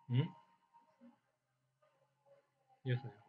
Hmm? Iya, sayang.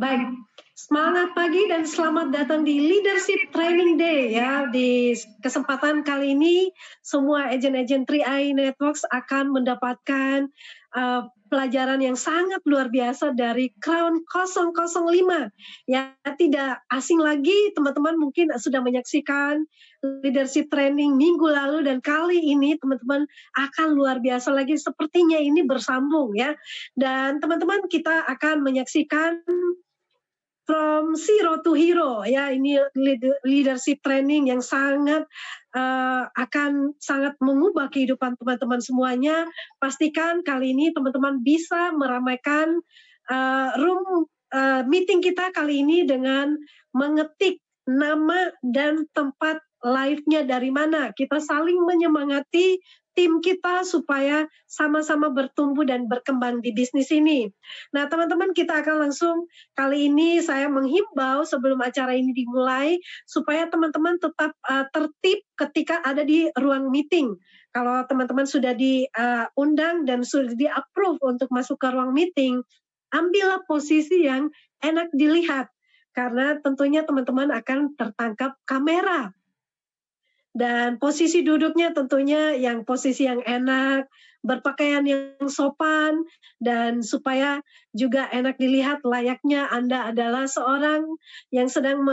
Baik, semangat pagi dan selamat datang di Leadership Training Day ya. Di kesempatan kali ini semua agent-agent 3i Networks akan mendapatkan pelajaran yang sangat luar biasa dari Crown 005. Ya, tidak asing lagi teman-teman mungkin sudah menyaksikan leadership training minggu lalu dan kali ini teman-teman akan luar biasa lagi, sepertinya ini bersambung ya. Dan teman-teman kita akan menyaksikan From Zero to Hero ya, ini leadership training yang sangat akan sangat mengubah kehidupan teman-teman semuanya. Pastikan kali ini teman-teman bisa meramaikan room meeting kita kali ini dengan mengetik nama dan tempat live-nya dari mana. Kita saling menyemangati tim kita supaya sama-sama bertumbuh dan berkembang di bisnis ini. Nah, teman-teman kita akan langsung kali ini saya menghimbau sebelum acara ini dimulai supaya teman-teman tetap tertib ketika ada di ruang meeting. Kalau teman-teman sudah diundang dan sudah di-approve untuk masuk ke ruang meeting, ambillah posisi yang enak dilihat karena tentunya teman-teman akan tertangkap kamera. Dan posisi duduknya tentunya yang posisi yang enak, berpakaian yang sopan, dan supaya juga enak dilihat layaknya Anda adalah seorang yang sedang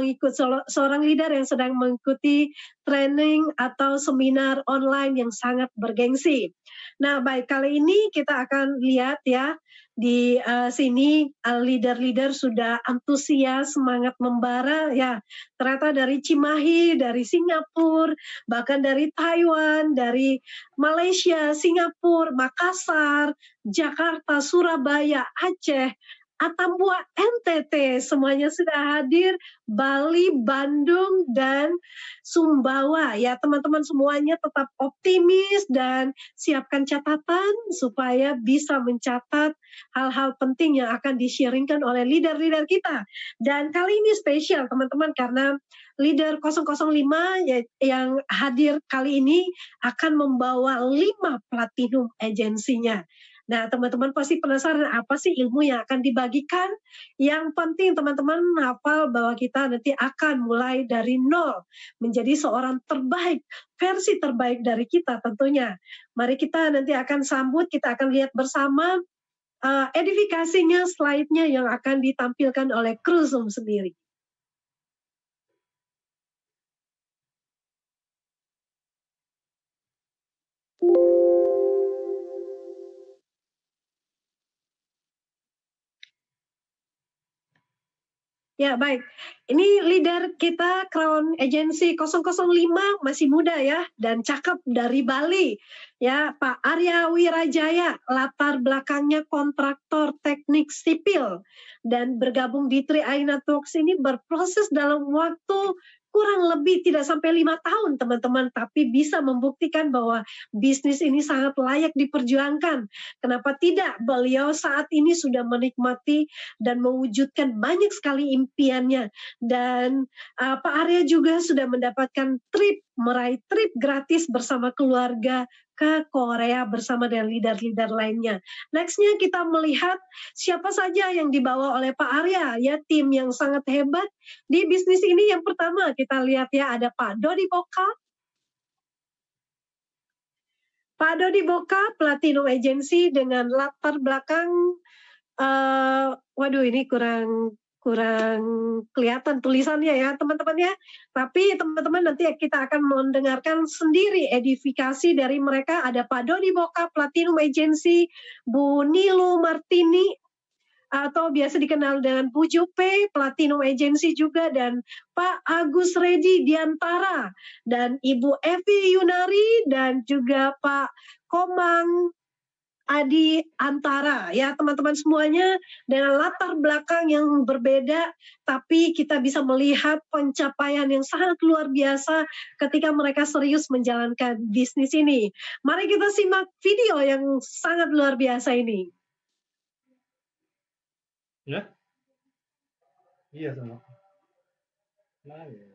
seorang leader yang sedang mengikuti training atau seminar online yang sangat bergengsi. Nah, baik kali ini kita akan lihat ya di sini leader-leader sudah antusias, semangat membara ya. Ternyata dari Cimahi, dari Singapura, bahkan dari Taiwan, dari Malaysia, Singapura, Makassar, Jakarta, Surabaya, Aceh, Atambua, NTT, semuanya sudah hadir, Bali, Bandung, dan Sumbawa. Ya, teman-teman semuanya tetap optimis dan siapkan catatan supaya bisa mencatat hal-hal penting yang akan di-sharingkan oleh leader-leader kita. Dan kali ini spesial teman-teman karena leader 005 yang hadir kali ini akan membawa 5 platinum agensinya. Nah, teman-teman pasti penasaran apa sih ilmu yang akan dibagikan? Yang penting teman-teman hafal bahwa kita nanti akan mulai dari nol menjadi seorang terbaik, versi terbaik dari kita tentunya. Mari kita nanti akan sambut, kita akan lihat bersama edifikasinya, slide-nya yang akan ditampilkan oleh kru Zoom sendiri. Ya, baik. Ini leader kita Crown Agency 005 masih muda ya dan cakep dari Bali. Ya, Pak Arya Wirajaya, latar belakangnya kontraktor teknik sipil dan bergabung di Tri Aina Talks ini berproses dalam waktu kurang lebih tidak sampai 5 tahun teman-teman, tapi bisa membuktikan bahwa bisnis ini sangat layak diperjuangkan. Kenapa tidak? Beliau saat ini sudah menikmati dan mewujudkan banyak sekali impiannya. Dan Pak Arya juga sudah mendapatkan meraih trip gratis bersama keluarga ke Korea bersama dengan leader-leader lainnya. Nextnya kita melihat siapa saja yang dibawa oleh Pak Arya, ya tim yang sangat hebat di bisnis ini. Yang pertama kita lihat ya ada Pak Dodi Boka. Pak Dodi Boka, Platinum Agency dengan latar belakang waduh ini kurang kelihatan tulisannya ya teman-teman ya. Tapi teman-teman nanti kita akan mendengarkan sendiri edifikasi dari mereka. Ada Pak Dodi Boka, Platinum Agency, Bu Nilu Martini, atau biasa dikenal dengan Bu Jupe, Platinum Agency juga, dan Pak Agus Redi Diantara, dan Ibu Evi Yunari, dan juga Pak Komang Adi Antara, ya teman-teman semuanya dengan latar belakang yang berbeda, tapi kita bisa melihat pencapaian yang sangat luar biasa ketika mereka serius menjalankan bisnis ini. Mari kita simak video yang sangat luar biasa ini. Ya? Iya sama. Nah, ya.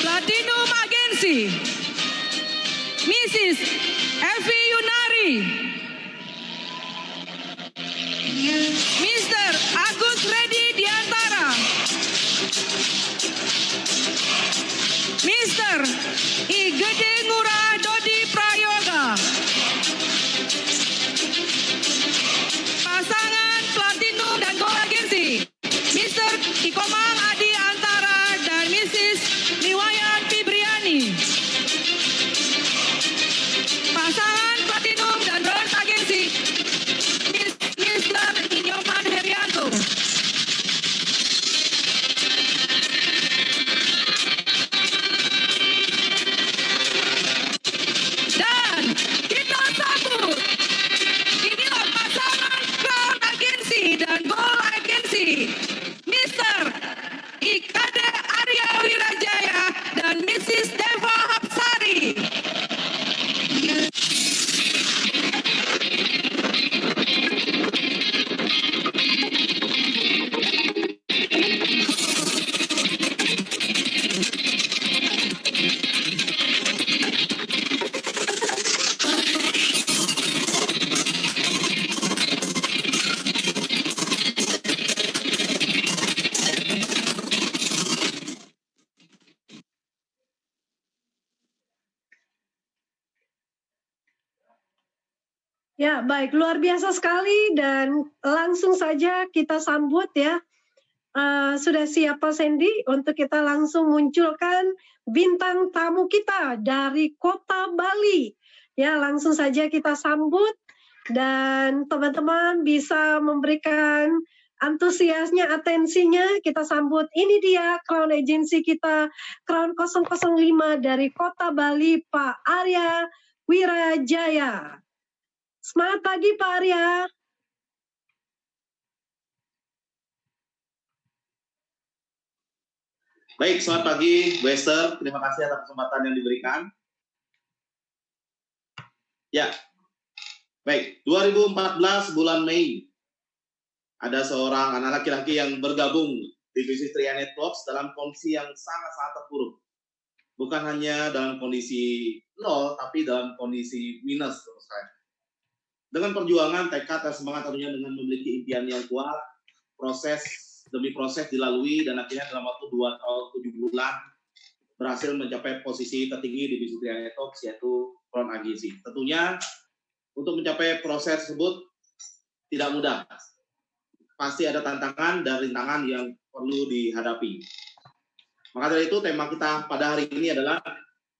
Platinum Agency, Mrs. Evi Yunari, Mr. Agus Redi Diantara, Mr. I Gede Ngura Dodi Prayoga, pasangan Platinum dan Gold Agency, Mr. Ikomang Adi Antara dan Mrs. Niwayan Fibriani, pasangan Platinum dan Bronze Agency, Mr. Inyoman Herianto. Dan kita sambut, inilah pasangan Crown Agency dan Gold Agency, Mr. Ikade Arya Wirajaya dan Mrs. Deva Hapsari. Ya, baik, luar biasa sekali dan langsung saja kita sambut ya. Sudah siap Pak Sandy untuk kita langsung munculkan bintang tamu kita dari Kota Bali. Ya, langsung saja kita sambut dan teman-teman bisa memberikan antusiasnya, atensinya. Kita sambut, ini dia Crown Agency kita, Crown 005 dari Kota Bali, Pak Arya Wirajaya. Semangat pagi Pak Arya. Baik, selamat pagi Bu Esther. Terima kasih atas kesempatan yang diberikan. Ya, baik. 2014 bulan Mei, ada seorang anak laki-laki yang bergabung di bisnis Tri Aina Networks dalam kondisi yang sangat-sangat terpuruk. Bukan hanya dalam kondisi nol, tapi dalam kondisi minus. Dengan perjuangan, tekad, dan semangat tentunya dengan memiliki impian yang kuat, proses demi proses dilalui dan akhirnya dalam waktu 7 bulan berhasil mencapai posisi tertinggi di divisi Trianet Talks yaitu Front Agency. Tentunya untuk mencapai proses tersebut tidak mudah. Pasti ada tantangan dan rintangan yang perlu dihadapi. Maka dari itu tema kita pada hari ini adalah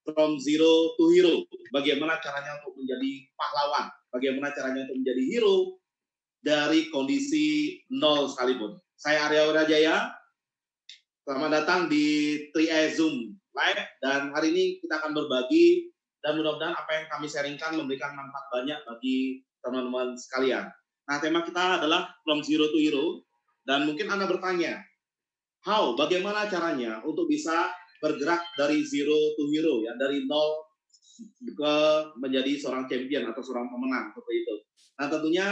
From Zero to Hero. Bagaimana caranya untuk menjadi pahlawan, bagaimana caranya untuk menjadi hero dari kondisi nol sekalipun. Saya Arya Wirajaya, selamat datang di 3i Zoom Live, dan hari ini kita akan berbagi dan mudah-mudahan apa yang kami sharingkan memberikan manfaat banyak bagi teman-teman sekalian. Nah, tema kita adalah From Zero to Hero, dan mungkin Anda bertanya, bagaimana caranya untuk bisa bergerak dari zero to hero, ya, dari nol ke menjadi seorang champion atau seorang pemenang seperti itu. Nah, tentunya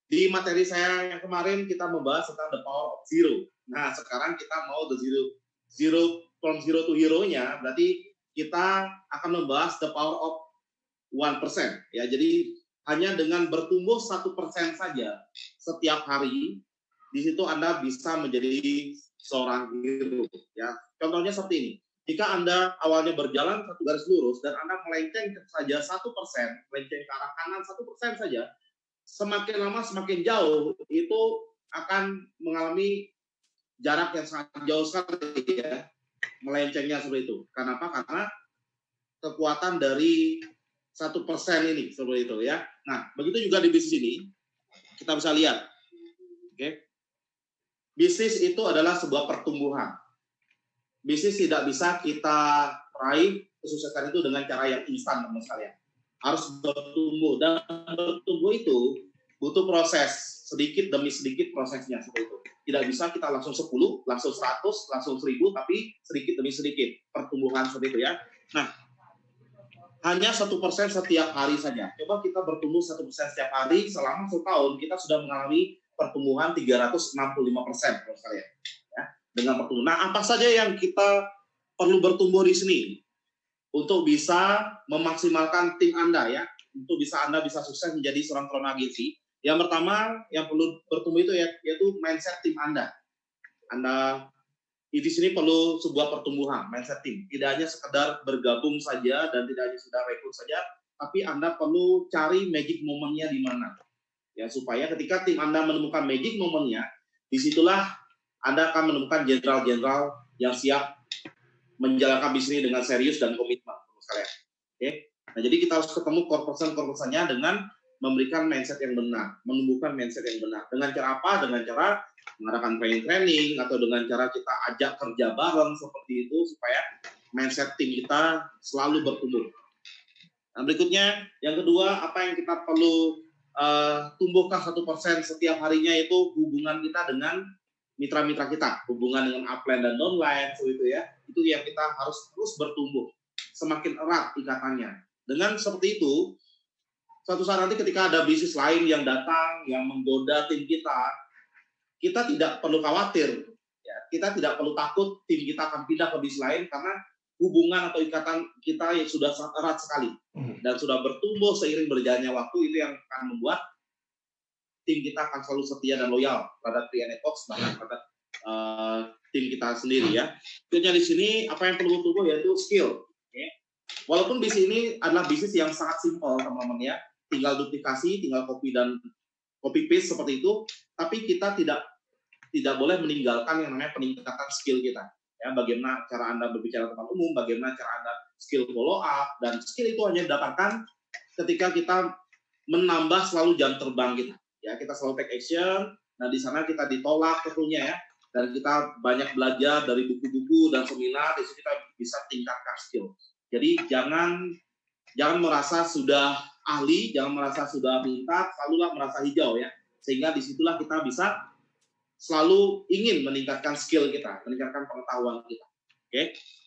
di materi saya yang kemarin kita membahas tentang the power of zero. Nah, sekarang kita mau the zero from zero to hero-nya, berarti kita akan membahas the power of 1%. Ya, jadi hanya dengan bertumbuh 1% saja setiap hari, di situ Anda bisa menjadi seorang hero. Ya, contohnya seperti ini. Jika Anda awalnya berjalan satu garis lurus dan Anda melenceng saja 1%, melenceng ke arah kanan 1% saja, semakin lama semakin jauh itu akan mengalami jarak yang sangat jauh sekali, ya, melencengnya seperti itu. Kenapa? Karena kekuatan dari 1% ini seperti itu, ya. Nah, begitu juga di bisnis ini kita bisa lihat, oke. Bisnis itu adalah sebuah pertumbuhan. Bisnis tidak bisa kita raih kesuksesan itu dengan cara yang instan, teman sekalian. Harus bertumbuh, dan bertumbuh itu butuh proses, sedikit demi sedikit prosesnya seperti itu. Tidak bisa kita langsung 10, langsung 100, langsung 1000, tapi sedikit demi sedikit pertumbuhan seperti itu, ya. Nah, hanya 1% setiap hari saja. Coba kita bertumbuh 1% setiap hari selama setahun, kita sudah mengalami pertumbuhan 365%, teman sekalian. Ya, dengan pertumbuhan. Nah, apa saja yang kita perlu bertumbuh di sini untuk bisa memaksimalkan tim Anda, ya, untuk Anda bisa sukses menjadi seorang Front Agency. Yang pertama yang perlu bertumbuh itu yaitu mindset tim Anda. Anda di sini perlu sebuah pertumbuhan mindset tim. Tidak hanya sekedar bergabung saja dan tidak hanya sekedar rekrut saja, tapi Anda perlu cari magic moment-nya di mana. Ya, supaya ketika tim Anda menemukan magic moment-nya, disitulah Anda akan menemukan jenderal-jenderal yang siap menjalankan bisnis dengan serius dan komitmen, sekalian. Oke. Nah, jadi kita harus ketemu core person-nya dengan memberikan mindset yang benar, menumbuhkan mindset yang benar. Dengan cara apa? Dengan cara mengadakan training atau dengan cara kita ajak kerja bareng seperti itu supaya mindset tim kita selalu bertumbuh. Nah, berikutnya yang kedua, apa yang kita perlu tumbuhkan 1% setiap harinya, itu hubungan kita dengan mitra-mitra kita, hubungan dengan upline dan downline, seperti itu, ya. Itu yang kita harus terus bertumbuh, semakin erat ikatannya. Dengan seperti itu, suatu saat nanti ketika ada bisnis lain yang datang, yang menggoda tim kita tidak perlu khawatir, ya. Kita tidak perlu takut tim kita akan pindah ke bisnis lain, karena hubungan atau ikatan kita yang sudah sangat erat sekali dan sudah bertumbuh seiring berjalannya waktu, itu yang akan membuat tim kita akan selalu setia dan loyal terhadap Trianet Talks, bahkan terhadap tim kita sendiri, ya. Tentunya di sini apa yang perlu tumbuh yaitu skill. Okay. Walaupun bisnis ini adalah bisnis yang sangat simpel, teman-teman, ya, tinggal duplikasi, tinggal copy paste seperti itu, tapi kita tidak boleh meninggalkan yang namanya peningkatan skill kita. Ya, bagaimana cara Anda berbicara depan umum, bagaimana cara Anda skill follow up, dan skill itu hanya didapatkan ketika kita menambah selalu jam terbang kita. Ya, kita selalu take action. Nah, di sana kita ditolak tentunya, ya, dan kita banyak belajar dari buku-buku dan seminar. Di situ kita bisa tingkatkan skill. Jadi jangan merasa sudah ahli, jangan merasa sudah pintar, selalulah merasa hijau, ya. Sehingga disitulah kita bisa selalu ingin meningkatkan skill kita, meningkatkan pengetahuan kita. Oke.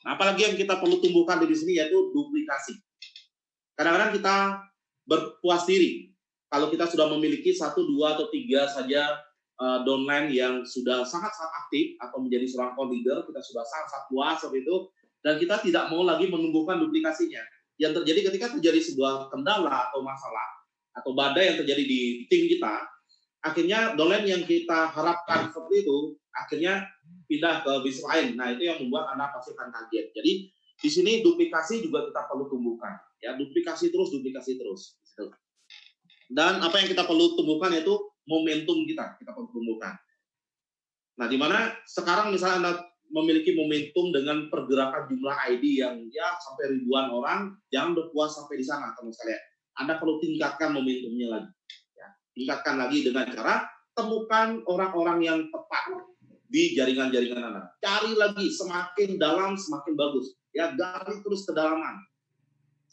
Nah, apalagi yang kita perlu tumbuhkan di sini yaitu duplikasi. Kadang-kadang kita berpuas diri kalau kita sudah memiliki 1, 2, atau 3 saja downline yang sudah sangat-sangat aktif atau menjadi seorang leader, kita sudah sangat puas seperti itu, dan kita tidak mau lagi menumbuhkan duplikasinya. Yang terjadi ketika terjadi sebuah kendala atau masalah atau badai yang terjadi di tim kita, akhirnya domain yang kita harapkan seperti itu akhirnya pindah ke bisnis lain. Nah, itu yang membuat Anda pasti akan kaget. Jadi di sini duplikasi juga kita perlu tumbuhkan, ya, duplikasi terus. Dan apa yang kita perlu tumbuhkan yaitu momentum kita perlu tumbuhkan. Nah, di mana sekarang misalnya Anda memiliki momentum dengan pergerakan jumlah ID yang ya sampai ribuan orang, jangan berpuas sampai di sana, teman sekalian. Anda perlu tingkatkan momentumnya lagi. Ya, tingkatkan lagi dengan cara temukan orang-orang yang tepat di jaringan-jaringan Anda. Cari lagi, semakin dalam semakin bagus. Ya, gali terus kedalaman.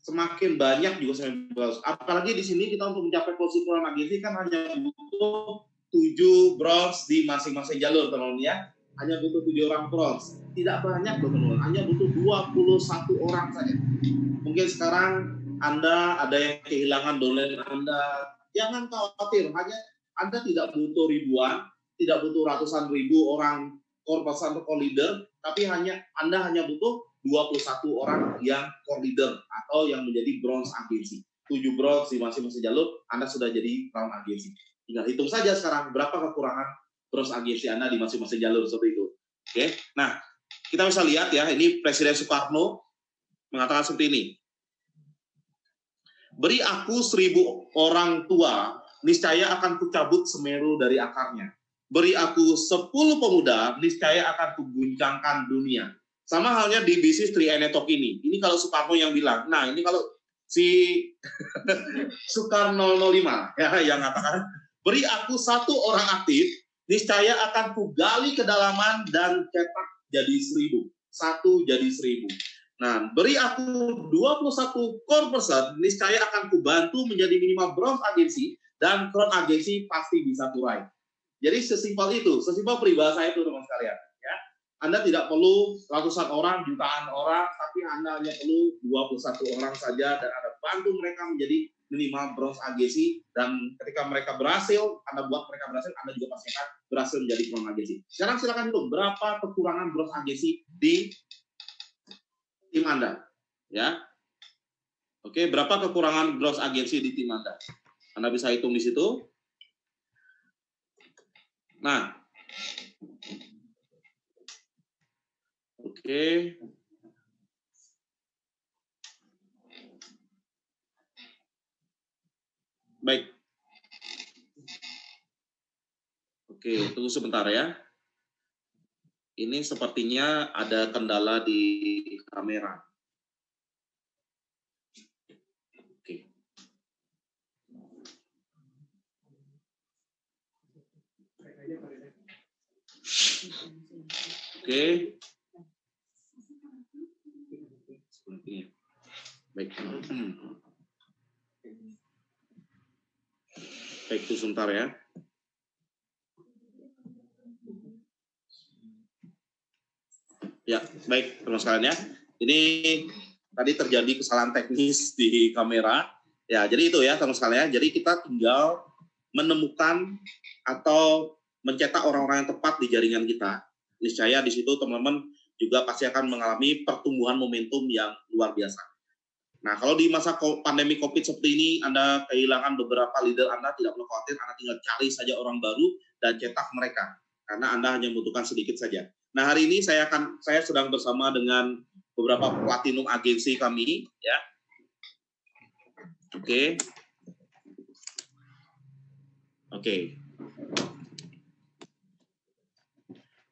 Semakin banyak juga semakin bagus. Apalagi di sini kita untuk mencapai posisi program agensi kan hanya butuh 7 bronze di masing-masing jalur, teman-teman ya. Hanya butuh 7 orang bronze. Tidak banyak, teman-teman. Hanya butuh 21 orang saja. Mungkin sekarang Anda ada yang kehilangan domain Anda. Jangan khawatir, hanya Anda tidak butuh ribuan, tidak butuh ratusan ribu orang core person atau core leader, tapi Anda hanya butuh 21 orang yang core leader atau yang menjadi bronze agensi. 7 bronze di masing-masing jalur, Anda sudah jadi crown agensi. Tinggal hitung saja sekarang berapa kekurangan bronze agensi Anda di masing-masing jalur seperti itu. Oke. Nah, kita bisa lihat ya, ini Presiden Soekarno mengatakan seperti ini. Beri aku 1000 orang tua, niscaya akan kucabut Semeru dari akarnya. Beri aku 10 pemuda, niscaya akan kuguncangkan dunia. Sama halnya di bisnis 3i Network ini. Ini kalau Soekarno yang bilang. Nah, ini kalau si Soekarno 05 ya yang mengatakan, beri aku 1 orang aktif, niscaya akan kugali kedalaman dan cetak jadi 1000. 1 jadi 1000. Nah, beri aku 21 core person, niscaya akan kubantu menjadi minimal bronze agensi dan crown agensi pasti bisa turai. Jadi sesimpel itu, sesimpel peribahasa itu teman sekalian. Ya. Anda tidak perlu ratusan orang, jutaan orang, tapi Anda hanya perlu 21 orang saja dan Anda bantu mereka menjadi minimal bronze agensi, dan ketika mereka berhasil, Anda buat mereka berhasil, Anda juga pasti akan berhasil menjadi crown agensi. Sekarang silakan hitung berapa kekurangan bronze agensi di tim Anda, ya. Oke, berapa kekurangan bronze agensi di tim Anda? Anda bisa hitung di situ. Nah, oke. Baik. Oke, tunggu sebentar ya. Ini sepertinya ada kendala di kamera. Oke. Oke. Sepertinya. Baik. Baik, itu sebentar ya. Ya, baik teman sekalian ya. Ini tadi terjadi kesalahan teknis di kamera. Ya, jadi itu ya teman sekalian ya. Jadi kita tinggal menemukan atau mencetak orang-orang yang tepat di jaringan kita. Niscaya di situ teman-teman juga pasti akan mengalami pertumbuhan momentum yang luar biasa. Nah, kalau di masa pandemi COVID seperti ini, Anda kehilangan beberapa leader Anda, tidak perlu khawatir, Anda tinggal cari saja orang baru dan cetak mereka. Karena Anda hanya membutuhkan sedikit saja. Nah, hari ini saya sedang bersama dengan beberapa platinum agensi kami, ya. Oke.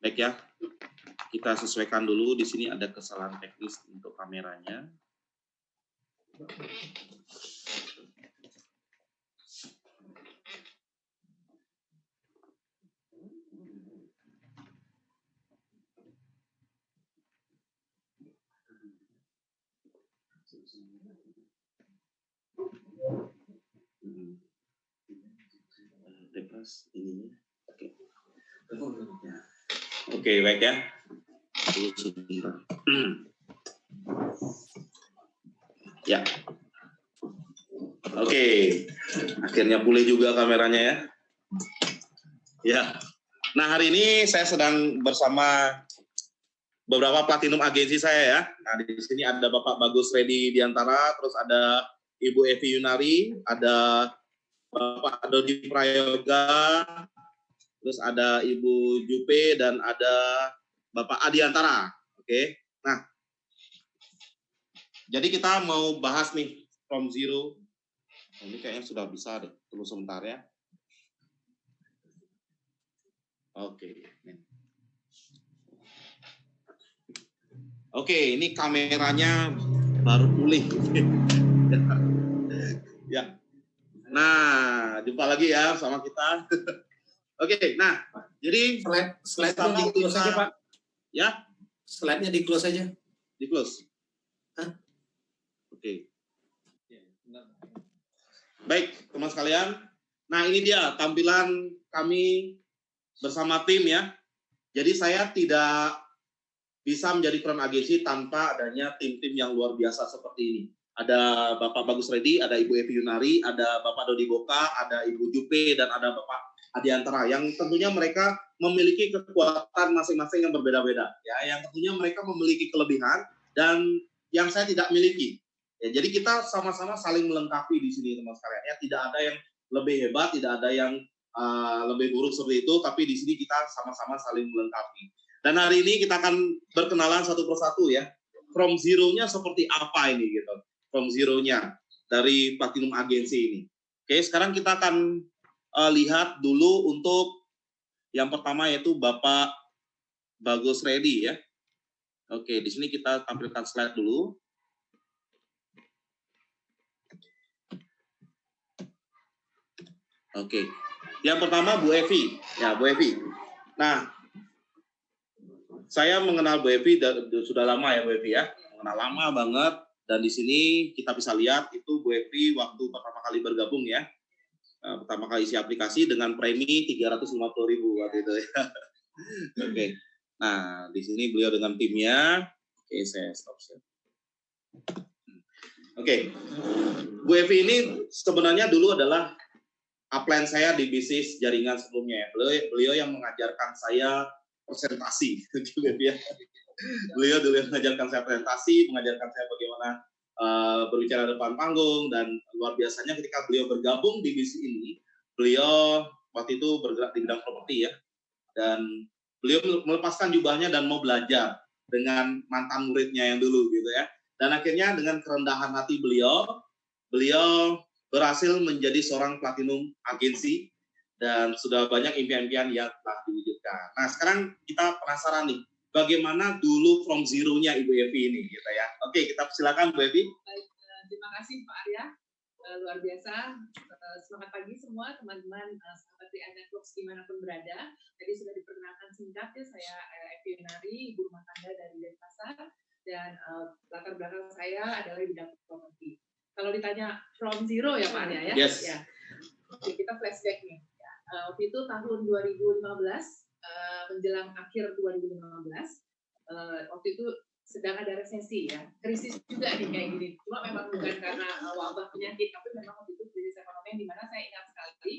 Baik ya. Kita sesuaikan dulu, di sini ada kesalahan teknis untuk kameranya. Oke, baik ya. Ya. Oke. Akhirnya pulih juga kameranya ya. Ya. Nah, hari ini saya sedang bersama beberapa platinum agensi saya ya. Nah, di sini ada Bapak Bagus Redi Diantara, terus ada Ibu Evi Yunari, ada Bapak Dodi Prayoga, terus ada Ibu Jupe, dan ada Bapak Adi Antara. Oke. Nah, jadi kita mau bahas nih from zero. Ini kayaknya sudah bisa deh. Tunggu sebentar ya. Oke. Oke, ini kameranya baru pulih. Ya. Nah, jumpa lagi ya sama kita. Oke, nah, jadi slide-nya di close aja, Pak. Ya, Slide-nya di close aja. di close. Hah? Oke. Baik, teman sekalian. Nah, ini dia tampilan kami bersama tim ya. Jadi saya tidak bisa menjadi peran agensi tanpa adanya tim-tim yang luar biasa seperti ini. Ada Bapak Bagus Redi, ada Ibu Evi Yunari, ada Bapak Dodi Boka, ada Ibu Jupe, dan ada Bapak Adi Antara, yang tentunya mereka memiliki kekuatan masing-masing yang berbeda-beda. Ya, yang tentunya mereka memiliki kelebihan dan yang saya tidak miliki. Ya, jadi kita sama-sama saling melengkapi di sini, teman sekalian. Ya, tidak ada yang lebih hebat, tidak ada yang lebih buruk seperti itu, tapi di sini kita sama-sama saling melengkapi. Dan hari ini kita akan berkenalan satu persatu ya. From zero-nya seperti apa ini gitu. From zero-nya dari Platinum Agency ini. Oke, sekarang kita akan lihat dulu untuk yang pertama yaitu Bapak Bagus Redi ya. Oke, di sini kita tampilkan slide dulu. Oke. Yang pertama Bu Evi. Ya, Bu Evi. Nah, saya mengenal Bu Evi sudah lama ya Bu Evi ya, mengenal lama banget, dan di sini kita bisa lihat itu Bu Evi waktu pertama kali bergabung ya, pertama kali isi aplikasi dengan premi 350.000 waktu itu ya. Oke, nah di sini beliau dengan timnya. Oke, saya stop share. Oke, Bu Evi ini sebenarnya dulu adalah upline saya di bisnis jaringan sebelumnya ya. Beliau yang mengajarkan saya presentasi, gitu ya. Beliau dulu yang mengajarkan saya presentasi, mengajarkan saya bagaimana berbicara depan panggung, dan luar biasanya ketika beliau bergabung di bisnis ini, beliau waktu itu bergerak di bidang properti ya, dan beliau melepaskan jubahnya dan mau belajar dengan mantan muridnya yang dulu gitu ya, dan akhirnya dengan kerendahan hati beliau berhasil menjadi seorang Platinum Agency. Dan sudah banyak impian-impian yang telah diwujudkan. Nah, sekarang kita penasaran nih, bagaimana dulu from zero-nya Ibu Evi ini, gitu ya. Oke, kita silakan Bu Evi. Baik, terima kasih Pak Arya. Luar biasa. Selamat pagi semua teman-teman sahabat TRI Networks dimanapun berada. Tadi sudah diperkenalkan singkat ya, saya Evi Yunari, ibu rumah tangga dari Denpasar, dan latar belakang saya adalah di bidang properti. Kalau ditanya from zero ya Pak Arya ya. Yes. Ya. Oke, kita flashback nih. Waktu itu tahun 2015, menjelang akhir 2015, waktu itu sedang ada resesi ya, krisis juga nih kayak gini. Cuma memang bukan karena wabah penyakit, tapi memang waktu itu krisis ekonomi di mana saya ingat sekali,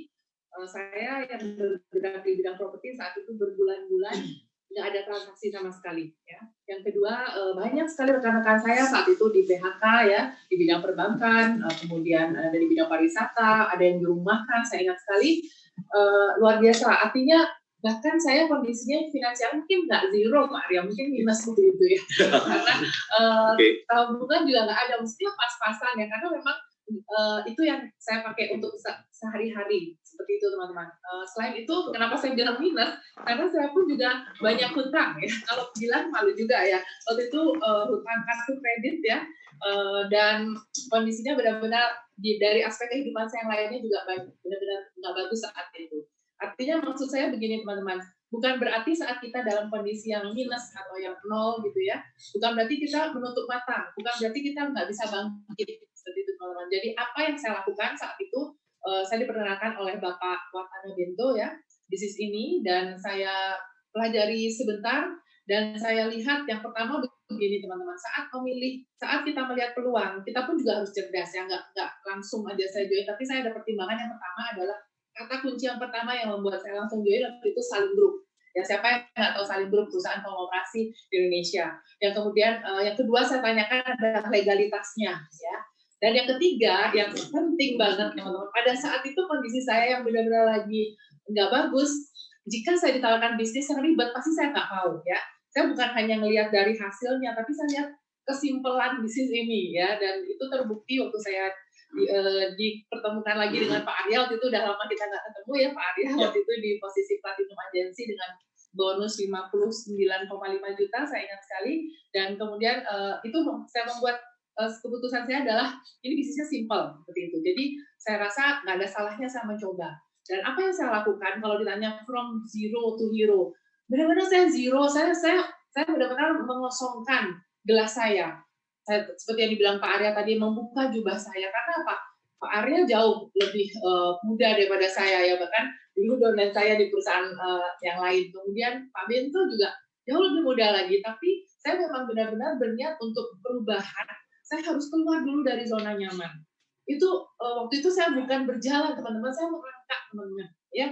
saya yang bergerak di bidang properti saat itu berbulan-bulan nggak ada transaksi sama sekali. Ya. Yang kedua, banyak sekali rekan-rekan saya saat itu di PHK ya, di bidang perbankan, kemudian ada di bidang pariwisata, ada yang dirumahkan, saya ingat sekali. Luar biasa, artinya bahkan saya kondisinya finansial mungkin nggak zero Pak Arya, mungkin minus begitu ya, karena tabungan juga nggak ada, mestinya pas-pasan ya, karena memang itu yang saya pakai untuk sehari-hari seperti itu teman-teman. Selain itu, kenapa saya bilang minus? Karena saya pun juga banyak hutang ya. Kalau bilang malu juga ya. Waktu itu hutang kartu kredit ya, dan kondisinya benar-benar dari aspek kehidupan saya yang lainnya juga benar-benar nggak bagus saat itu. Artinya maksud saya begini teman-teman, bukan berarti saat kita dalam kondisi yang minus atau yang nol gitu ya, bukan berarti kita menutup mata, bukan berarti kita nggak bisa bangkit seperti itu teman-teman. Jadi apa yang saya lakukan saat itu, saya diperkenalkan oleh Bapak Watana Bento ya, bisnis ini, dan saya pelajari sebentar, dan saya lihat yang pertama begini teman-teman, saat kita melihat peluang, kita pun juga harus cerdas ya, nggak langsung aja saya join, tapi saya ada pertimbangan. Yang pertama adalah kata kunci yang pertama yang membuat saya langsung join waktu itu Salim Group. Ya, siapa yang nggak tahu Salim Group, perusahaan pengoperasi di Indonesia. Yang kemudian yang kedua saya tanyakan adalah legalitasnya ya. Dan yang ketiga, yang penting banget teman-teman, pada saat itu kondisi saya yang benar-benar lagi nggak bagus, jika saya ditawarkan bisnis yang ribet, pasti saya nggak mau ya. Saya bukan hanya ngelihat dari hasilnya, tapi saya lihat kesimpulan bisnis ini ya, dan itu terbukti waktu saya dipertemukan lagi dengan Pak Arya. Waktu itu udah lama kita nggak ketemu ya Pak Arya, waktu itu di posisi Platinum Agency dengan bonus 59,5 juta, saya ingat sekali. Dan kemudian itu saya membuat keputusan saya adalah ini bisnisnya simple seperti itu. Jadi saya rasa nggak ada salahnya saya mencoba. Dan apa yang saya lakukan kalau ditanya from zero to hero, benar-benar saya zero, saya benar-benar mengosongkan gelas saya. Seperti yang dibilang Pak Arya tadi, membuka jubah saya. Karena apa? Pak Arya jauh lebih muda daripada saya ya, bahkan dulu downline saya di perusahaan yang lain. Kemudian Pak Bento juga jauh lebih muda lagi, tapi saya memang benar-benar berniat untuk perubahan. Saya harus keluar dulu dari zona nyaman. Itu waktu itu saya bukan berjalan teman-teman, saya merangkak teman-teman ya.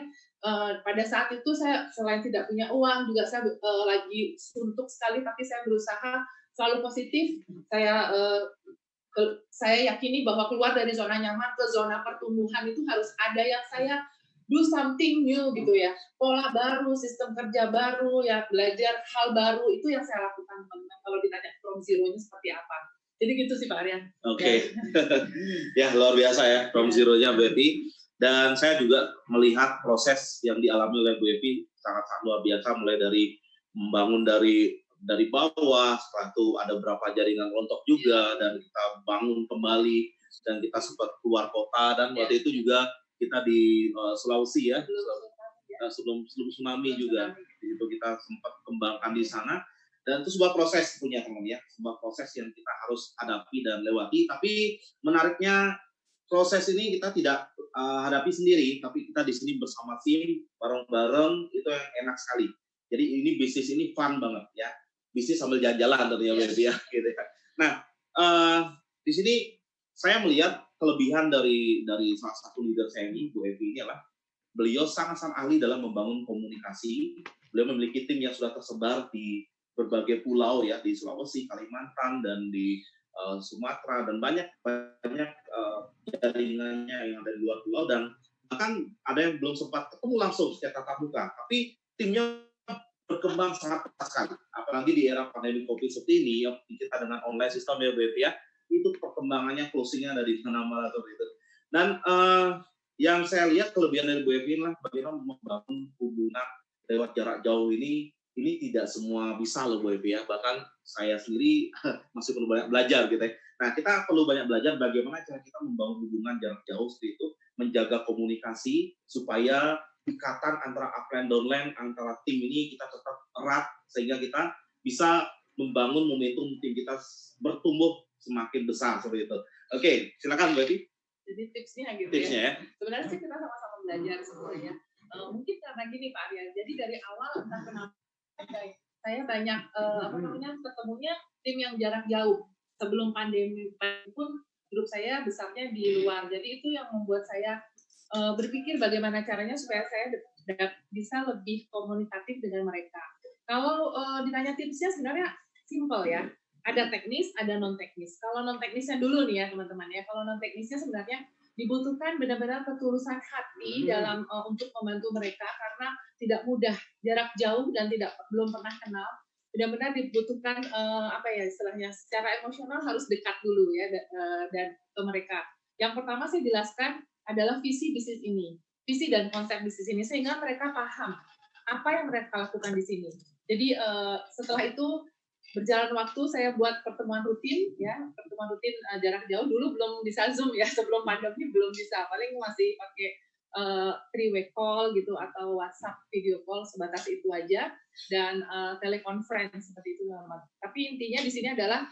Pada saat itu saya selain tidak punya uang juga saya lagi suntuk sekali, tapi saya berusaha selalu positif. Saya yakini bahwa keluar dari zona nyaman ke zona pertumbuhan itu harus ada yang saya do something new gitu ya, pola baru, sistem kerja baru ya, belajar hal baru, itu yang saya lakukan teman-teman. Kalau ditanya from zero-nya seperti apa, jadi gitu sih Pak Aryan. Oke. Ya luar biasa ya from zero-nya Bu Evi. Dan saya juga melihat proses yang dialami oleh Bu Evi sangat-sangat luar biasa, mulai dari membangun dari bawah, setelah itu ada beberapa jaringan rontok juga, dan kita bangun kembali, dan kita sempat keluar kota, dan waktu itu juga kita di Sulawesi ya, sebelum tsunami juga, itu kita sempat kembangkan di sana. Dan itu sebuah proses punya teman ya, sebuah proses yang kita harus hadapi dan lewati. Tapi menariknya proses ini kita tidak hadapi sendiri, tapi kita di sini bersama tim bareng-bareng, itu yang enak sekali. Jadi ini bisnis ini fun banget ya, bisnis sambil jalan-jalan tentunya ya, gitu ya. Nah di sini saya melihat kelebihan dari salah satu leader saya ini, Bu Evi ini adalah beliau sangat-sangat ahli dalam membangun komunikasi. Beliau memiliki tim yang sudah tersebar di berbagai pulau ya, di Sulawesi, Kalimantan, dan di Sumatera, dan banyak jaringannya yang ada di luar pulau, dan bahkan ada yang belum sempat ketemu langsung secara tatap muka, tapi timnya berkembang sangat pesat sekali. Apalagi di era pandemi COVID seperti ini, yang kita dengan online sistem ya Bu Evi ya, itu perkembangannya, closingnya ada di mana-mana itu. Dan yang saya lihat kelebihan dari Bu Evi lah, bagaimana membangun hubungan lewat jarak jauh ini tidak semua bisa loh Bu Evi ya. Bahkan saya sendiri masih perlu banyak belajar gitu ya. Nah, kita perlu banyak belajar bagaimana cara kita membangun hubungan jarak jauh seperti itu, menjaga komunikasi supaya ikatan antara upline downline antara tim ini kita tetap erat, sehingga kita bisa membangun momentum tim kita bertumbuh semakin besar seperti itu. Oke, silakan Bu Evi. Jadi tipsnya gitu ya. Sebenarnya sih kita sama-sama belajar semuanya. Mungkin karena gini Pak Arya, jadi dari awal entah kenapa saya banyak ketemunya tim yang jarak jauh. Sebelum pandemi pun grup saya besarnya di luar. Jadi itu yang membuat saya berpikir bagaimana caranya supaya saya bisa lebih komunikatif dengan mereka. Kalau ditanya tipsnya sebenarnya simple ya. Ada teknis, ada non teknis. Kalau non teknisnya dulu nih ya teman-teman ya. Kalau non teknisnya sebenarnya dibutuhkan benar-benar ketulusan hati dalam untuk membantu mereka, karena tidak mudah, jarak jauh dan belum pernah kenal. Benar-benar dibutuhkan istilahnya secara emosional harus dekat dulu ya dan ke mereka. Yang pertama saya jelaskan adalah visi bisnis ini, visi dan konsep bisnis ini, sehingga mereka paham apa yang mereka lakukan di sini. Jadi setelah itu berjalan waktu saya buat pertemuan rutin jarak jauh. Dulu belum bisa Zoom ya, sebelum pandemi belum bisa, paling masih pakai three-way call gitu atau WhatsApp video call, sebatas itu aja, dan teleconference seperti itu. Tapi intinya di sini adalah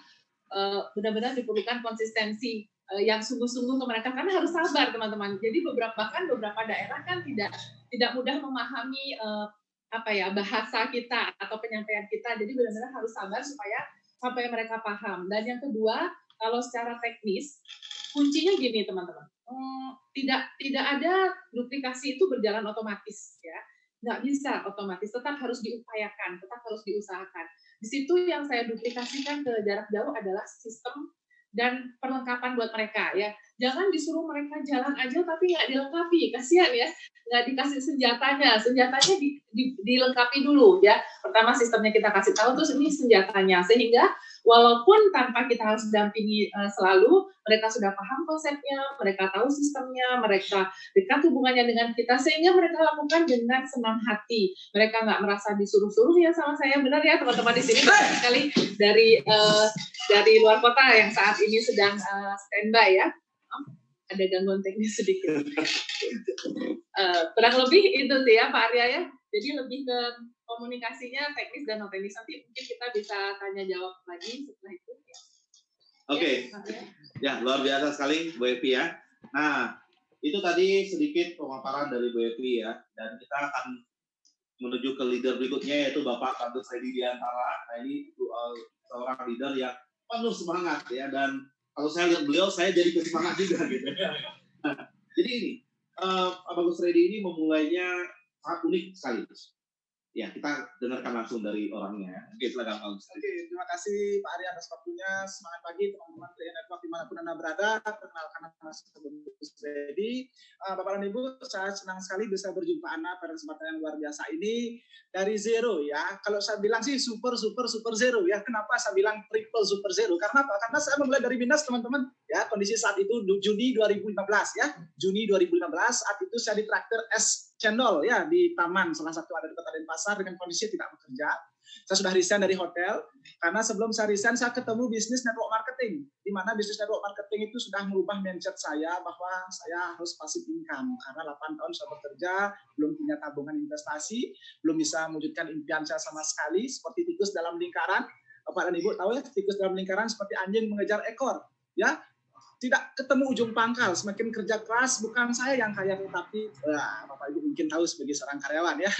benar-benar diperlukan konsistensi yang sungguh-sungguh ke mereka, karena harus sabar teman-teman. Jadi bahkan beberapa daerah kan tidak mudah memahami bahasa kita atau penyampaian kita. Jadi benar-benar harus sabar sampai mereka paham. Dan yang kedua, kalau secara teknis, kuncinya gini teman-teman, tidak ada duplikasi itu berjalan otomatis ya, nggak bisa otomatis, tetap harus diupayakan, tetap harus diusahakan. Di situ yang saya duplikasikan ke jarak jauh adalah sistem dan perlengkapan buat mereka ya. Jangan disuruh mereka jalan aja tapi nggak dilengkapi, kasihan ya, nggak dikasih senjatanya dilengkapi dulu ya. Pertama sistemnya kita kasih tahu, terus ini senjatanya, sehingga walaupun tanpa kita harus dampingi selalu, mereka sudah paham konsepnya, mereka tahu sistemnya, mereka dekat hubungannya dengan kita, sehingga mereka lakukan dengan senang hati. Mereka nggak merasa disuruh-suruh ya sama saya, benar ya teman-teman di sini, banyak sekali dari luar kota yang saat ini sedang standby ya. Ada gangguan teknis sedikit. Kurang lebih itu sih ya Pak Arya ya. Jadi lebih ke komunikasinya teknis dan non teknis. Nanti mungkin kita bisa tanya jawab lagi setelah itu. Oke. Ya, luar biasa sekali Bu Evi ya. Nah, itu tadi sedikit pemaparan dari Bu Evi ya. Dan kita akan menuju ke leader berikutnya, yaitu Bapak Bagus Redi Diantara. Nah, ini seorang leader yang penuh semangat ya, dan kalau saya lihat beliau, saya jadi bersemangat juga gitu. Nah, jadi ini, Pak Bagus Redi ini memulainya sangat unik sekali. Ya, kita dengarkan langsung dari orangnya. Oke, silakan Pak Bagus Redi. Oke, terima kasih Pak Arya atas waktunya. Semangat pagi teman-teman TNI Network dimanapun Anda berada. Perkenalkan nama saya Bagus Redi. Bapak dan Ibu, saya senang sekali bisa berjumpa Anda pada kesempatan yang luar biasa ini. Dari zero ya. Kalau saya bilang sih super zero ya. Kenapa saya bilang triple super zero? Karena apa? Karena saya memulai dari minus teman-teman. Ya, kondisi saat itu Juni 2015 ya. Juni 2015 saat itu saya di traktir es cendol ya di taman, salah satu ada di Kota Denpasar, dengan kondisi tidak bekerja. Saya sudah resign dari hotel karena sebelum saya resign saya ketemu bisnis network marketing, di mana bisnis network marketing itu sudah merubah mindset saya bahwa saya harus passive income karena 8 tahun saya bekerja, belum punya tabungan investasi, belum bisa mewujudkan impian saya sama sekali, seperti tikus dalam lingkaran. Bapak dan Ibu tahu ya, tikus dalam lingkaran seperti anjing mengejar ekor ya. Tidak ketemu ujung pangkal, semakin kerja keras, bukan saya yang kaya, tapi Bapak Ibu mungkin tahu sebagai seorang karyawan ya.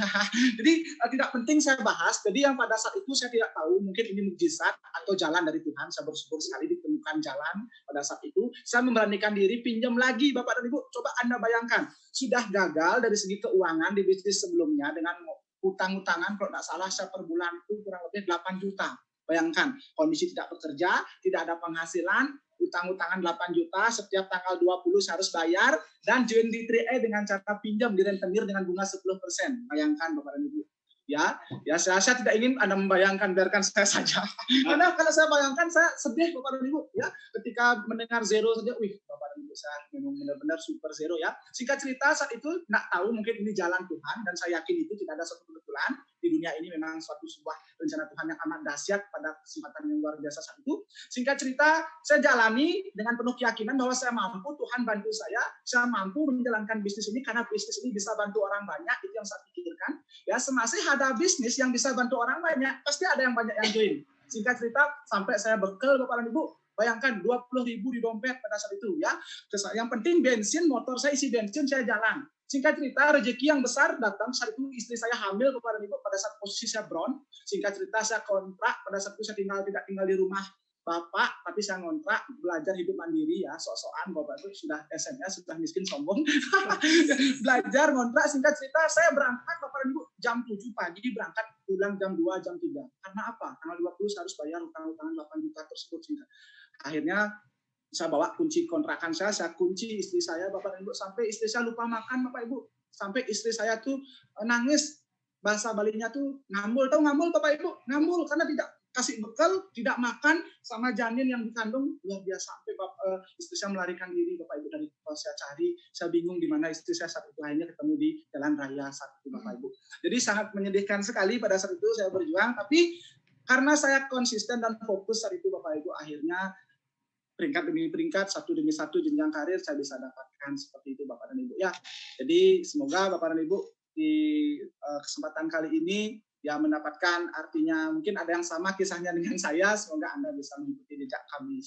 Jadi tidak penting saya bahas, jadi yang pada saat itu saya tidak tahu, mungkin ini mukjizat atau jalan dari Tuhan, saya bersyukur sekali ditemukan jalan pada saat itu. Saya memberanikan diri pinjam lagi Bapak dan Ibu, coba Anda bayangkan, sudah gagal dari segi keuangan di bisnis sebelumnya dengan utang-utangan, kalau tidak salah saya per bulan itu kurang lebih 8 juta. Bayangkan, kondisi tidak bekerja, tidak ada penghasilan, utang-utangan 8 juta, setiap tanggal 20 saya harus bayar, dan join di 3A dengan cara pinjam di rentenir dengan bunga 10%. Bayangkan Bapak dan Ibu. Ya saya tidak ingin Anda membayangkan, biarkan saya saja. Karena kalau saya bayangkan, saya sedih Bapak dan Ibu. Ya, ketika mendengar zero saja, Bapak dan Ibu, saya memang benar-benar super zero ya. Singkat cerita, saat itu nggak tahu, mungkin ini jalan Tuhan, dan saya yakin itu tidak ada suatu kebetulan. Di dunia ini memang suatu sebuah rencana Tuhan yang amat dahsyat pada kesempatan yang luar biasa saat itu. Singkat cerita, saya jalani dengan penuh keyakinan bahwa saya mampu, Tuhan bantu saya mampu menjalankan bisnis ini karena bisnis ini bisa bantu orang banyak, itu yang saya pikirkan. Ya, semasih ada bisnis yang bisa bantu orang banyak, pasti ada yang banyak yang join. Singkat cerita, sampai saya bekal Bapak dan Ibu, bayangkan 20.000 di dompet pada saat itu ya. Yang penting bensin, motor saya isi bensin, saya jalan. Singkat cerita, rezeki yang besar datang saat itu istri saya hamil Bapak dan Ibu pada saat posisi saya brown. Singkat cerita, saya kontrak pada saat itu saya tidak tinggal di rumah Bapak, tapi saya ngontrak, belajar hidup mandiri ya, sok-sokan Bapak itu sudah SMS, sudah miskin sombong. Belajar, ngontrak, singkat cerita, saya berangkat Bapak dan Ibu jam 7 pagi, berangkat pulang jam 2, jam 3. Karena apa? Tanggal 20 saya harus bayar utang-utangan 8 juta tersebut. Akhirnya saya bawa kunci kontrakan saya kunci istri saya Bapak dan Ibu, sampai istri saya lupa makan Bapak Ibu. Sampai istri saya tuh nangis, bahasa Balinya tuh ngambul. Tahu ngambul Bapak Ibu? Ngambul karena tidak kasih bekal, tidak makan, sama janin yang dikandung, luar biasa. Sampai istri saya melarikan diri Bapak Ibu, dari saya cari, saya bingung di mana istri saya saat itu, akhirnya ketemu di jalan raya saat itu Bapak Ibu. Jadi sangat menyedihkan sekali pada saat itu saya berjuang, tapi karena saya konsisten dan fokus saat itu Bapak Ibu, akhirnya peringkat demi peringkat, satu demi satu jenjang karir saya bisa dapatkan seperti itu Bapak dan Ibu. Ya, jadi semoga Bapak dan Ibu di kesempatan kali ini ya mendapatkan artinya, mungkin ada yang sama kisahnya dengan saya, semoga Anda bisa mengikuti jejak kami.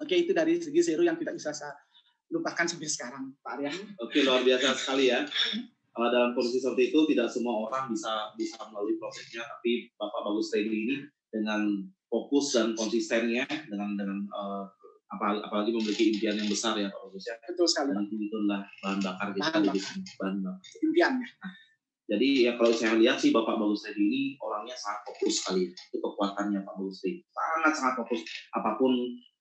Oke, itu dari segi zero yang tidak bisa saya lupakan sampai sekarang, Pak Arya. Oke, luar biasa sekali ya. Dalam kondisi seperti itu, tidak semua orang bisa melalui prosesnya, tapi Bapak Bagus Redi ini dengan fokus dan konsistennya, dengan apalagi memiliki impian yang besar ya Pak Bagus ya. Betul sekali. Dan itulah bahan bakar kita di bahan bakar. Impiannya. Jadi ya kalau saya lihat sih Bapak Bagus Redi ini orangnya sangat fokus sekali. Itu kekuatannya Pak Bagus Redi. Sangat fokus. Apapun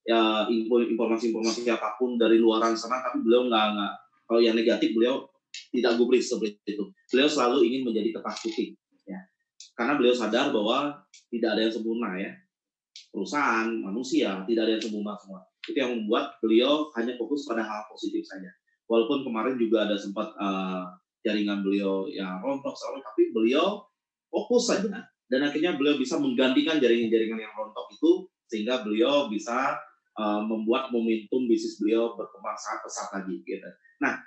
ya informasi-informasi apapun dari luaran sana, tapi beliau nggak kalau yang negatif beliau tidak gubris seperti itu. Beliau selalu ingin menjadi kertas putih, ya. Karena beliau sadar bahwa tidak ada yang sempurna, ya. Perusahaan, manusia, tidak ada yang sempurna semua. Itu yang membuat beliau hanya fokus pada hal positif saja. Walaupun kemarin juga ada sempat jaringan beliau yang rontok, tapi beliau fokus saja. Dan akhirnya beliau bisa menggantikan jaringan-jaringan yang rontok itu, sehingga beliau bisa membuat momentum bisnis beliau berkembang sangat pesat lagi. Gitu. Nah,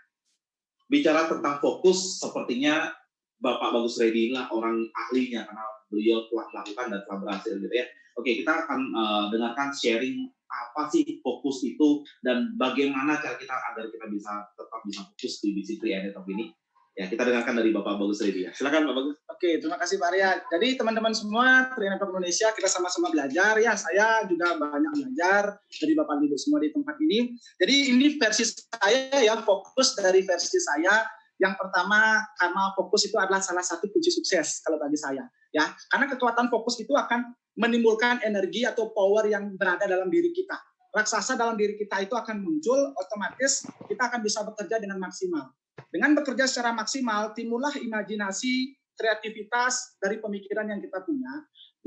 bicara tentang fokus, sepertinya Bapak Bagus Reddy inilah orang ahlinya, karena beliau telah melakukan dan telah berhasil. Gitu ya. Oke, kita akan dengarkan sharing apa sih fokus itu dan bagaimana cara kita agar kita tetap bisa fokus di bisnis Trianet ini. Ya, kita dengarkan dari Bapak Bagus Reddy ya. Silakan Bapak Bagus. Oke, terima kasih Pak Arya. Jadi teman-teman semua Trianet Indonesia, kita sama-sama belajar ya. Saya juga banyak belajar dari Bapak Ibu semua di tempat ini. Jadi ini versi saya ya, fokus dari versi saya. Yang pertama, karena fokus itu adalah salah satu kunci sukses kalau bagi saya ya. Karena kekuatan fokus itu akan menimbulkan energi atau power yang berada dalam diri kita. Raksasa dalam diri kita itu akan muncul, otomatis kita akan bisa bekerja dengan maksimal. Dengan bekerja secara maksimal, timbullah imajinasi, kreativitas dari pemikiran yang kita punya,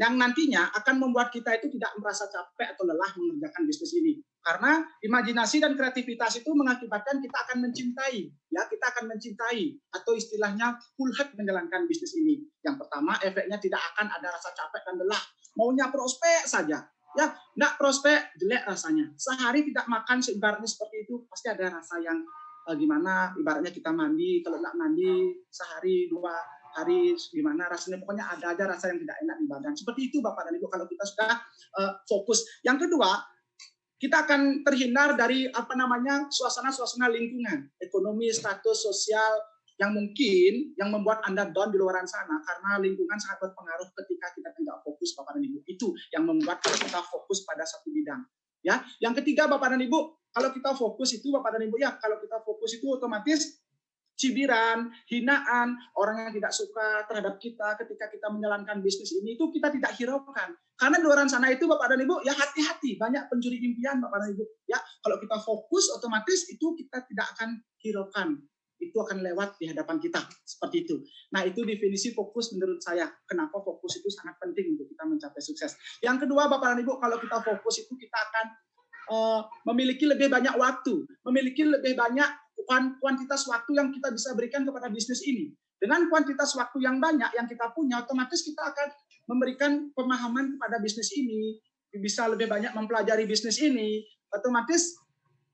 yang nantinya akan membuat kita itu tidak merasa capek atau lelah mengerjakan bisnis ini. Karena imajinasi dan kreativitas itu mengakibatkan kita akan mencintai, ya kita akan mencintai atau istilahnya full heart menjalankan bisnis ini. Yang pertama, efeknya tidak akan ada rasa capek dan lelah, maunya prospek saja. Ya, nggak prospek, jelek rasanya. Sehari tidak makan, ibaratnya seperti itu, pasti ada rasa yang gimana, ibaratnya kita mandi, kalau nggak mandi sehari, 2 hari, gimana rasanya, pokoknya ada aja rasa yang tidak enak di badan. Seperti itu Bapak dan Ibu kalau kita sudah fokus. Yang kedua, kita akan terhindar dari suasana-suasana lingkungan, ekonomi, status sosial yang mungkin yang membuat Anda down di luaran sana, karena lingkungan sangat berpengaruh ketika kita tidak fokus Bapak dan Ibu. Itu yang membuat kita fokus pada satu bidang. Ya, yang ketiga Bapak dan Ibu, kalau kita fokus itu Bapak dan Ibu ya, kalau kita fokus itu otomatis cibiran, hinaan, orang yang tidak suka terhadap kita ketika kita menjalankan bisnis ini itu kita tidak hiraukan. Karena di luar sana itu Bapak dan Ibu ya hati-hati, banyak pencuri impian Bapak dan Ibu. Ya, kalau kita fokus otomatis itu kita tidak akan hiraukan. Itu akan lewat di hadapan kita seperti itu. Nah, itu definisi fokus menurut saya. Kenapa fokus itu sangat penting untuk kita mencapai sukses. Yang kedua Bapak dan Ibu, kalau kita fokus itu kita akan memiliki lebih banyak waktu, memiliki lebih banyak kuantitas waktu yang kita bisa berikan kepada bisnis ini. Dengan kuantitas waktu yang banyak yang kita punya, otomatis kita akan memberikan pemahaman kepada bisnis ini, bisa lebih banyak mempelajari bisnis ini, otomatis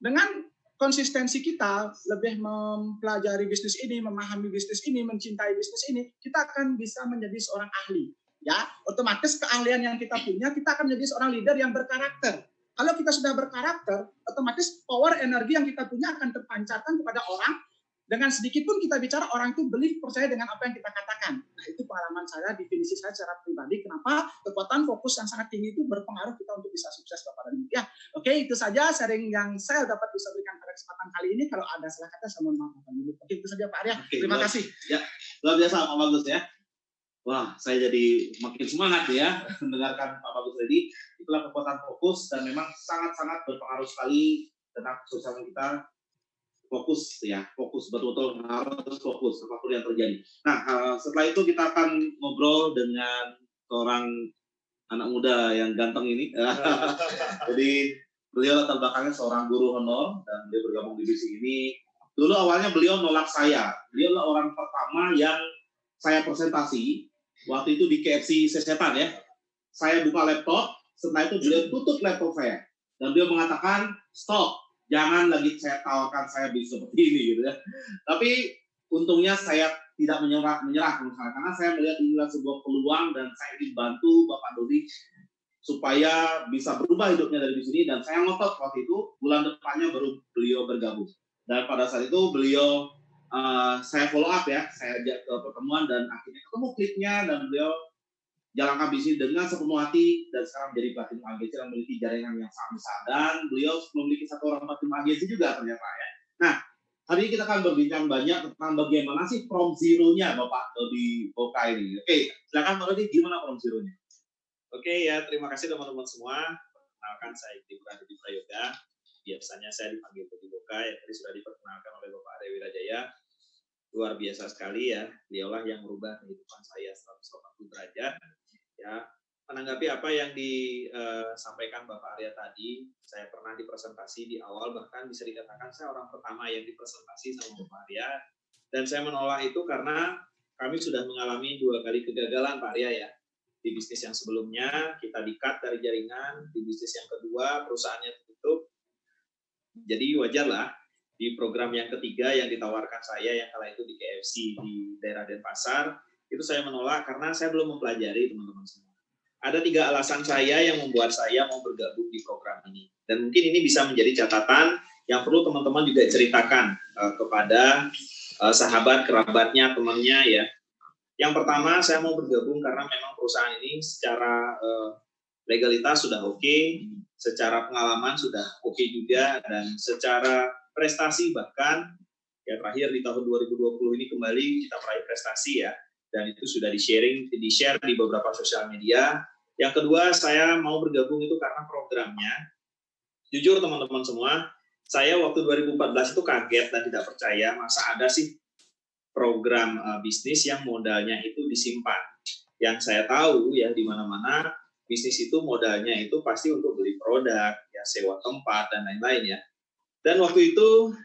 dengan konsistensi kita lebih mempelajari bisnis ini, memahami bisnis ini, mencintai bisnis ini, kita akan bisa menjadi seorang ahli. Ya, otomatis keahlian yang kita punya, kita akan menjadi seorang leader yang berkarakter. Kalau kita sudah berkarakter, otomatis power energi yang kita punya akan terpancarkan kepada orang. Dengan sedikit pun kita bicara, orang itu beli, percaya dengan apa yang kita katakan. Nah, itu pengalaman saya, definisi saya secara pribadi, kenapa kekuatan fokus yang sangat tinggi itu berpengaruh kita untuk bisa sukses Bapak dan Ibu. Ya, oke, itu saja sharing yang saya dapat bisa berikan pada kesempatan kali ini. Kalau ada salah kata, saya mohon maaf Bapak dan Ibu. Oke, itu saja Pak Arya. Terima kasih. Ya, luar biasa Pak Bagus ya. Wah, saya jadi makin semangat ya mendengarkan Pak Bagus Reddy. Itulah kekuatan fokus dan memang sangat-sangat berpengaruh sekali tentang kesuksesan kita. Fokus ya, fokus betul-betul harus fokus apapun yang terjadi. Nah, setelah itu kita akan ngobrol dengan seorang anak muda yang ganteng ini. Jadi beliau latar belakangnya seorang guru honor dan dia bergabung di bisnis ini. Dulu awalnya beliau nolak saya. Beliau adalah orang pertama yang saya presentasi waktu itu di KFC Sesetan ya. Saya buka laptop, setelah itu beliau tutup laptop saya dan beliau mengatakan stop. Jangan lagi saya tawarkan saya bisa seperti ini gitu ya. Tapi untungnya saya tidak menyerah karena saya melihat inilah sebuah peluang dan saya ingin bantu Bapak Dodi supaya bisa berubah hidupnya dari di sini dan saya ngotot waktu itu bulan depannya baru beliau bergabung. Dan pada saat itu beliau saya follow up ya, saya ajak ke pertemuan dan akhirnya ketemu kliknya dan beliau jalankan bisnis dengan sepenuh hati dan sekarang menjadi platinum agency yang memiliki jaringan yang sangat besar dan beliau memiliki satu orang platinum agency juga ternyata ya. Nah, hari ini kita akan berbincang banyak tentang bagaimana sih from zero-nya Bapak Dodi Oka ini. Oke, silakan Pak Dodi, gimana from zero-nya? Oke ya, terima kasih teman-teman semua. Perkenalkan, saya Ibnu Hadi Prayoga. Biasanya saya dipanggil Budi Boka, yang tadi sudah diperkenalkan oleh Bapak Arya Wirajaya. Luar biasa sekali ya, beliaulah yang merubah kehidupan saya 180 derajat. Ya, menanggapi apa yang disampaikan Bapak Arya tadi, saya pernah dipresentasi di awal, bahkan bisa dikatakan saya orang pertama yang dipresentasi sama Bapak Arya, dan saya menolak itu karena kami sudah mengalami 2 kali kegagalan Pak Arya ya. Di bisnis yang sebelumnya kita di-cut dari jaringan, di bisnis yang kedua perusahaannya tutup. Jadi wajarlah di program yang ketiga yang ditawarkan saya yang kala itu di KFC di daerah Denpasar, itu saya menolak karena saya belum mempelajari teman-teman semua. Ada 3 alasan saya yang membuat saya mau bergabung di program ini. Dan mungkin ini bisa menjadi catatan yang perlu teman-teman juga ceritakan kepada sahabat, kerabatnya, temannya ya. Yang pertama, saya mau bergabung karena memang perusahaan ini secara legalitas sudah oke, secara pengalaman sudah oke juga, dan secara prestasi bahkan ya terakhir di tahun 2020 ini kembali kita meraih prestasi ya, dan itu sudah di-share di beberapa sosial media. Yang kedua, saya mau bergabung itu karena programnya. Jujur teman-teman semua, saya waktu 2014 itu kaget dan tidak percaya masa ada sih program bisnis yang modalnya itu disimpan. Yang saya tahu ya di mana-mana bisnis itu modalnya itu pasti untuk beli produk, ya sewa tempat dan lain-lain ya. Dan waktu itu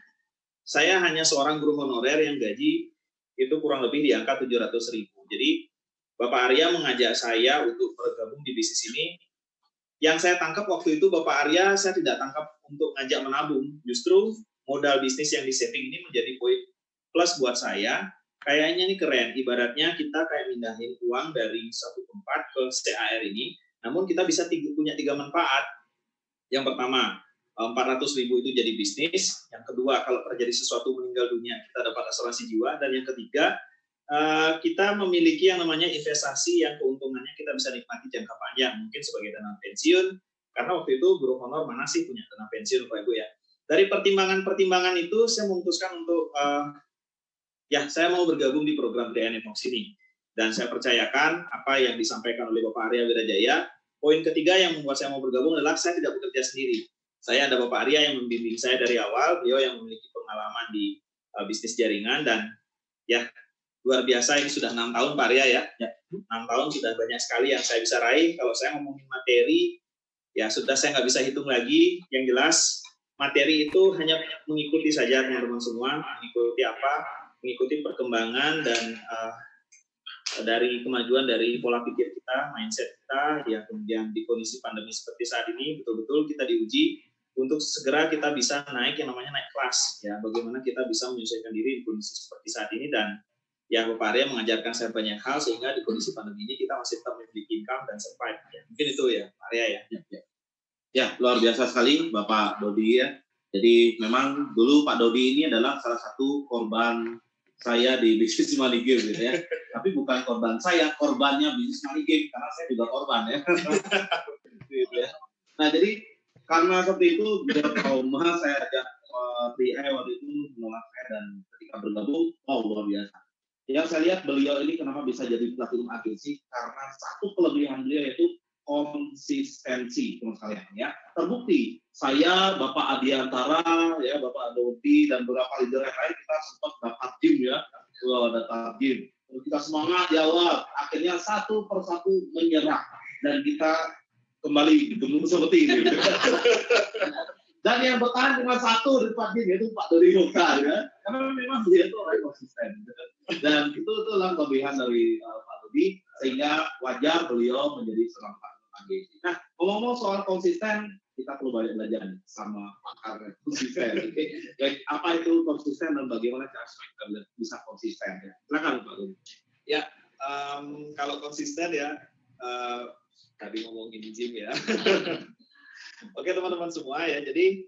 saya hanya seorang guru honorer yang gaji itu kurang lebih di angka 700.000. Jadi Bapak Arya mengajak saya untuk bergabung di bisnis ini. Yang saya tangkap waktu itu Bapak Arya, saya tidak tangkap untuk ngajak menabung. Justru modal bisnis yang di saving ini menjadi poin plus buat saya. Kayaknya ini keren. Ibaratnya kita kayak mindahin uang dari satu tempat ke CAR ini. Namun kita bisa punya 3 manfaat. Yang pertama, 400.000 itu jadi bisnis. Yang kedua, kalau terjadi sesuatu meninggal dunia, kita dapat asuransi jiwa. Dan yang ketiga, kita memiliki yang namanya investasi yang keuntungannya kita bisa nikmati jangka panjang, mungkin sebagai dana pensiun, karena waktu itu guru honor mana sih punya dana pensiun Bapak Ibu ya. Dari pertimbangan-pertimbangan itu saya memutuskan untuk saya mau bergabung di program TNI Networks ini, dan saya percayakan apa yang disampaikan oleh Bapak Arya Wirajaya. Poin ketiga yang membuat saya mau bergabung adalah saya tidak bekerja sendiri. Saya ada Bapak Arya yang membimbing saya dari awal, beliau yang memiliki pengalaman di bisnis jaringan, dan ya luar biasa, ini sudah 6 tahun Pak Arya ya. 6 tahun sudah banyak sekali yang saya bisa raih. Kalau saya ngomongin materi, ya sudah saya nggak bisa hitung lagi. Yang jelas materi itu hanya mengikuti saja teman-teman semua, mengikuti apa? Mengikuti perkembangan dan dari kemajuan dari pola pikir kita, mindset kita, ya kemudian di kondisi pandemi seperti saat ini betul-betul kita diuji untuk segera kita bisa naik yang namanya naik kelas. Ya, bagaimana kita bisa menyesuaikan diri di kondisi seperti saat ini, dan ya Bapak Arya mengajarkan saya banyak hal sehingga di kondisi pandemi ini kita masih tetap memiliki income dan survive. Ya, mungkin itu ya Pak Arya ya. Ya, luar biasa sekali Bapak Dodi ya. Jadi memang dulu Pak Dodi ini adalah salah satu korban saya di bisnis money game gitu ya. Tapi bukan korban saya, korbannya bisnis money game, karena saya juga korban ya. Gitu ya. Nah jadi karena seperti itu, trauma saya ajak TI waktu itu menolak saya, dan ketika bergabung, luar biasa. Yang saya lihat beliau ini kenapa bisa jadi platinum agensi, karena satu kelebihan beliau yaitu konsistensi, teman sekalian ya. Terbukti saya, Bapak Adiantara, ya Bapak Dodi dan beberapa leader yang lain, kita sempat dapat tim ya, dapat tim. Kita semangat ya Allah, akhirnya satu persatu menyerah dan kita kembali gemuk seperti ini. Dan yang bertahan cuma satu di tempat ini, yaitu Pak Dodi Boka ya. Karena memang beliau itu orang konsisten. Dan itulah kelebihan dari Pak Dodi, sehingga wajar beliau menjadi seorang Pak Dodi. Nah, ngomong-ngomong soal konsisten, kita perlu banyak belajar sama pakar konsisten. Okay? Apa itu konsisten dan bagaimana cara kita bisa konsisten? Ya. Silakan Pak Dodi. Ya, kalau konsisten ya, tadi ngomongin gym ya. Oke teman-teman semua ya, jadi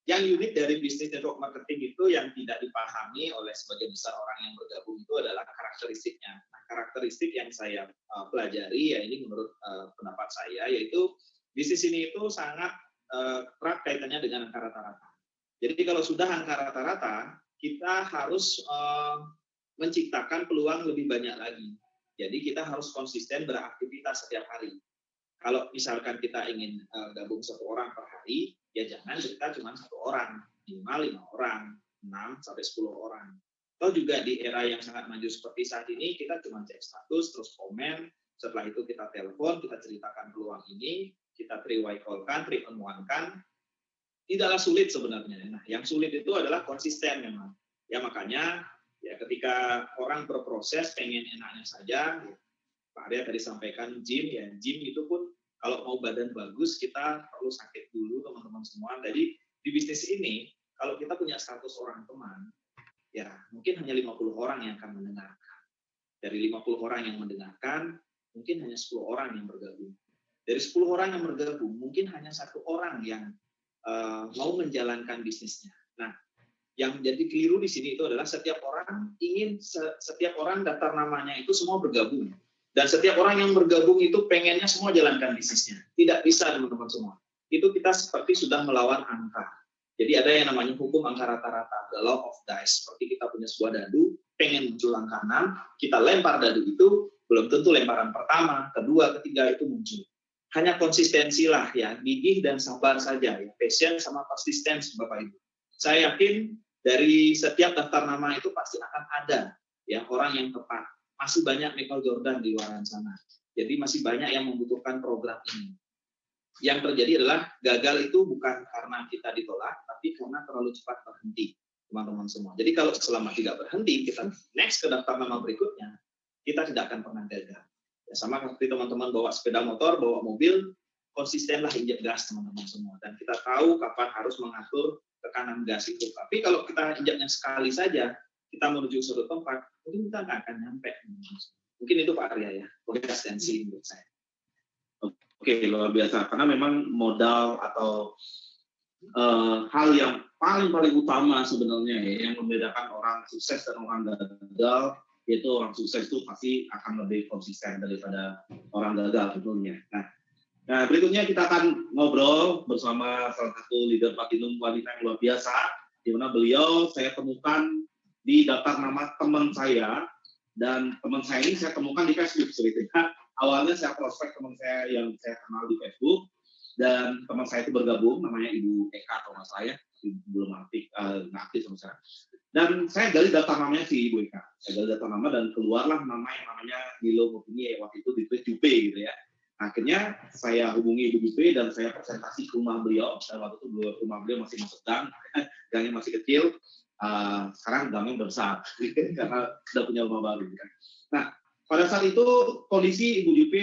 yang unik dari bisnis network marketing itu yang tidak dipahami oleh sebagian besar orang yang bergabung itu adalah karakteristiknya. Nah, karakteristik yang saya pelajari ya ini menurut pendapat saya, yaitu bisnis ini itu sangat erat kaitannya dengan angka rata-rata. Jadi kalau sudah angka rata-rata, kita harus menciptakan peluang lebih banyak lagi. Jadi kita harus konsisten beraktivitas setiap hari. Kalau misalkan kita ingin gabung 1 orang per hari, ya jangan kita cuma 1 orang, minimal 5 orang, 6 sampai 10 orang. Atau juga di era yang sangat maju seperti saat ini, kita cuma cek status, terus komen, setelah itu kita telepon, kita ceritakan peluang ini, kita 3-way call-kan, 3-on-1-kan, tidaklah sulit sebenarnya. Nah, yang sulit itu adalah konsisten memang. Ya makanya, ya ketika orang berproses, pengen enaknya saja, ya, Pak Arya tadi sampaikan gym, ya gym itu pun kalau mau badan bagus, kita perlu sakit dulu teman-teman semua. Jadi di bisnis ini, kalau kita punya 100 orang teman, ya mungkin hanya 50 orang yang akan mendengarkan. Dari 50 orang yang mendengarkan, mungkin hanya 10 orang yang bergabung. Dari 10 orang yang bergabung, mungkin hanya 1 orang yang mau menjalankan bisnisnya. Nah, yang jadi keliru di sini itu adalah setiap orang ingin, setiap orang daftar namanya itu semua bergabung. Dan setiap orang yang bergabung itu pengennya semua jalankan bisnisnya. Tidak bisa teman-teman semua. Itu kita seperti sudah melawan angka. Jadi ada yang namanya hukum angka rata-rata, the law of dice. Seperti kita punya sebuah dadu, pengen muncul angka 6, kita lempar dadu itu, belum tentu lemparan pertama, kedua, ketiga itu muncul. Hanya konsistensilah ya, gigih dan sabar saja ya, passion sama persistensi Bapak Ibu. Saya yakin dari setiap daftar nama itu pasti akan ada ya orang yang tepat. Masih banyak Michael Jordan di luar sana. Jadi masih banyak yang membutuhkan program ini. Yang terjadi adalah gagal itu bukan karena kita ditolak, tapi karena terlalu cepat berhenti, teman-teman semua. Jadi kalau selama tidak berhenti, kita next ke daftar nama berikutnya, kita tidak akan pernah gagal. Ya, sama seperti teman-teman bawa sepeda motor, bawa mobil, konsistenlah injek gas teman-teman semua. Dan kita tahu kapan harus mengatur tekanan gas itu. Tapi kalau kita injaknya sekali saja, kita menuju suatu tempat, mungkin kita nggak akan nyampe. Mungkin itu Pak Arya ya, konsistensi menurut saya. Oke, luar biasa. Karena memang modal atau hal yang paling utama sebenarnya ya, yang membedakan orang sukses dan orang gagal, yaitu orang sukses itu pasti akan lebih konsisten daripada orang gagal tentunya. Nah, berikutnya kita akan ngobrol bersama salah satu leader platinum wanita yang luar biasa, di mana beliau saya temukan di daftar nama teman saya, dan teman saya ini saya temukan di Facebook sebetulnya. Awalnya saya prospek teman saya yang saya kenal di Facebook, dan teman saya itu bergabung, namanya Ibu Eka atau Mas saya, belum aktif sama saya. Dan saya gali daftar namanya si Ibu Eka. Saya gali daftar nama dan keluarlah nama yang namanya Nilo Mopini, waktu itu di Jupe gitu ya. Akhirnya saya hubungi Ibu Jupe dan saya presentasi ke rumah beliau. Dan waktu itu rumah beliau masih masuk gang, gangnya masih kecil. Sekarang gangnya udah besar karena sudah punya rumah baru. Kan. Nah, pada saat itu kondisi Ibu Jupe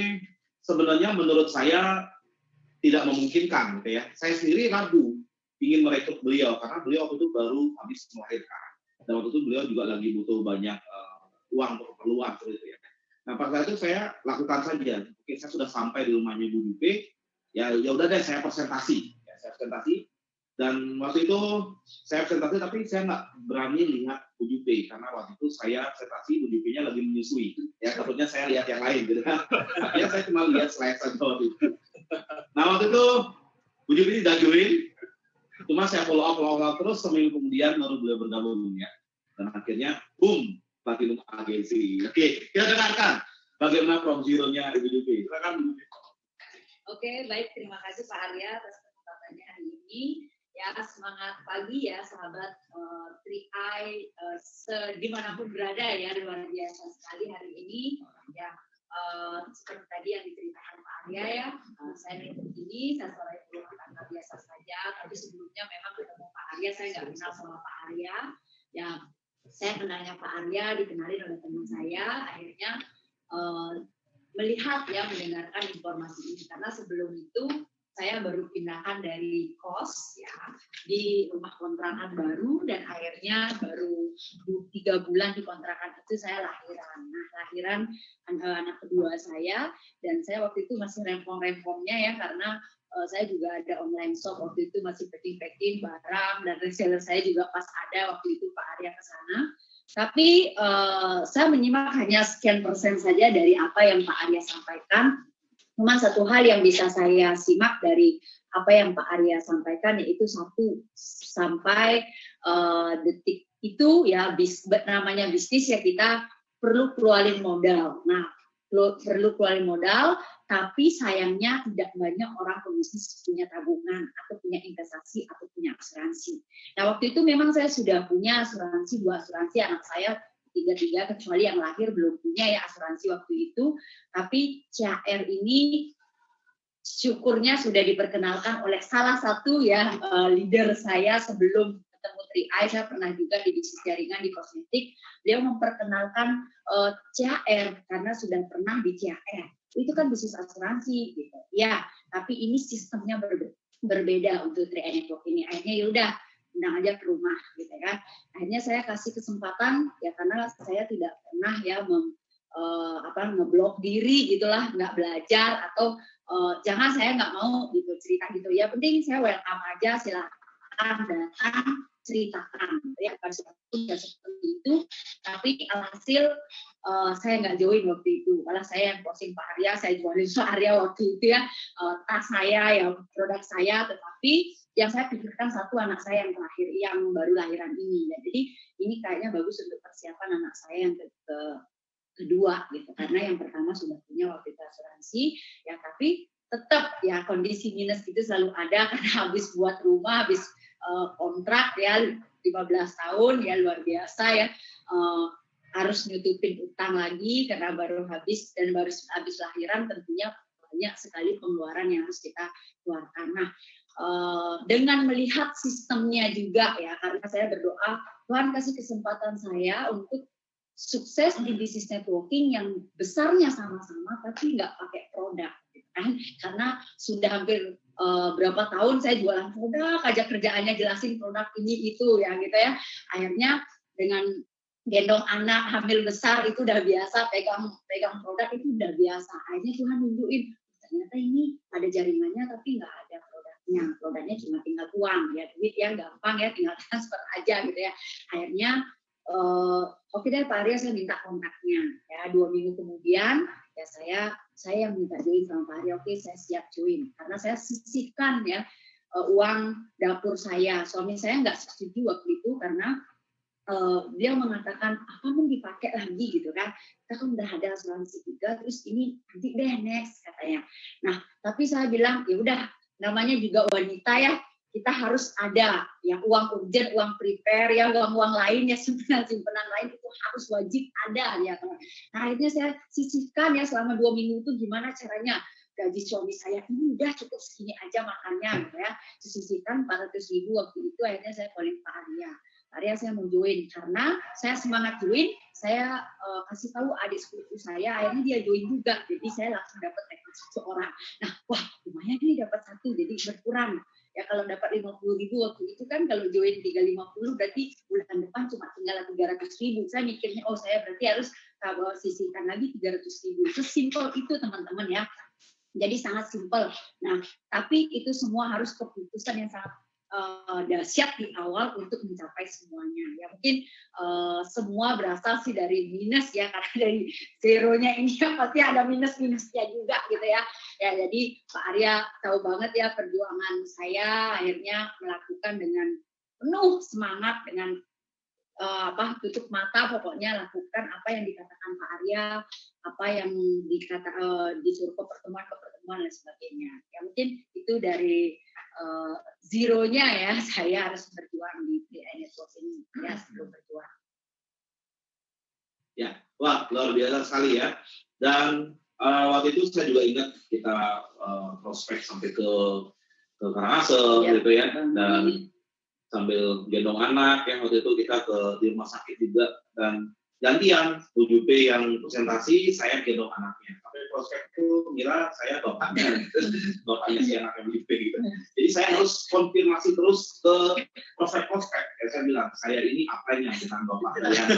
sebenarnya menurut saya tidak memungkinkan, gitu ya. Saya sendiri ragu ingin merekrut beliau karena beliau waktu itu baru habis melahirkan. Dan waktu itu beliau juga lagi butuh banyak uang untuk keperluan seperti itu ya. Nah pada saat itu saya lakukan saja. Oke, saya sudah sampai di rumahnya Bu Jupe. Ya udah deh saya presentasi. Ya, saya presentasi. Dan waktu itu saya presentasi tapi saya nggak berani lihat Bu Jupe karena waktu itu saya presentasi Bu Jupe-nya lagi menyusui. Ya takutnya saya lihat yang lain gitu kan. Akhirnya saya cuma lihat slide saja waktu itu. Nah waktu itu Bu Jupe udah join. Cuma saya follow up terus, seminggu kemudian baru beliau bergabung ya. Dan akhirnya, boom, Platinum Agency. Oke, kita dengarkan bagaimana from zero-nya Ibu Jupe. Silakan. Oke, baik. Terima kasih Pak Arya atas kesempatannya hari ini. Ya, semangat pagi ya sahabat 3i dimanapun berada ya, luar biasa sekali hari ini. Ya, seperti tadi yang diceritakan Pak Arya ya, saya ini saya seorang ibu rumah tangga biasa saja, tapi sebelumnya memang ketemu Pak Arya, saya nggak kenal sama Pak Arya. Ya, saya kenalnya Pak Arya, dikenalin oleh teman saya, akhirnya melihat ya, mendengarkan informasi ini, karena sebelum itu saya baru pindahkan dari kos ya di rumah kontrakan baru, dan akhirnya baru 3 bulan di kontrakan itu saya lahiran. Nah, lahiran anak kedua saya, dan saya waktu itu masih rempong-rempongnya ya, karena saya juga ada online shop waktu itu, masih packing barang, dan reseller saya juga pas ada waktu itu Pak Arya ke sana. Tapi saya menyimak hanya sekian persen saja dari apa yang Pak Arya sampaikan. Cuma satu hal yang bisa saya simak dari apa yang Pak Arya sampaikan, yaitu 1 sampai detik itu ya, namanya bisnis ya, kita perlu keluarin modal. Nah, perlu keluarin modal, tapi sayangnya tidak banyak orang pebisnis punya tabungan atau punya investasi atau punya asuransi. Nah, waktu itu memang saya sudah punya asuransi, 2 asuransi, anak saya 3 kecuali yang lahir belum punya ya asuransi waktu itu. Tapi CHR ini syukurnya sudah diperkenalkan oleh salah satu ya leader saya sebelum ketemu Tri-i. Saya pernah juga di bisnis jaringan di kosmetik. Beliau memperkenalkan CHR karena sudah pernah di CHR. Itu kan bisnis asuransi gitu. Ya, tapi ini sistemnya berbeda untuk Tri-i Network ini. Akhirnya yaudah undang aja ke rumah gitu kan. Akhirnya saya kasih kesempatan ya karena saya tidak pernah ya ngeblok diri gitulah, nggak belajar atau jangan saya nggak mau gitu cerita gitu ya, penting saya welcome aja, silakan datang ceritakan ya seperti itu. Tapi alhasil saya nggak join waktu itu, malah saya yang posting Pak Arya, saya jualin Pak Arya waktu itu ya tas saya ya, produk saya, tetapi yang saya pikirkan satu anak saya yang terakhir yang baru lahiran ini ya. Jadi ini kayaknya bagus untuk persiapan anak saya yang kedua gitu, karena yang pertama sudah punya waktu itu asuransi ya, tapi tetap ya kondisi minus itu selalu ada karena habis buat rumah, habis kontrak ya 15 tahun ya, luar biasa ya, harus nyutupin utang lagi karena baru habis dan baru habis lahiran, tentunya banyak sekali pengeluaran yang harus kita keluarkan. Nah, dengan melihat sistemnya juga ya, karena saya berdoa Tuhan kasih kesempatan saya untuk sukses di bisnis networking yang besarnya sama-sama tapi nggak pakai produk gitu kan, karena sudah hampir berapa tahun saya jualan produk aja, kerjaannya jelasin produk ini itu ya gitu ya. Akhirnya dengan gendong anak hamil besar itu udah biasa, pegang produk itu udah biasa. Akhirnya Tuhan nunjukin ternyata ini ada jaringannya tapi nggak ada produknya cuma tinggal uang ya, duit ya gampang ya, tinggal transfer aja gitu ya. Akhirnya oke deh Pak Arya, saya minta kontaknya ya. 2 minggu kemudian ya saya yang minta join sama Pak Arya. Oke, saya siap join karena saya sisihkan ya uang dapur saya. Suami saya nggak setuju waktu itu karena dia mengatakan apa mau dipakai lagi gitu kan, kita kan udah ada asuransi 3, terus ini nanti deh next katanya. Nah tapi saya bilang ya udah, namanya juga wanita ya, kita harus ada yang uang urgent, uang prepare ya, uang lain ya, simpenan lain itu harus wajib ada ya. Nah akhirnya saya sisihkan ya selama 2 minggu itu gimana caranya gaji suami saya ini udah cukup segini aja makannya gitu ya, disisihkan 400.000 waktu itu. Akhirnya saya calling Pak Arya. Arya, saya mau join karena saya semangat join, saya kasih tahu adik sepupu saya, akhirnya dia join juga, jadi saya langsung dapat rekrut 1 orang. Nah wah lumayan nih dapat 1, jadi berkurang ya. Kalau dapat 50.000 waktu itu kan, kalau join 350 berarti bulan depan cuma tinggal 300.000. Saya mikirnya oh saya berarti harus sisihkan lagi 300.000. Sesimpel itu teman-teman ya, jadi sangat simpel. Nah tapi itu semua harus keputusan yang sangat dahsyat di awal untuk mencapai semuanya ya. Mungkin semua berasal sih dari minus ya, karena dari zeronya ini ya pasti ada minusnya juga gitu ya. Ya jadi Pak Arya tahu banget ya perjuangan saya, akhirnya melakukan dengan penuh semangat, dengan tutup mata, pokoknya lakukan apa yang dikatakan Pak Arya, apa yang disuruh ke pertemuan dan sebagainya. Ya mungkin itu dari zeronya ya, saya harus berjuang di Tri-i Network ini ya, sebelum berjuang. Ya, wah luar biasa sekali ya. Dan waktu itu saya juga ingat kita prospek sampai ke Karangasem ya, gitu ya, dan sambil gendong anak yang waktu itu kita di rumah sakit juga, dan gantian 7P yang presentasi, saya gendong anaknya. Tapi prospek itu mengira saya bapaknya si anak yang 7P gitu. Jadi saya harus konfirmasi terus ke prospek. Ya, saya bilang saya ini apanya dengan bapak kalian.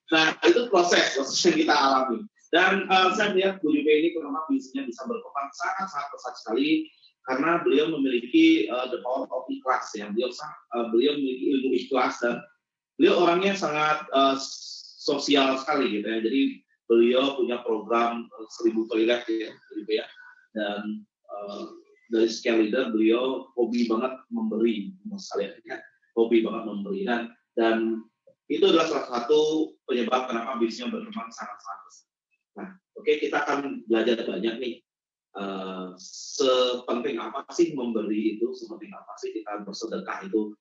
Nah itu proses yang kita alami. Dan saya melihat 7P ini kenapa bisnisnya bisa berkembang sangat pesat sekali, karena beliau memiliki the power of ikhlas ya. Beliau memiliki ilmu ikhlas, dan beliau orangnya sangat sosial sekali gitu ya. Jadi beliau punya program 1000 toilet ya, dan dari sekian leader beliau hobi banget memberi sekalian ya. Hobi banget memberi, dan itu adalah salah satu penyebab kenapa bisnisnya berkembang sangat besar. Nah, oke. Oke, kita akan belajar banyak nih. Sepenting apa sih memberi itu, sepenting apa sih kita bersedekah itu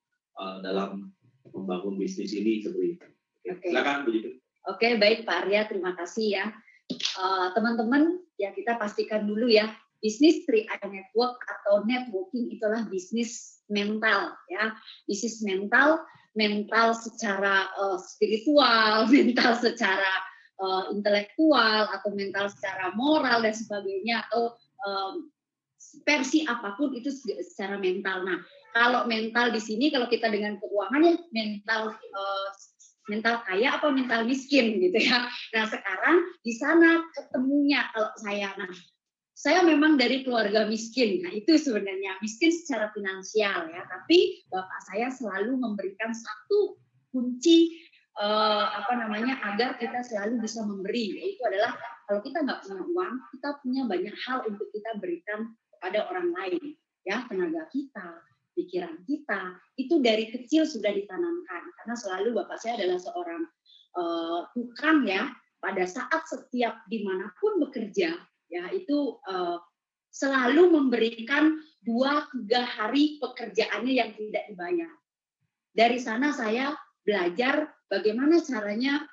dalam membangun bisnis ini seperti itu. Oke. Silakan Bu Judit. Oke, baik Pak Arya, terima kasih ya. Teman-teman, ya kita pastikan dulu ya, bisnis 3i Network atau networking itulah bisnis mental ya. Bisnis mental secara spiritual, mental secara intelektual, atau mental secara moral dan sebagainya, atau versi apapun itu secara mental. Nah, kalau mental di sini, kalau kita dengan keuangannya mental kaya apa mental miskin gitu ya. Nah, sekarang di sana ketemunya kalau saya. Nah, saya memang dari keluarga miskin. Nah, itu sebenarnya miskin secara finansial ya, tapi bapak saya selalu memberikan satu kunci agar kita selalu bisa memberi, yaitu adalah kalau kita nggak punya uang, kita punya banyak hal untuk kita berikan kepada orang lain ya, tenaga kita, pikiran kita, itu dari kecil sudah ditanamkan. Karena selalu bapak saya adalah seorang tukang ya, pada saat setiap dimanapun bekerja ya, itu selalu memberikan 2-3 hari pekerjaannya yang tidak dibayar. Dari sana saya belajar bagaimana caranya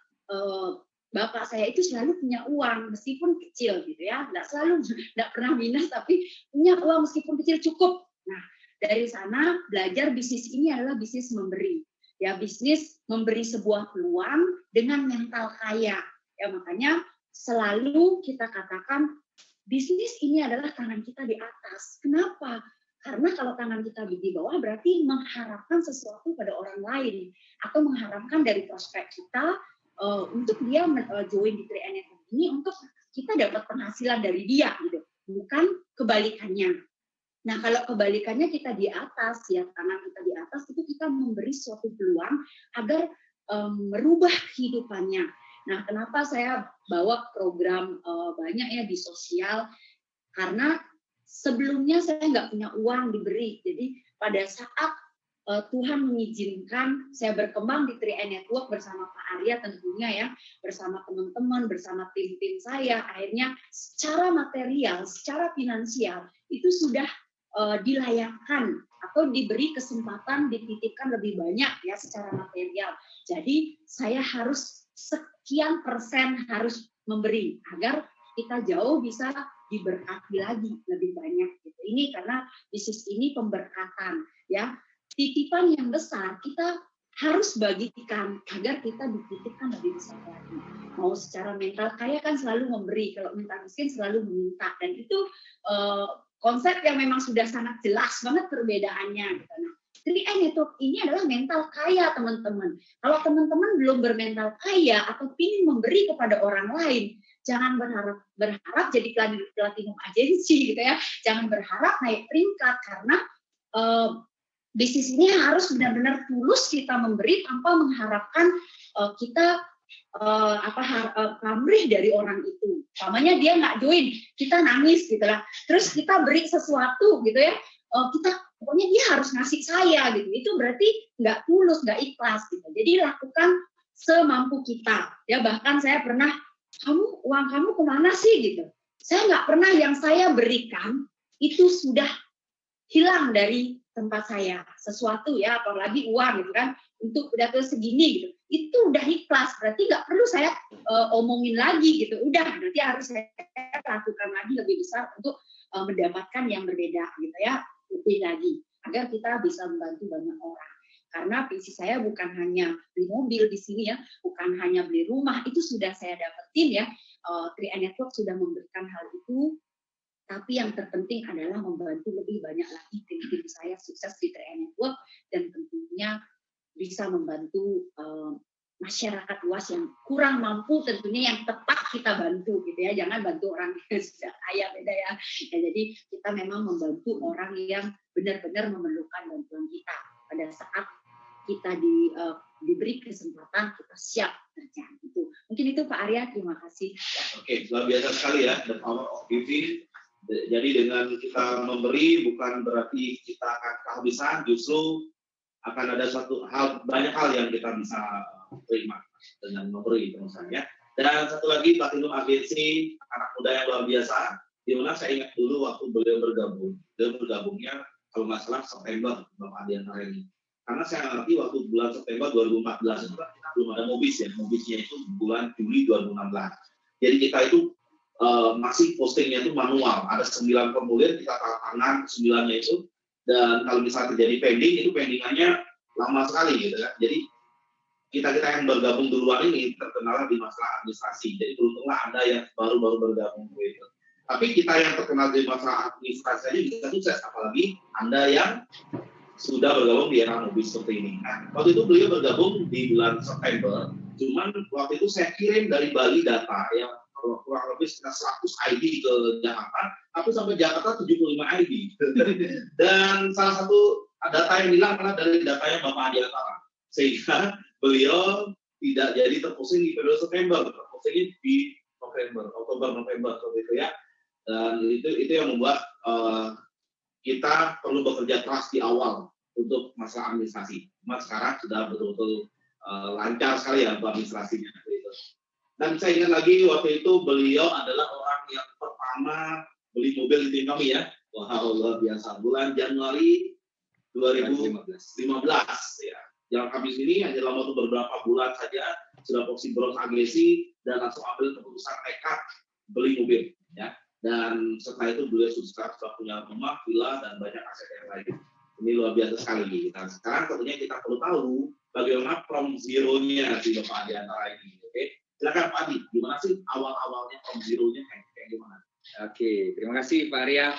bapak saya itu selalu punya uang meskipun kecil gitu ya, nggak pernah minus, tapi punya uang meskipun kecil cukup. Nah, dari sana belajar bisnis ini adalah bisnis memberi ya, bisnis memberi sebuah peluang dengan mental kaya ya. Makanya selalu kita katakan bisnis ini adalah tangan kita di atas. Kenapa? Karena kalau tangan kita di bawah berarti mengharapkan sesuatu pada orang lain, atau mengharapkan dari prospek kita untuk dia join di 3i Network ini untuk kita dapat penghasilan dari dia gitu, bukan kebalikannya. Nah, kalau kebalikannya kita di atas ya, tangan kita di atas, itu kita memberi suatu peluang agar merubah kehidupannya. Nah, kenapa saya bawa program banyak ya di sosial? Karena sebelumnya saya nggak punya uang diberi. Jadi pada saat Tuhan mengizinkan saya berkembang di 3i Network bersama Pak Arya tentunya ya, bersama teman-teman, bersama tim-tim saya, akhirnya secara material, secara finansial itu sudah dilayakkan atau diberi kesempatan dititipkan lebih banyak ya secara material. Jadi saya harus sekian persen harus memberi agar kita jauh bisa diberkati lagi lebih banyak gitu. Ini karena bisnis ini pemberkatan ya, titipan yang besar kita harus bagikan agar kita dititipkan lebih besar lagi. Mau secara mental kaya kan selalu memberi, kalau mental miskin selalu meminta, dan itu konsep yang memang sudah sangat jelas banget perbedaannya gitu. Nah, 3i Network ini adalah mental kaya teman-teman. Kalau teman-teman belum bermental kaya atau ingin memberi kepada orang lain, jangan berharap jadi platinum agency gitu ya. Jangan berharap naik peringkat, karena bisnis ini harus benar-benar tulus kita memberi tanpa mengharapkan kita pamrih dari orang itu. Umpamanya dia nggak join, kita nangis gitu lah. Terus kita beri sesuatu gitu ya, kita pokoknya dia harus ngasih saya gitu. Itu berarti nggak tulus, nggak ikhlas gitu. Jadi lakukan semampu kita. Ya, bahkan saya pernah, uang kamu kemana sih gitu. Saya nggak pernah yang saya berikan itu sudah hilang dari tempat saya. Sesuatu ya, apalagi uang gitu kan, untuk pidato segini gitu. Itu udah ikhlas, berarti nggak perlu saya omongin lagi gitu. Udah, berarti harus saya lakukan lagi lebih besar untuk mendapatkan yang berbeda gitu ya, lebih lagi agar kita bisa membantu banyak orang. Karena visi saya bukan hanya beli mobil di sini ya, bukan hanya beli rumah, itu sudah saya dapetin ya. 3i Network sudah memberikan hal itu, tapi yang terpenting adalah membantu lebih banyak lagi tim-tim saya sukses di 3i Network, dan tentunya bisa membantu masyarakat luas yang kurang mampu, tentunya yang tepat kita bantu gitu ya, jangan bantu orang yang sudah kaya, beda ya. Jadi kita memang membantu orang yang benar-benar memerlukan bantuan kita. Pada saat kita diberi kesempatan, kita siap kerja. Itu mungkin itu Pak Arya, terima kasih. Oke, luar biasa sekali ya, the power of giving. Jadi dengan kita memberi bukan berarti kita akan kehabisan, justru akan ada banyak hal yang kita bisa terima dengan memberi, teman-teman ya. Dan satu lagi Platinum Agency, anak muda yang luar biasa, di mana saya ingat dulu waktu beliau bergabung. Beliau bergabungnya kalau nggak salah September, Bapak Adiantara ini. Karena saya ngerti waktu bulan September 2014 itu kan kita belum ada Mobis ya. Mobisnya itu bulan Juli 2016. Jadi kita itu masih postingnya itu manual. Ada 9 formulir, kita tanda tangan 9-nya itu. Dan kalau misalnya terjadi pending, itu pendingannya lama sekali gitu kan. Jadi kita yang bergabung duluan ini terkenal di masalah administrasi. Jadi beruntunglah Anda yang baru-baru bergabung gitu. Tapi kita yang terkenal di masalah administrasi aja bisa sukses, apalagi Anda yang sudah bergabung di era Mobis seperti ini. Nah, waktu itu beliau bergabung di bulan September, cuman waktu itu saya kirim dari Bali data yang kurang lebih sekitar 100 ID ke Jakarta, tapi sampai Jakarta 75 ID. Dan salah satu data yang hilang adalah dari datanya Bapak Adiantara. Sehingga beliau tidak jadi terposting di periode September, terpostingnya di Oktober-November seperti itu ya. Dan itu yang membuat kita perlu bekerja keras di awal untuk masalah administrasi. Cuma sekarang sudah betul-betul lancar sekali ya administrasinya. Gitu. Dan saya ingat lagi waktu itu beliau adalah orang yang pertama beli mobil di tim kami ya. Wah, luar biasa. Bulan Januari 2015 ya. Jalan kami sini hanya dalam waktu beberapa bulan saja sudah posisi bronze agresi dan langsung ambil keputusan nekat beli mobil ya. Dan setelah itu beliau sudah punya rumah, villa, dan banyak aset yang lain. Ini luar biasa sekali. Nah, sekarang tentunya kita perlu tahu bagaimana from zero-nya si Bapak Adiantara ini. Oke, silakan Pak Adi, gimana sih awal-awalnya from zero-nya kayak gimana? Oke, terima kasih Pak Arya.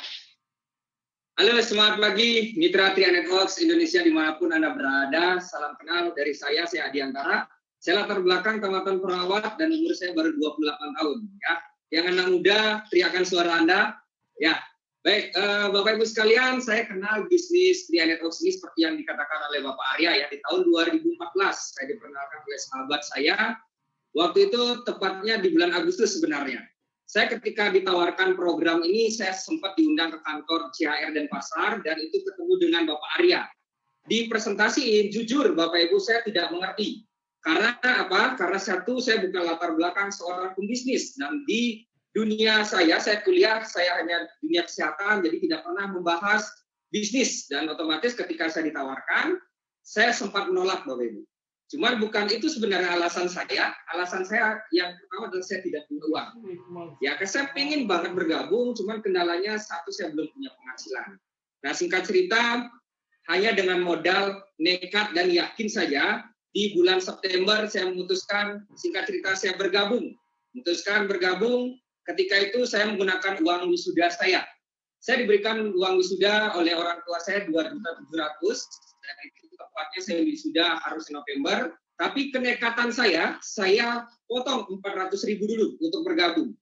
Halo, semangat pagi Mitra Tria Networks Indonesia dimanapun Anda berada. Salam kenal dari saya Adiantara. Saya latar belakang tamatan perawat dan umur saya baru 28 tahun. Ya. Yang anak muda, teriakan suara Anda. Ya, baik, Bapak Ibu sekalian, saya kenal bisnis Tria Networks ini seperti yang dikatakan oleh Bapak Arya ya, di tahun 2014 saya diperkenalkan oleh sahabat saya. Waktu itu tepatnya di bulan Agustus sebenarnya. Saya ketika ditawarkan program ini, saya sempat diundang ke kantor CHR Denpasar dan itu ketemu dengan Bapak Arya. Di presentasi, jujur Bapak Ibu saya tidak mengerti. Karena apa? Karena satu, saya bukan latar belakang seorang pembisnis. Dan di dunia saya kuliah, saya hanya dunia kesehatan, jadi tidak pernah membahas bisnis. Dan otomatis ketika saya ditawarkan, saya sempat menolak Bapak Ibu. Cuman bukan itu sebenarnya alasan saya. Alasan saya yang pertama adalah saya tidak punya uang. Ya, saya pengen banget bergabung, cuman kendalanya satu, saya belum punya penghasilan. Nah, singkat cerita, hanya dengan modal nekat dan yakin saja, di bulan September saya memutuskan, singkat cerita saya bergabung. Memutuskan bergabung, ketika itu saya menggunakan uang wisuda saya. Saya diberikan uang wisuda oleh orang tua saya 2.700.000, dan itu tepatnya saya wisuda harus November. Tapi kenekatan saya potong 400.000 dulu untuk bergabung.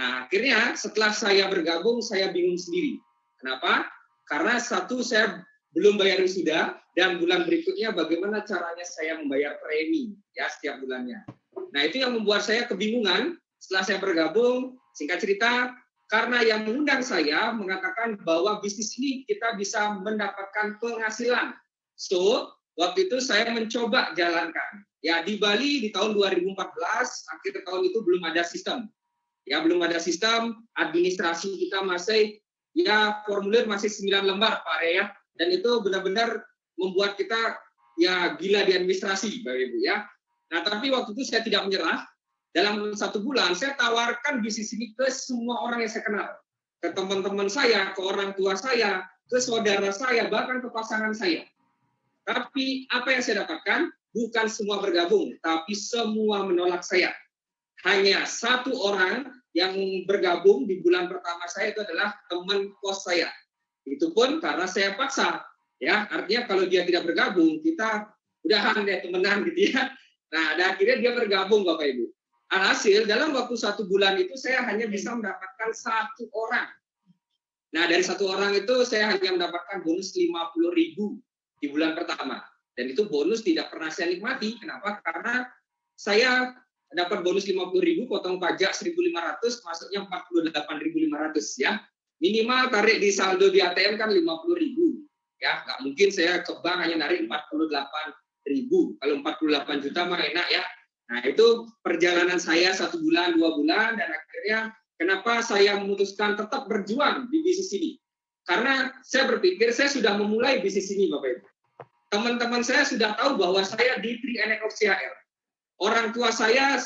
Nah, akhirnya setelah saya bergabung, saya bingung sendiri. Kenapa? Karena satu, saya belum bayar wisuda, dan bulan berikutnya bagaimana caranya saya membayar premi ya setiap bulannya. Nah, itu yang membuat saya kebingungan. Setelah saya bergabung, singkat cerita, karena yang mengundang saya mengatakan bahwa bisnis ini kita bisa mendapatkan penghasilan. So, waktu itu saya mencoba jalankan. Ya, di Bali di tahun 2014, akhir tahun itu belum ada sistem. Ya, belum ada sistem, administrasi kita masih, ya formulir masih 9 lembar Pak Arya. Dan itu benar-benar membuat kita ya gila di administrasi, Bapak Ibu ya. Nah, tapi waktu itu saya tidak menyerah. Dalam 1 bulan saya tawarkan bisnis ini ke semua orang yang saya kenal, ke teman-teman saya, ke orang tua saya, ke saudara saya, bahkan ke pasangan saya. Tapi apa yang saya dapatkan? Bukan semua bergabung, tapi semua menolak saya. Hanya 1 orang yang bergabung di bulan pertama saya itu adalah teman kos saya. Itu pun karena saya paksa, ya artinya kalau dia tidak bergabung kita udahan deh temenan gitu ya. Nah, dan akhirnya dia bergabung Bapak Ibu. Alhasil dalam waktu 1 bulan itu saya hanya bisa mendapatkan 1 orang. Nah, dari 1 orang itu saya hanya mendapatkan bonus 50.000 di bulan pertama. Dan itu bonus tidak pernah saya nikmati. Kenapa? Karena saya dapat bonus 50.000, potong pajak 1.500, masuknya 48.500 ya. Minimal tarik di saldo di ATM kan 50.000. Ya, nggak mungkin saya ke bank hanya narik 48.000. Kalau 48 juta mah enak ya. Nah, itu perjalanan saya 1 bulan, 2 bulan, dan akhirnya kenapa saya memutuskan tetap berjuang di bisnis ini. Karena saya berpikir saya sudah memulai bisnis ini, Bapak Ibu. Teman-teman saya sudah tahu bahwa saya di 3NF CHR. Orang tua saya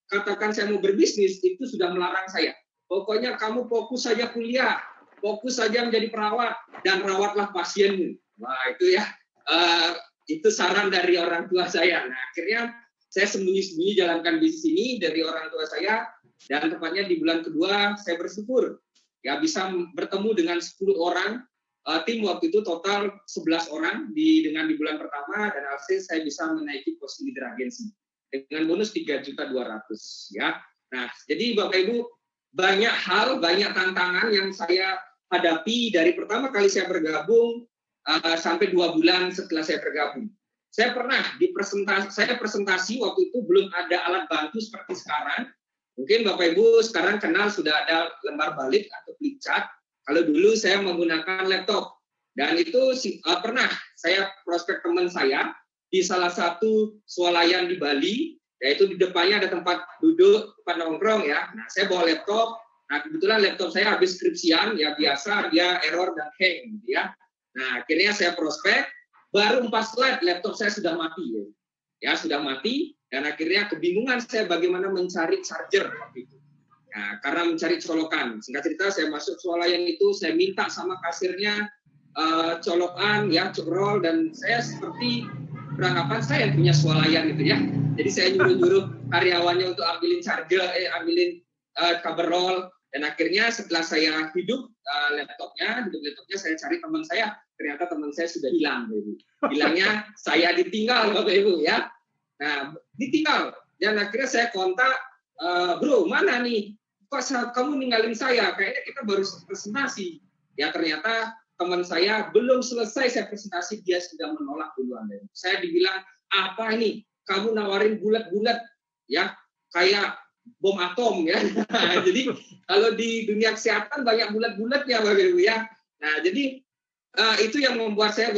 katakan saya mau berbisnis, itu sudah melarang saya. Pokoknya kamu fokus saja kuliah, fokus saja menjadi perawat, dan rawatlah pasienmu. Wah, itu ya, itu saran dari orang tua saya. Nah, akhirnya saya sembunyi-sembunyi jalankan bisnis ini dari orang tua saya, dan tepatnya di bulan kedua saya bersyukur ya bisa bertemu dengan 10 orang, tim waktu itu total 11 orang di bulan pertama, dan hasil saya bisa menaiki posisi leader agensi dengan bonus 3.200.000 ya. Nah, jadi Bapak Ibu, banyak hal, banyak tantangan yang saya hadapi dari pertama kali saya bergabung sampai 2 bulan setelah saya bergabung. Saya pernah saya presentasi waktu itu belum ada alat bantu seperti sekarang. Mungkin Bapak Ibu sekarang kenal sudah ada lembar balik atau flip chart. Kalau dulu saya menggunakan laptop. Dan itu pernah saya prospek teman saya di salah satu swalayan di Bali, yaitu di depannya ada tempat duduk, tempat nongkrong ya. Nah, saya bawa laptop. Nah, kebetulan laptop saya habis skripsian, ya biasa dia error dan hang gitu ya. Nah, akhirnya saya prospek. Baru 4 slide laptop saya sudah mati ya sudah mati, dan akhirnya kebingungan saya bagaimana mencari charger waktu itu. Nah, karena mencari colokan, singkat cerita saya masuk swalayan itu, saya minta sama kasirnya colokan ya, roll, dan saya seperti beranggapan saya yang punya swalayan gitu ya. Jadi saya nyuruh karyawannya untuk ambilin charger, ambilin cover roll, dan akhirnya setelah saya hidup laptopnya saya cari teman saya. Ternyata teman saya sudah hilang, Bapak Ibu. Hilangnya saya ditinggal, Bapak Ibu ya. Nah, ditinggal. Dan akhirnya saya kontak, bro, mana nih? Kok kamu ninggalin saya? Kayaknya kita baru presentasi. Ya, ternyata teman saya belum selesai saya presentasi, dia sudah menolak duluan. Saya dibilang, apa ini? Kamu nawarin bulat-bulat, ya, kayak bom atom ya. Jadi kalau di dunia kesehatan banyak bulat-bulatnya, Bapak Ibu ya. Nah, jadi itu yang membuat saya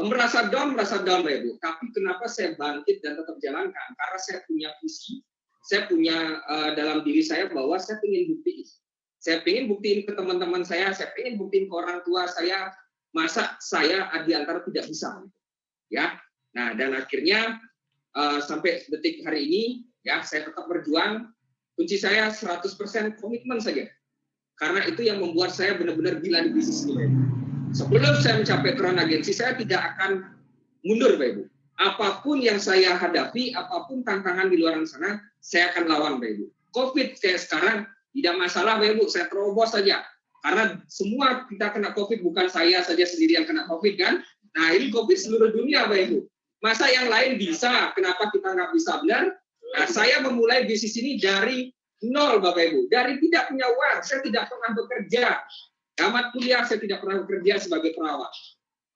merasa down Bapak Ibu. Tapi kenapa saya bangkit dan tetap jalankan? Karena saya punya visi, saya punya dalam diri saya bahwa saya ingin buktiin. Saya ingin buktiin ke teman-teman saya ingin buktiin ke orang tua saya, masa saya di antara tidak bisa. Ya. Nah, dan akhirnya sampai detik hari ini, ya saya tetap berjuang. Kunci saya 100% komitmen saja. Karena itu yang membuat saya benar-benar gila di bisnis ini. Sebelum saya mencapai crown agensi, saya tidak akan mundur, Bapak Ibu. Apapun yang saya hadapi, apapun tantangan di luar sana, saya akan lawan, Bapak Ibu. COVID kayak sekarang, tidak masalah, Bapak Ibu, saya terobos saja. Karena semua kita kena COVID, bukan saya saja sendiri yang kena COVID, kan? Nah, ini COVID seluruh dunia, Bapak Ibu. Masa yang lain bisa, kenapa kita nggak bisa, benar? Nah, saya memulai bisnis ini dari nol, Bapak Ibu. Dari tidak punya uang, saya tidak pernah bekerja. Tamat kuliah, saya tidak pernah bekerja sebagai perawat.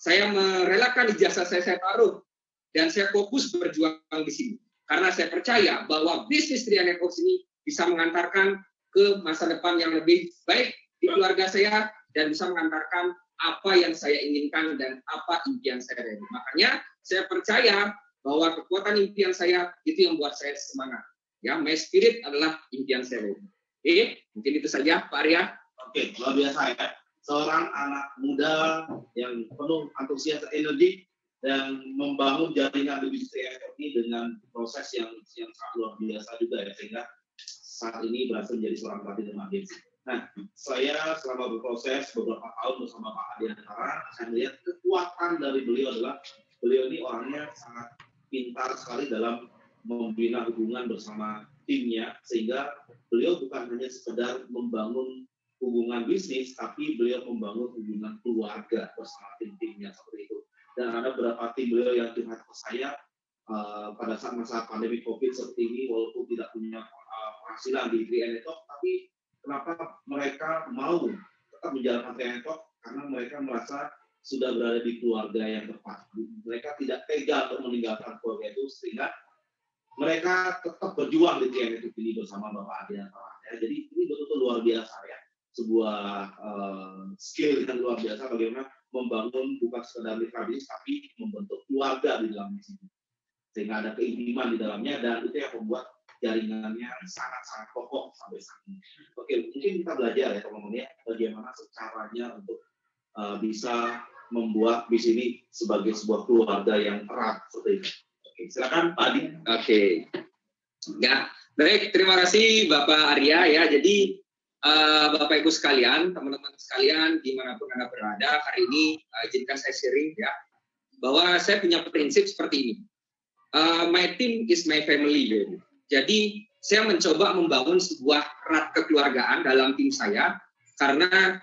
Saya merelakan ijazah saya taruh, dan saya fokus berjuang di sini. Karena saya percaya bahwa bisnis 3NF ini bisa mengantarkan ke masa depan yang lebih baik di keluarga saya, dan bisa mengantarkan apa yang saya inginkan dan apa impian saya. Makanya saya percaya bahwa kekuatan impian saya itu yang membuat saya semangat. Ya, my spirit adalah impian saya. Oke, mungkin itu saja, Pak Arya. Oke, luar biasa ya. Seorang anak muda yang penuh antusias dan energi dan membangun jaringan di bisnis ini dengan proses yang sangat luar biasa juga ya, sehingga saat ini berhasil menjadi seorang pelatih dan agensi. Nah, saya selama berproses beberapa tahun bersama Pak Adiantara, saya melihat kekuatan dari beliau adalah beliau ini orangnya sangat pintar sekali dalam membina hubungan bersama timnya, sehingga beliau bukan hanya sekedar membangun hubungan bisnis, tapi beliau membangun hubungan keluarga bersama tim-timnya seperti itu. Dan ada beberapa tim beliau yang curhat ke saya pada saat masa pandemi COVID seperti ini, walaupun tidak punya penghasilan di 3NF, tapi kenapa mereka mau tetap menjalankan 3NF? Karena mereka merasa sudah berada di keluarga yang tepat. Mereka tidak tega untuk meninggalkan keluarga itu, sehingga mereka tetap berjuang di 3NF ini bersama Bapak Adiantara. Ya, jadi ini betul-betul luar biasa ya. Sebuah skill yang luar biasa bagaimana membangun bukan sekedar mitra bisnis tapi membentuk keluarga di dalam bisnis. sehingga ada keintiman di dalamnya, dan itu yang membuat jaringannya sangat-sangat kokoh sampai saat ini. Oke, mungkin kita belajar ya teman-teman ya, bagaimana caranya untuk bisa membuat di sini sebagai sebuah keluarga yang erat seperti ini. Oke, silakan Pak Adi. Oke. Ya, baik, terima kasih Bapak Arya ya. Jadi Bapak Ibu sekalian, teman-teman sekalian dimanapun Anda berada, hari ini izinkan saya sharing ya, bahwa saya punya prinsip seperti ini. My team is my family. Jadi saya mencoba membangun sebuah erat kekeluargaan dalam tim saya, karena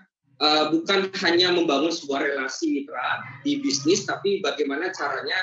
bukan hanya membangun sebuah relasi mitra di bisnis, tapi bagaimana caranya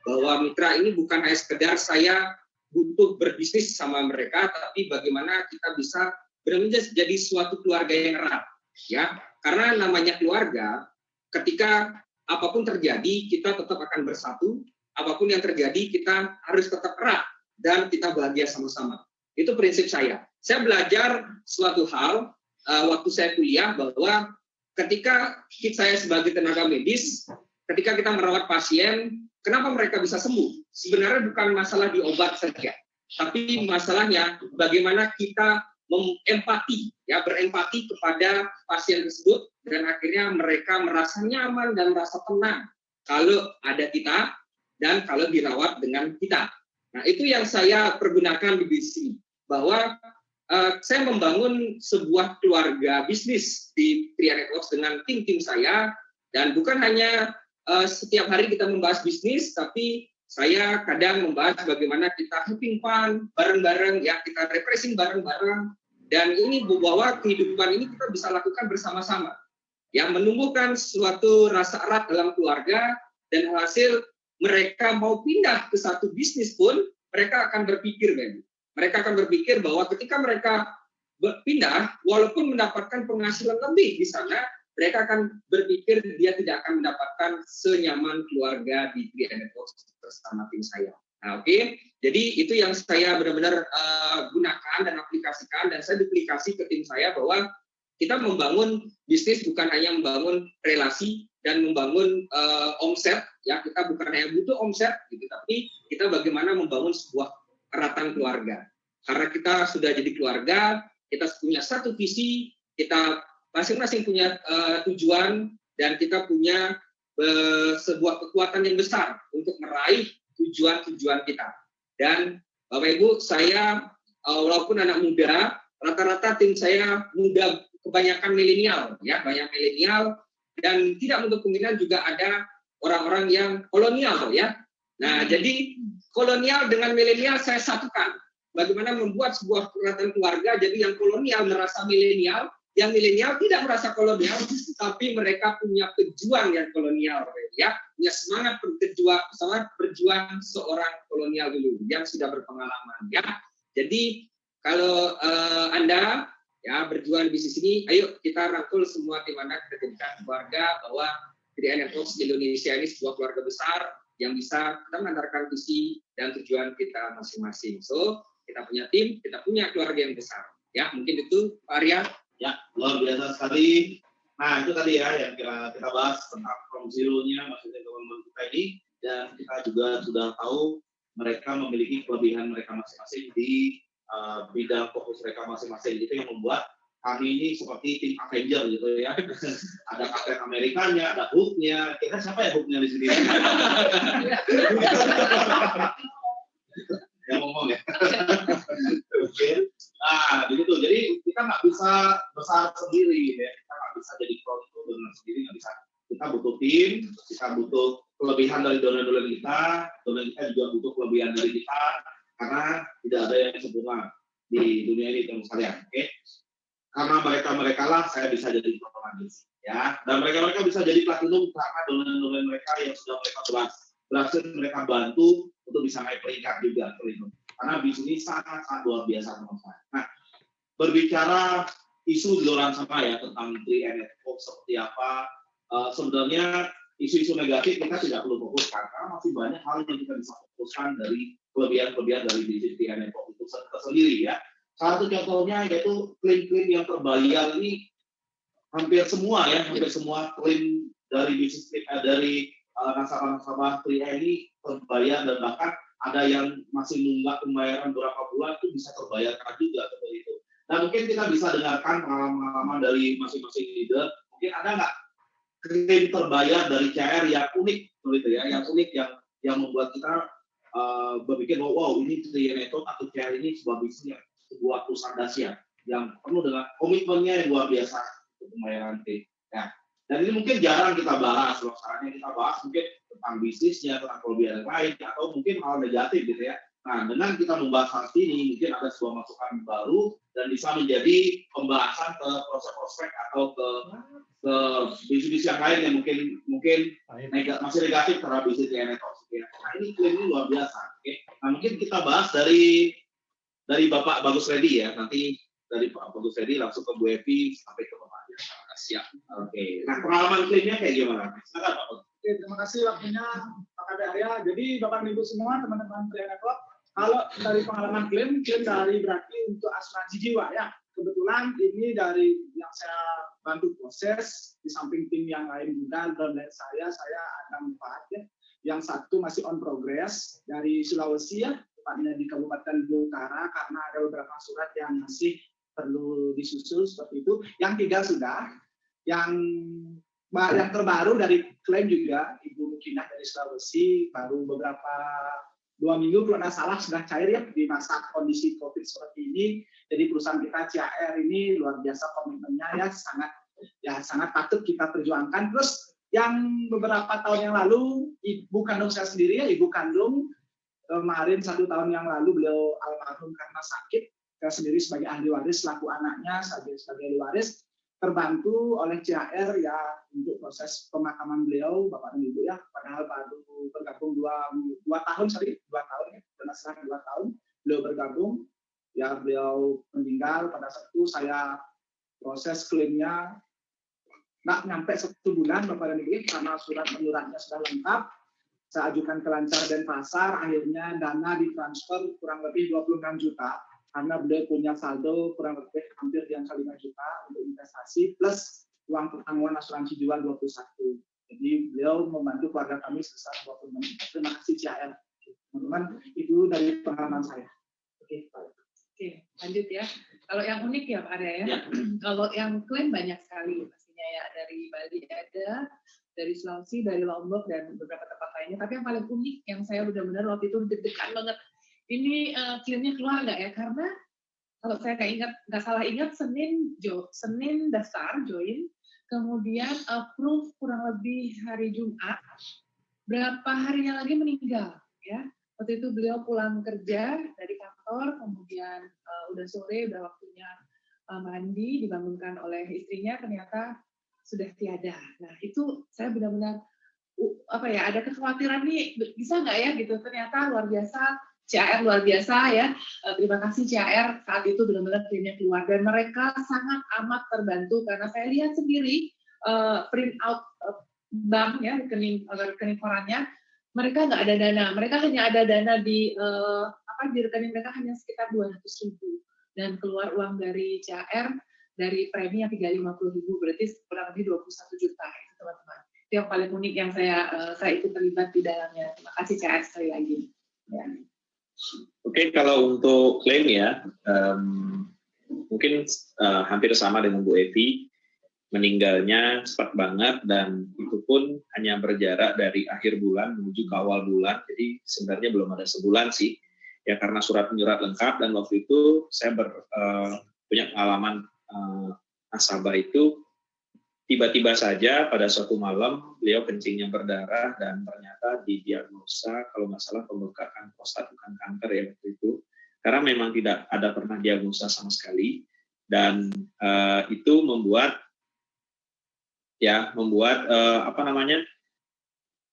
bahwa mitra ini bukan hanya sekedar saya butuh berbisnis sama mereka, tapi bagaimana kita bisa benar-benar jadi suatu keluarga yang erat, ya. Karena namanya keluarga, ketika apapun terjadi, kita tetap akan bersatu. Apapun yang terjadi, kita harus tetap erat dan kita bahagia sama-sama. Itu prinsip saya. Saya belajar suatu hal waktu saya kuliah, bahwa ketika saya sebagai tenaga medis, ketika kita merawat pasien, kenapa mereka bisa sembuh? Sebenarnya bukan masalah di obat saja, tapi masalahnya bagaimana kita berempati kepada pasien tersebut, dan akhirnya mereka merasa nyaman dan merasa tenang kalau ada kita dan kalau dirawat dengan kita. Nah, itu yang saya pergunakan di bisnis, bahwa saya membangun sebuah keluarga bisnis di Tria Networks dengan tim-tim saya, dan bukan hanya setiap hari kita membahas bisnis, tapi saya kadang membahas bagaimana kita having fun bareng-bareng, ya, kita refreshing bareng-bareng, dan ini bahwa kehidupan ini kita bisa lakukan bersama-sama, ya, menumbuhkan suatu rasa erat dalam keluarga, dan hasil mereka mau pindah ke satu bisnis pun, mereka akan berpikir, mereka akan berpikir bahwa ketika mereka pindah, walaupun mendapatkan penghasilan lebih di sana, mereka akan berpikir dia tidak akan mendapatkan senyaman keluarga di Tria Networks bersama tim saya. Nah, oke. Jadi itu yang saya benar-benar gunakan dan aplikasikan, dan saya duplikasi ke tim saya, bahwa kita membangun bisnis bukan hanya membangun relasi dan membangun omset, ya, kita bukan hanya butuh omset gitu, tapi kita bagaimana membangun sebuah keratan keluarga. Karena kita sudah jadi keluarga, kita punya satu visi, kita masing-masing punya tujuan, dan kita punya sebuah kekuatan yang besar untuk meraih tujuan-tujuan kita. Dan Bapak Ibu, saya walaupun anak muda, rata-rata tim saya muda, kebanyakan milenial, ya, banyak milenial, dan tidak menutup kemungkinan juga ada orang-orang yang kolonial, ya. Nah, jadi kolonial dengan milenial saya satukan. Bagaimana membuat sebuah keratan keluarga, jadi yang kolonial merasa milenial, yang milenial tidak merasa kolonial, tapi mereka punya pejuang yang kolonial, ya, punya semangat berjuang seorang kolonial dulu yang sudah berpengalaman, ya. Jadi kalau Anda, ya, berjuang di bisnis ini, ayo kita rangkul semua tim Anda, kita jadikan keluarga, bahwa Tria Networks Indonesia ini sebuah keluarga besar yang bisa kita mengantarkan visi dan tujuan kita masing-masing. So kita punya tim, kita punya keluarga yang besar, ya. Mungkin itu Pak Arya. Ya, luar biasa sekali. Nah, itu tadi ya yang kita bahas tentang from zero-nya, maksudnya teman-teman kita ini, dan kita juga sudah tahu mereka memiliki kelebihan mereka masing-masing di bidang fokus mereka masing-masing. Itu yang membuat kami ini seperti tim Avenger gitu ya. Ada Kapten Amerikanya, ada Hulk-nya. Kira siapa ya Hulk-nya di sini? Yang ngomong ya. Oke. Nah, begitu. Jadi kita nggak bisa besar sendiri, ya. Kita nggak bisa jadi donor sendiri, nggak bisa. Kita butuh tim, kita butuh kelebihan dari donor-donor kita, donor kita juga butuh kelebihan dari kita, karena tidak ada yang sempurna di dunia ini, teman sekalian. Oke. Karena mereka lah saya bisa jadi protagonis, ya. Dan mereka bisa jadi platinum karena donor-donor mereka yang sudah mereka berhasil mereka bantu untuk bisa naik peringkat juga, karena bisnis ini sangat luar biasa, teman-teman. Nah, berbicara isu di luar sana ya tentang Tria Networks seperti apa, sebenarnya isu-isu negatif kita tidak perlu fokuskan, karena masih banyak hal yang kita bisa fokuskan dari kelebihan dari bisnis Tria Networks itu sendiri, ya. Salah satu contohnya yaitu klaim-klaim yang terbayar ini hampir semua klaim dari bisnis dari nasabah Tria ini terbayar, dan bahkan ada yang masih nunggak pembayaran beberapa bulan itu bisa terbayarkan juga seperti itu. Nah mungkin kita bisa dengarkan pengalaman dari masing-masing leader. Mungkin ada nggak klaim terbayar dari CR yang unik, begitu ya, yang unik yang membuat kita berpikir bahwa wow ini Trianetrok atau CR ini sebuah bisnis, sebuah perusahaan dahsyat yang penuh dengan komitmennya yang luar biasa untuk pembayaran klaim. Ya. Dan ini mungkin jarang kita bahas, kalau sekarang kita bahas mungkin tentang bisnisnya, tentang kelebihan yang lain, atau mungkin hal negatif gitu ya. Nah, dengan kita membahas hal ini, mungkin ada sebuah masukan baru dan bisa menjadi pembahasan ke prospek-prospek atau ke bisnis yang lain yang mungkin masih negatif terhadap bisnis Trianetrok. Nah, ini klaim ini luar biasa. Okay? Nah, mungkin kita bahas dari Bapak Bagus Reddy ya, nanti dari Pak Bagus Reddy langsung ke Bu Evi sampai ke Bapak. Siap. Oke. Nah, pengalaman klaimnya kayak gimana? Silakan Pak. Oke, terima kasih waktunya Pak Kabit Arya. Jadi Bapak Ibu semua, teman-teman Trianetrok, kalau dari pengalaman klaim dari berarti untuk asuransi jiwa ya. Kebetulan ini dari yang saya bantu proses, di samping tim yang lain juga, dan saya ada 4 ya. Yang satu masih on progress dari Sulawesi ya, tepatnya di Kabupaten Bukara, karena ada beberapa surat yang masih perlu disusul seperti itu. Yang 3 sudah. Yang terbaru dari klaim juga Ibu Mukinah dari Sulawesi, baru beberapa 2 minggu kalau tidak salah sudah cair ya di masa kondisi COVID seperti ini. Jadi perusahaan kita CAR ini luar biasa komitmennya ya sangat patut kita perjuangkan. Terus yang beberapa tahun yang lalu ibu kandung saya sendiri ya, ibu kandung kemarin 1 tahun yang lalu beliau almarhum karena sakit. Saya sendiri sebagai ahli waris, selaku anaknya sebagai ahli waris, terbantu oleh CAR ya untuk proses pemakaman beliau, Bapak dan Ibu ya, padahal baru bergabung 2 tahun ya, karena setelah 2 tahun beliau bergabung, ya beliau meninggal pada saat itu saya proses klaimnya nggak nyampe 1 bulan Bapak dan Ibu, karena surat-menyuratnya sudah lengkap, saya ajukan ke Lancar Denpasar, akhirnya dana ditransfer kurang lebih 26 juta. Karena beliau punya saldo kurang lebih hampir di angka 5 juta untuk investasi plus uang pertanggungan asuransi jiwa 21. Jadi beliau membantu keluarga kami sebesar 26 juta. Terima kasih CAR. Teman-teman, itu dari pengalaman saya. Oke, lanjut ya. Kalau yang unik ya Pak Arya ya. Kalau yang klaim banyak sekali pastinya ya, dari Bali ada, dari Sulawesi, dari Lombok dan beberapa tempat lainnya. Tapi yang paling unik yang saya benar-benar waktu itu deg-degan banget. Ini klaimnya keluar nggak ya? Karena kalau saya nggak salah ingat Senin daftar join, kemudian approve kurang lebih hari Jumat, berapa harinya lagi meninggal ya. Waktu itu beliau pulang kerja dari kantor, kemudian udah sore, udah waktunya mandi, dibangunkan oleh istrinya, ternyata sudah tiada. Nah itu saya benar-benar ada kekhawatiran nih, bisa nggak ya gitu? Ternyata luar biasa. CAR luar biasa ya, terima kasih CAR saat itu benar-benar klaimnya keluar dan mereka sangat amat terbantu karena saya lihat sendiri print out bank ya rekening korannya, mereka nggak ada dana, mereka hanya ada dana di rekening mereka hanya sekitar 200.000 dan keluar uang dari CAR dari premi yang 350.000 berarti kurang lebih 21 juta itu teman-teman. Itu yang paling unik yang saya ikut terlibat di dalamnya. Terima kasih CAR sekali lagi. Ya. Oke, kalau untuk klaim ya, mungkin hampir sama dengan Bu Evi, meninggalnya cepat banget dan itu pun hanya berjarak dari akhir bulan menuju ke awal bulan, jadi sebenarnya belum ada sebulan sih, ya karena surat-menyurat lengkap dan waktu itu saya punya pengalaman nasabah itu tiba-tiba saja pada suatu malam beliau kencingnya berdarah dan ternyata didiagnosa kalau nggak salah pembengkakan prostat bukan kanker ya waktu itu, karena memang tidak ada pernah diagnosa sama sekali dan itu membuat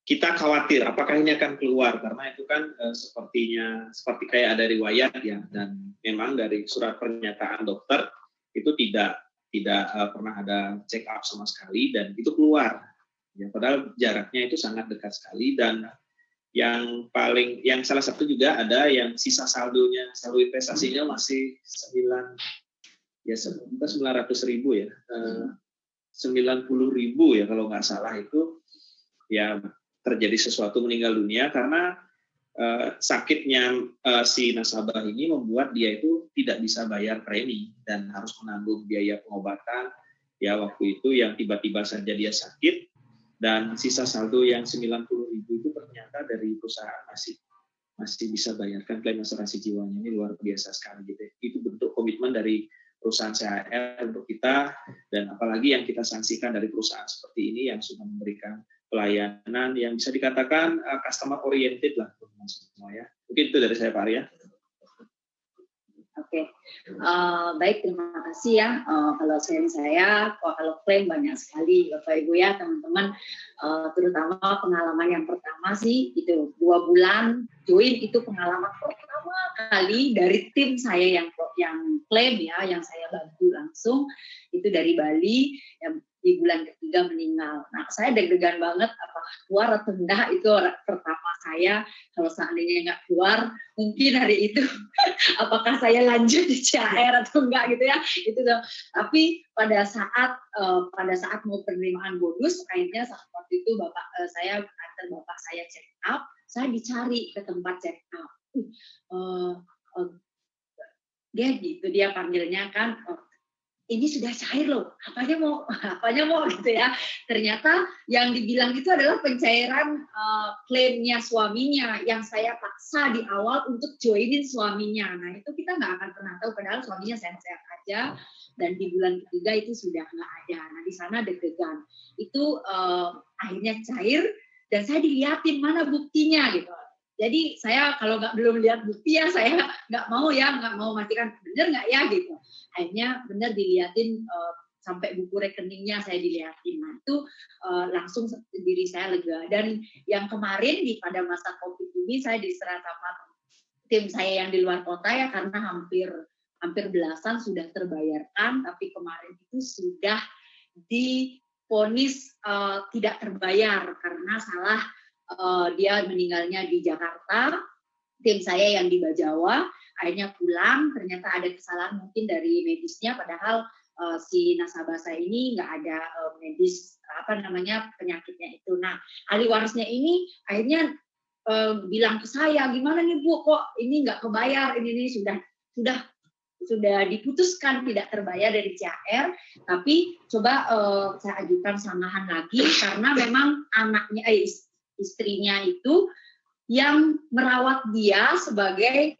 kita khawatir apakah ini akan keluar karena itu kan seperti kayak ada riwayat ya, dan memang dari surat pernyataan dokter itu tidak pernah ada check up sama sekali dan itu keluar ya, padahal jaraknya itu sangat dekat sekali. Dan yang salah satu juga ada yang sisa saldo investasinya masih 900.000 ya, 90.000 ya kalau nggak salah, itu ya terjadi sesuatu meninggal dunia karena sakitnya si nasabah ini membuat dia itu tidak bisa bayar premi dan harus menanggung biaya pengobatan ya waktu itu yang tiba-tiba saja dia sakit dan sisa saldo yang 90.000 itu ternyata dari perusahaan masih bisa bayarkan klaim asuransi jiwanya. Ini luar biasa sekali gitu. Itu bentuk komitmen dari perusahaan CHR untuk kita dan apalagi yang kita sanksikan dari perusahaan seperti ini yang sudah memberikan pelayanan yang bisa dikatakan customer oriented lah teman-teman semua ya. Mungkin itu dari saya Pak Arya. Oke, baik terima kasih ya. Kalau sharing saya, kalau klaim banyak sekali Bapak Ibu ya teman-teman, terutama pengalaman yang pertama sih itu 2 bulan join itu pengalaman pertama kali dari tim saya yang klaim ya, yang saya bantu langsung itu dari Bali yang di bulan ketiga meninggal. Nah, saya deg-degan banget apakah keluar atau enggak, itu pertama saya. Kalau seandainya nggak keluar, mungkin hari itu apakah saya lanjut di CHR atau enggak gitu ya. Itu tapi pada saat mau penerimaan bonus, akhirnya saat waktu itu saya antar bapak saya check up, saya dicari ke tempat check up. Dia panggilnya kan, ini sudah cair loh, apanya mau gitu ya. Ternyata yang dibilang itu adalah pencairan klaimnya suaminya yang saya paksa di awal untuk joinin suaminya. Nah itu kita nggak akan pernah tahu, padahal suaminya sehat-sehat aja dan di bulan ketiga itu sudah nggak ada. Nah di sana deg-degan. Itu akhirnya cair dan saya dilihatin mana buktinya gitu. Jadi saya kalau belum lihat bukti ya saya nggak mau memastikan bener nggak ya gitu. Akhirnya benar dilihatin sampai buku rekeningnya saya dilihatin. Nah itu langsung diri saya lega. Dan yang kemarin pada masa COVID ini saya diserah sama tim saya yang di luar kota ya karena hampir belasan sudah terbayarkan, tapi kemarin itu sudah divonis tidak terbayar karena salah dia meninggalnya di Jakarta, tim saya yang di Bajawa, akhirnya pulang, ternyata ada kesalahan mungkin dari medisnya, padahal si nasabah saya ini nggak ada medis penyakitnya itu. Nah, ahli warisnya ini akhirnya bilang ke saya, gimana nih Bu, kok ini nggak kebayar, ini sudah diputuskan tidak terbayar dari CHR, tapi coba saya ajukan sanggahan lagi karena memang istrinya itu yang merawat dia sebagai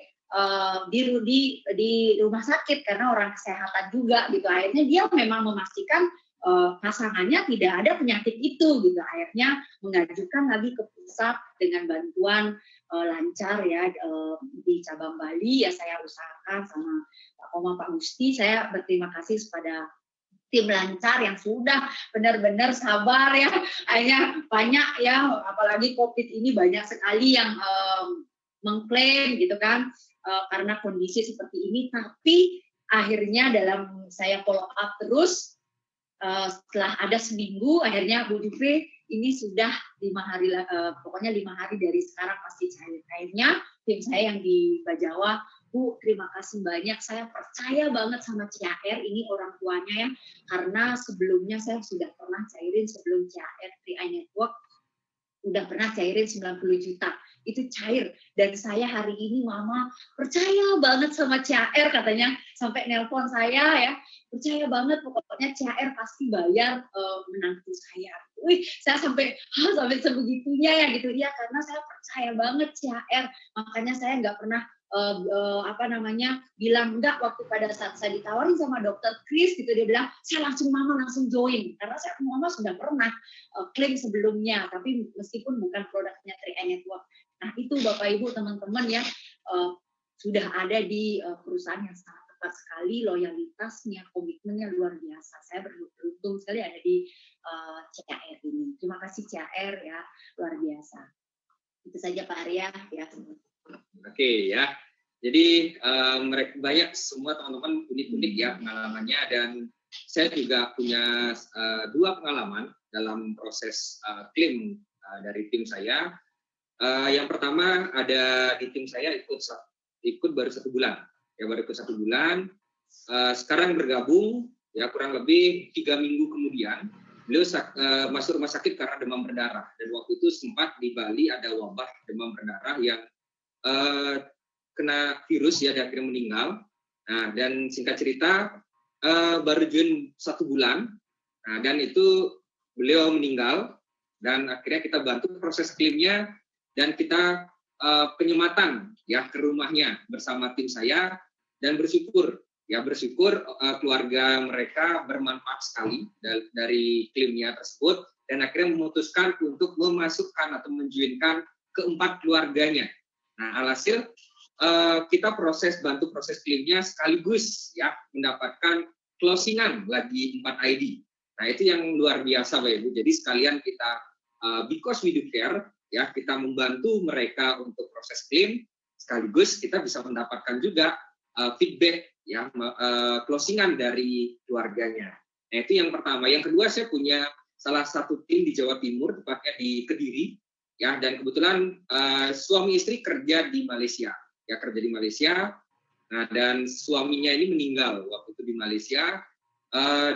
di rumah sakit karena orang kesehatan juga gitu. Akhirnya dia memang memastikan pasangannya tidak ada penyakit itu gitu. Akhirnya mengajukan lagi ke pusat dengan bantuan lancar ya di cabang Bali ya saya usahakan sama Pak Koma Pak Gusti. Saya berterima kasih kepada tim lancar yang sudah benar-benar sabar ya. Akhirnya banyak ya, apalagi COVID ini banyak sekali yang mengklaim gitu kan karena kondisi seperti ini. Tapi akhirnya dalam saya follow up terus setelah ada seminggu, akhirnya Bu Jufri ini sudah 5 hari, pokoknya 5 hari dari sekarang pasti cair. Akhirnya tim saya yang di Bajawa, Bu, terima kasih banyak. Saya percaya banget sama CHR, ini orang tuanya ya. Karena sebelumnya saya sudah pernah cairin sebelum CHR 3i Network, udah pernah cairin 90 juta. Itu cair. Dan saya hari ini, Mama, percaya banget sama CHR katanya. Sampai nelpon saya ya. Percaya banget, pokoknya CHR pasti bayar menantu saya. Wih, saya sampai sebegitunya ya gitu. Ya, karena saya percaya banget CHR. Makanya saya nggak pernah bilang enggak waktu pada saat saya ditawarin sama dokter Chris gitu, dia bilang saya Mama langsung join karena Mama sudah pernah klaim sebelumnya tapi meskipun bukan produknya 3i Network. Nah itu Bapak Ibu teman-teman ya sudah ada di perusahaan yang sangat tepat sekali, loyalitasnya, komitmennya luar biasa. Saya beruntung sekali ada di CHR ini. Terima kasih CHR ya, luar biasa. Itu saja Pak Arya ya. Oke ya, jadi mereka banyak semua teman-teman unik-unik ya pengalamannya dan saya juga punya 2 pengalaman dalam proses klaim dari tim saya. Yang pertama ada di tim saya ikut baru 1 bulan, ya baru ikut 1 bulan. Sekarang bergabung ya kurang lebih 3 minggu kemudian beliau masuk rumah sakit karena demam berdarah dan waktu itu sempat di Bali ada wabah demam berdarah yang kena virus ya, dan akhirnya meninggal. Nah, dan singkat cerita baru join 1 bulan, nah, dan itu beliau meninggal, dan akhirnya kita bantu proses klaimnya, dan kita penyematan ya ke rumahnya bersama tim saya, dan bersyukur keluarga mereka bermanfaat sekali dari klaimnya tersebut, dan akhirnya memutuskan untuk memasukkan atau menjoinkan ke-4 keluarganya. Nah, alhasil kita bantu proses klaimnya sekaligus ya mendapatkan closingan lagi 4 ID. Nah, itu yang luar biasa Bapak Ibu. Jadi sekalian kita because we do care ya, kita membantu mereka untuk proses klaim, sekaligus kita bisa mendapatkan juga feedback ya, closingan dari keluarganya. Nah, itu yang pertama. Yang kedua, saya punya salah satu tim di Jawa Timur, tepatnya di Kediri ya, dan kebetulan suami istri kerja di Malaysia. Ya, kerja di Malaysia. Nah, dan suaminya ini meninggal waktu itu di Malaysia,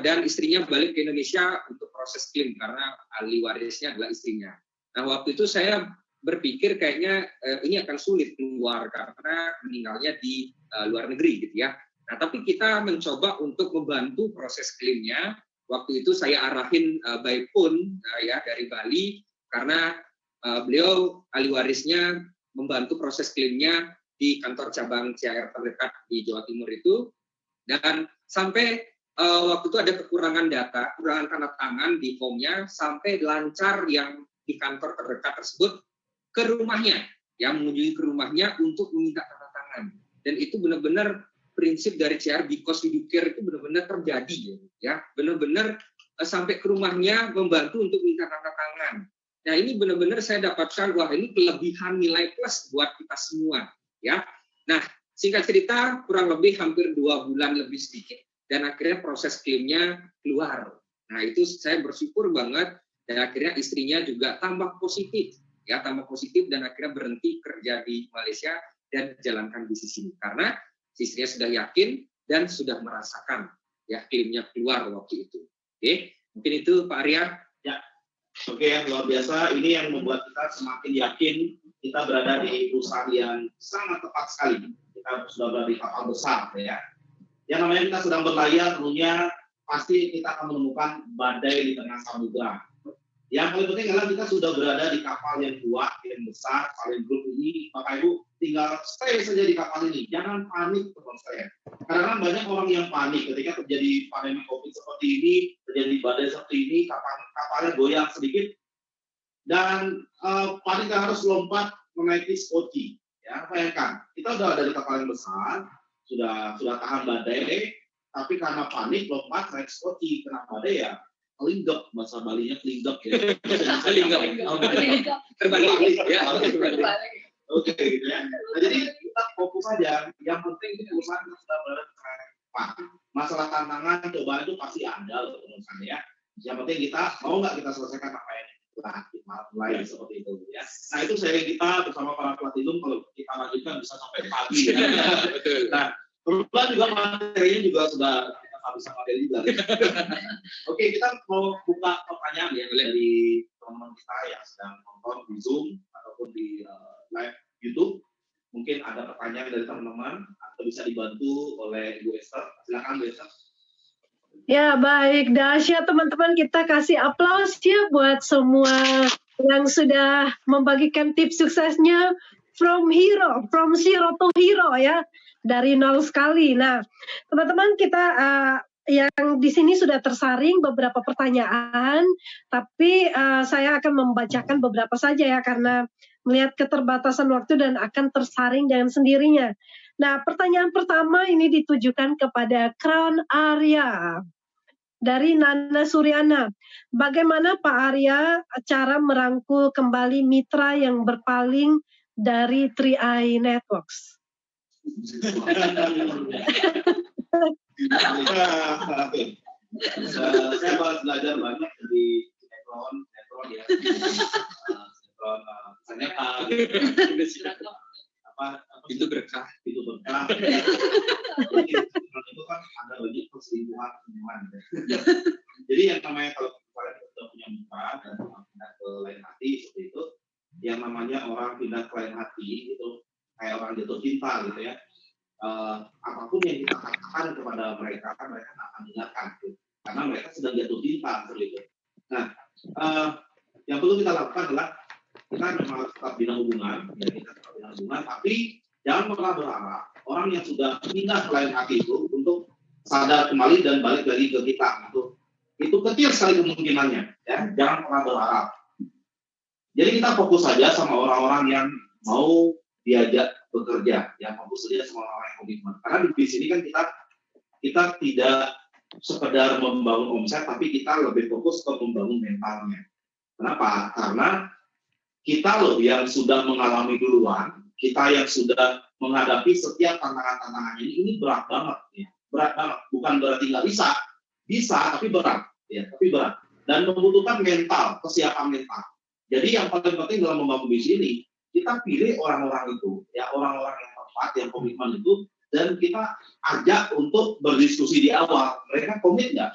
dan istrinya balik ke Indonesia untuk proses klaim karena ahli warisnya adalah istrinya. Nah, waktu itu saya berpikir kayaknya ini akan sulit keluar karena meninggalnya di luar negeri gitu ya. Nah, tapi kita mencoba untuk membantu proses klaimnya. Waktu itu saya arahin by phone ya dari Bali, karena beliau ahli warisnya membantu proses klaimnya di kantor cabang CAR terdekat di Jawa Timur itu, dan sampai waktu itu ada kekurangan data, kekurangan tanda tangan di formnya, sampai lancar yang di kantor terdekat tersebut ke rumahnya, yang mengunjungi ke rumahnya untuk meminta tanda tangan. Dan itu benar-benar prinsip dari CR because we do care itu benar-benar terjadi ya, benar-benar sampai ke rumahnya membantu untuk minta tanda tangan. Nah, ini benar-benar saya dapatkan, wah ini kelebihan nilai plus buat kita semua ya. Nah, singkat cerita kurang lebih hampir 2 bulan lebih sedikit, dan akhirnya proses klaimnya keluar. Nah, itu saya bersyukur banget, dan akhirnya istrinya juga tambah positif ya, dan akhirnya berhenti kerja di Malaysia dan jalankan bisnis ini karena istrinya sudah yakin dan sudah merasakan ya klaimnya keluar waktu itu. Oke, mungkin itu Pak Arya. Ya, oke ya, luar biasa. Ini yang membuat kita semakin yakin kita berada di perusahaan yang sangat tepat sekali. Kita sudah berada di kapal besar ya. Yang namanya kita sedang berlayar, tentunya pasti kita akan menemukan badai di tengah samudra. Yang paling penting adalah kita sudah berada di kapal yang kuat, yang besar, kalian grup ini, Bapak Ibu tinggal stay saja di kapal ini, jangan panik teman saya. Karena banyak orang yang panik ketika terjadi pandemi COVID seperti ini, terjadi badai seperti ini, kapalnya goyang sedikit, dan paling harus lompat menaiki skoci. Ya, bayangkan, kita sudah ada di kapal yang besar, sudah tahan badai, tapi karena panik lompat naik skoci, kena badai ya. Kelinggap, bahasa Balinya kelinggap ya. Terbalik ya. Oke, gitu ya. Nah, jadi kita fokus saja. Yang penting ini perusahaan kita sudah berada di depan. Masalah tantangan, cobaan itu pasti ada loh teman-teman ya. Yang penting kita mau nggak kita selesaikan apa yang kita mulai seperti itu ya. Nah, itu sharing kita bersama para platinum, kalau kita lanjutkan bisa sampai pagi ya. Nah, kebetulan juga materinya juga sudah bisa pakai juga. Oke, kita mau buka pertanyaan ya dari teman-teman kita yang sedang nonton di Zoom ataupun di live YouTube. Mungkin ada pertanyaan dari teman-teman atau bisa dibantu oleh Ibu Esther. Silakan Bu Esther. Ya, baik, dahsyat teman-teman, kita kasih aplaus ya buat semua yang sudah membagikan tips suksesnya from zero to hero ya. Dari nol sekali. Nah, teman-teman kita yang di sini sudah tersaring beberapa pertanyaan, tapi saya akan membacakan beberapa saja ya karena melihat keterbatasan waktu dan akan tersaring dengan sendirinya. Nah, pertanyaan pertama ini ditujukan kepada Crown Arya dari Nana Suryana. Bagaimana Pak Arya cara merangkul kembali mitra yang berpaling dari 3i Networks? Saya belajar banyak dari sinetron ya, sinetron Saneka, Itu berkah. Sinetron itu kan ada banyak perselingkuhan. Jadi yang namanya kalau kalian sudah punya mitra dan pindah ke lain hati seperti itu, yang namanya orang pindah ke lain hati itu kayak orang jatuh cinta gitu ya. Apapun yang kita katakan kepada mereka kan mereka akan dengarkan gitu. Karena mereka sedang jatuh cinta gitu. Nah, yang perlu kita lakukan adalah kita memang tetap bina hubungan, ya kita tetap bina hubungan, tapi jangan pernah berharap orang yang sudah pindah ke lain hati itu untuk sadar kembali dan balik lagi ke kita. Itu kecil sekali kemungkinannya, ya. Jangan pernah berharap. Jadi kita fokus saja sama orang-orang yang mau diajak bekerja, ya fokus saja sama orang-orang yang komitmen. Karena di sini kan kita tidak sekedar membangun omset, tapi kita lebih fokus ke membangun mentalnya. Kenapa? Karena kita loh yang sudah mengalami duluan, kita yang sudah menghadapi setiap tantangan-tantangan ini berat banget, ya. Berat banget. Bukan berarti nggak bisa, tapi berat, ya, tapi berat. Dan membutuhkan mental, kesiapan mental. Jadi yang paling penting dalam membangun bisnis ini, kita pilih orang-orang itu, ya orang-orang yang tepat, yang komitmen itu, dan kita ajak untuk berdiskusi di awal. Mereka komit nggak?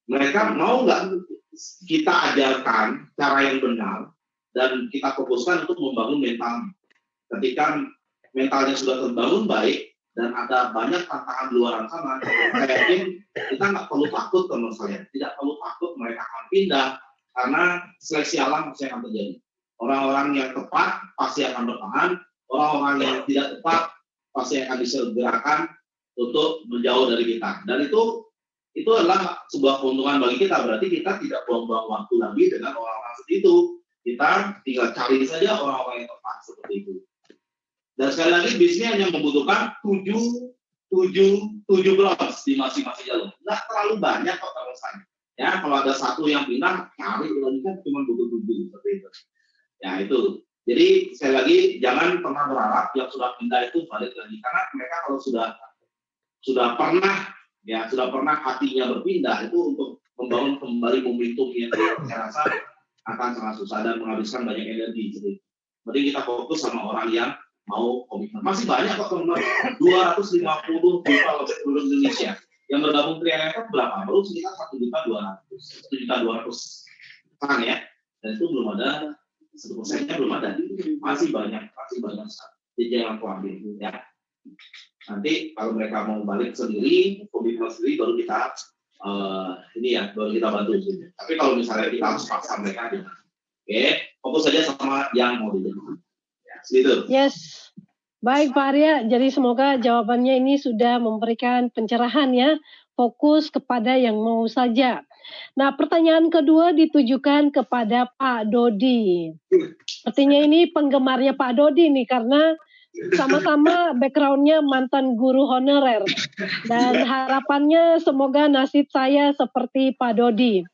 Mereka mau nggak kita ajarkan cara yang benar, dan kita fokuskan untuk membangun mental. Ketika mentalnya sudah terbangun baik, dan ada banyak tantangan di luar sana, saya yakin kita nggak perlu takut, teman saya. Tidak perlu takut mereka akan pindah, karena seleksi alam pasti akan terjadi. Orang-orang yang tepat pasti akan bertahan, orang-orang yang tidak tepat pasti akan disegerakan untuk menjauh dari kita. Dan itu adalah sebuah keuntungan bagi kita. Berarti kita tidak buang-buang waktu lagi dengan orang-orang seperti itu. Kita tinggal cari saja orang-orang yang tepat seperti itu. Dan sekali lagi bisnisnya hanya membutuhkan 7 bronze di masing-masing jalur. Nggak terlalu banyak kok kalau saya. Ya, kalau ada satu yang pindah, cari lagi kan cuma butuh 7 seperti itu. Ya itu. Jadi sekali lagi jangan pernah berharap yang sudah pindah itu balik lagi, karena mereka kalau sudah pernah hatinya berpindah itu untuk membangun kembali momentumnya, saya rasa akan sangat susah dan menghabiskan banyak energi. Jadi kita fokus sama orang yang mau komitmen. Masih banyak kok teman-teman, 250 juta lebih seluruh Indonesia yang bergabung Trianetra berapa? Baru sekitar 1.200.000 kan ya, dan itu belum ada 1%-nya belum ada, masih banyak jadi jangan khawatir ya. Nanti kalau mereka mau balik sendiri, komitmen sendiri, baru kita baru kita bantu. Tapi kalau misalnya kita harus paksa mereka, oke, fokus saja sama yang mau dijaga. Ya, gitu. Yes. Baik Pak Arya, jadi semoga jawabannya ini sudah memberikan pencerahan ya, fokus kepada yang mau saja. Nah, pertanyaan kedua ditujukan kepada Pak Dodi. Sepertinya ini penggemarnya Pak Dodi nih, karena sama-sama background-nya mantan guru honorer. Dan harapannya semoga nasib saya seperti Pak Dodi.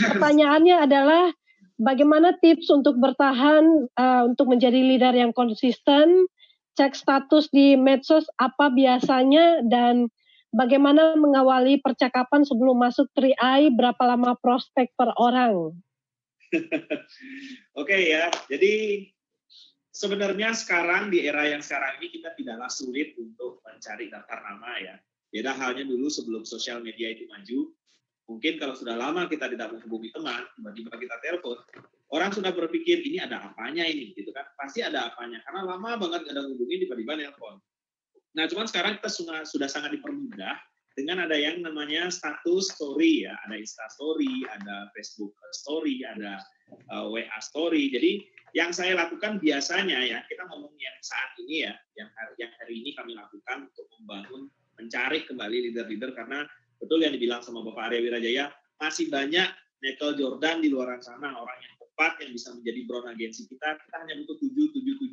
Pertanyaannya adalah, bagaimana tips untuk bertahan, untuk menjadi leader yang konsisten, cek status di medsos apa biasanya, dan bagaimana mengawali percakapan sebelum masuk 3i, berapa lama prospek per orang? Oke ya, jadi sebenarnya sekarang di era yang sekarang ini kita tidaklah sulit untuk mencari daftar nama ya. Beda halnya dulu sebelum sosial media itu maju. Mungkin kalau sudah lama kita tidak menghubungi teman, tiba-tiba kita telepon, orang sudah berpikir ini ada apanya ini, gitu kan? Pasti ada apanya, karena lama banget nggak ada hubungi, tiba-tiba nelpon. Nah, cuman sekarang kita sudah sangat dipermudah dengan ada yang namanya status story ya, ada Insta Story, ada Facebook Story, ada WA Story. Jadi yang saya lakukan biasanya ya, kita ngomong yang saat ini ya, yang hari ini kami lakukan untuk mencari kembali leader-leader, karena betul yang dibilang sama Bapak Arya Wirajaya, masih banyak Michael Jordan di luar sana, orang yang tepat yang bisa menjadi brown agensi kita hanya butuh 7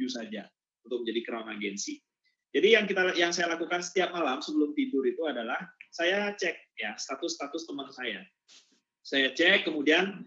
saja untuk menjadi crown agensi. Jadi yang saya lakukan setiap malam sebelum tidur itu adalah saya cek ya status teman saya. Saya cek, kemudian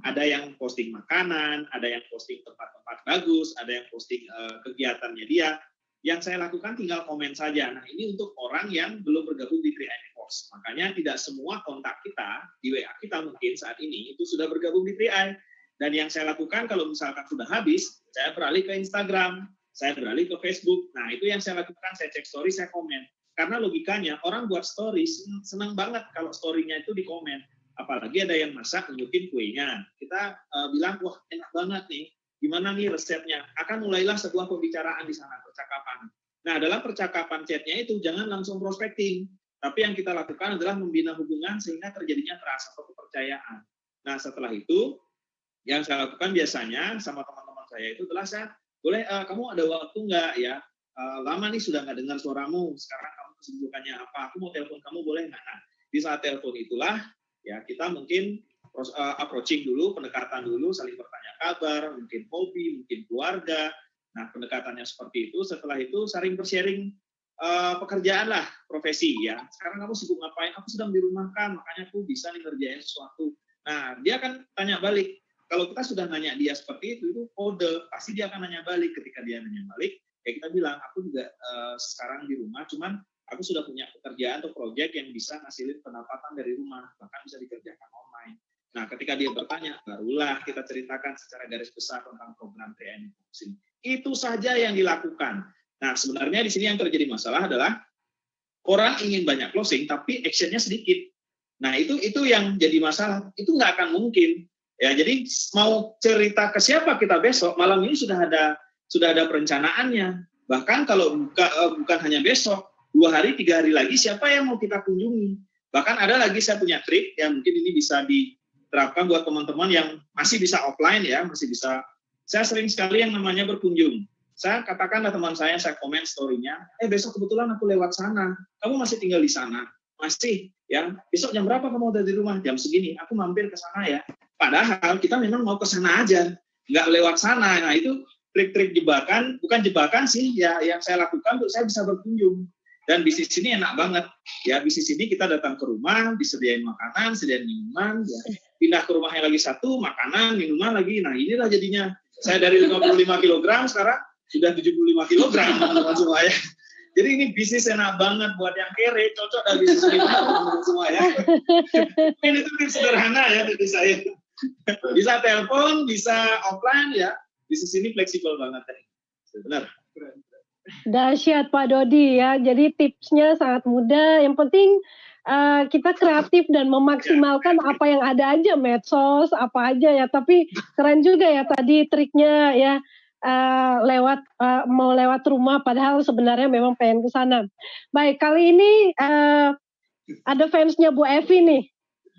ada yang posting makanan, ada yang posting tempat-tempat bagus, ada yang posting kegiatannya dia. Yang saya lakukan tinggal komen saja. Nah, ini untuk orang yang belum bergabung di 3i Networks. Makanya tidak semua kontak kita di WA kita mungkin saat ini itu sudah bergabung di 3i. Dan yang saya lakukan kalau misalkan sudah habis, saya beralih ke Instagram, saya beralih ke Facebook. Nah, itu yang saya lakukan, saya cek story, saya komen. Karena logikanya orang buat story senang banget kalau story-nya itu di komen. Apalagi ada yang masak nunjukin kuenya. Kita bilang, wah enak banget nih. gimana nih resepnya, akan mulailah sebuah pembicaraan di sana, percakapan. Nah, dalam percakapan chatnya itu jangan langsung prospecting, tapi yang kita lakukan adalah membina hubungan sehingga terjadinya trust atau kepercayaan. Nah, setelah itu yang saya lakukan biasanya sama teman-teman saya itu adalah saya boleh kamu ada waktu nggak ya, lama nih sudah nggak dengar suaramu, sekarang kamu kesibukannya apa, aku mau telepon kamu boleh nggak? Nah, di saat telepon itulah ya kita mungkin approaching dulu, pendekatan dulu, saling bertanya kabar, mungkin hobi, mungkin keluarga. Nah, pendekatannya seperti itu. Setelah itu saling bersharing pekerjaan lah, profesi ya. Sekarang kamu sibuk ngapain? Aku sedang dirumahkan, makanya aku bisa nih ngerjain sesuatu. Nah, dia akan tanya balik. Kalau kita sudah nanya dia seperti itu kode, pasti dia akan nanya balik. Ketika dia nanya balik, ya kita bilang, aku juga sekarang di rumah, cuman aku sudah punya pekerjaan atau proyek yang bisa ngasilin pendapatan dari rumah, bahkan bisa dikerjakan online. Nah, ketika dia bertanya, barulah kita ceritakan secara garis besar tentang program TNI Boxing. Itu saja yang dilakukan. Nah, sebenarnya di sini yang terjadi masalah adalah orang ingin banyak closing, tapi actionnya sedikit. Nah, itu yang jadi masalah. Itu nggak akan mungkin. Ya, jadi mau cerita ke siapa kita besok, malam ini sudah ada perencanaannya. Bahkan kalau bukan hanya besok, 2 hari, 3 hari lagi, siapa yang mau kita kunjungi? Bahkan ada lagi saya punya trik yang mungkin ini bisa diterapkan buat teman-teman yang masih bisa offline ya, masih bisa. Saya sering sekali yang namanya berkunjung. Saya katakanlah teman saya komen story-nya, besok kebetulan aku lewat sana, kamu masih tinggal di sana? Masih, ya. Besok jam berapa kamu udah di rumah? Jam segini, aku mampir ke sana ya. Padahal kita memang mau ke sana aja, nggak lewat sana. Nah, itu trik-trik jebakan, bukan jebakan sih, ya yang saya lakukan untuk saya bisa berkunjung. Dan bisnis ini enak banget. Ya, bisnis ini kita datang ke rumah, disediain makanan, sediain minuman, ya. Pindah ke rumah yang lagi satu, makanan, minuman lagi. Nah, inilah jadinya. Saya dari 55 kg sekarang sudah 75 kg, teman-teman semua ya. Jadi ini bisnis enak banget buat yang kere, cocok dari bisnis ini teman-teman semua ya. Ini itu tips sederhana ya dari saya. Bisa telepon, bisa offline ya. Bisnis ini fleksibel banget. Benar. Dahsyat Pak Dodi ya. Jadi tipsnya sangat mudah. Yang penting kita kreatif dan memaksimalkan apa yang ada aja, medsos apa aja ya. Tapi keren juga ya tadi triknya ya. Mau lewat rumah padahal sebenarnya memang pengen ke sana. Baik, kali ini ada fansnya Bu Evi nih.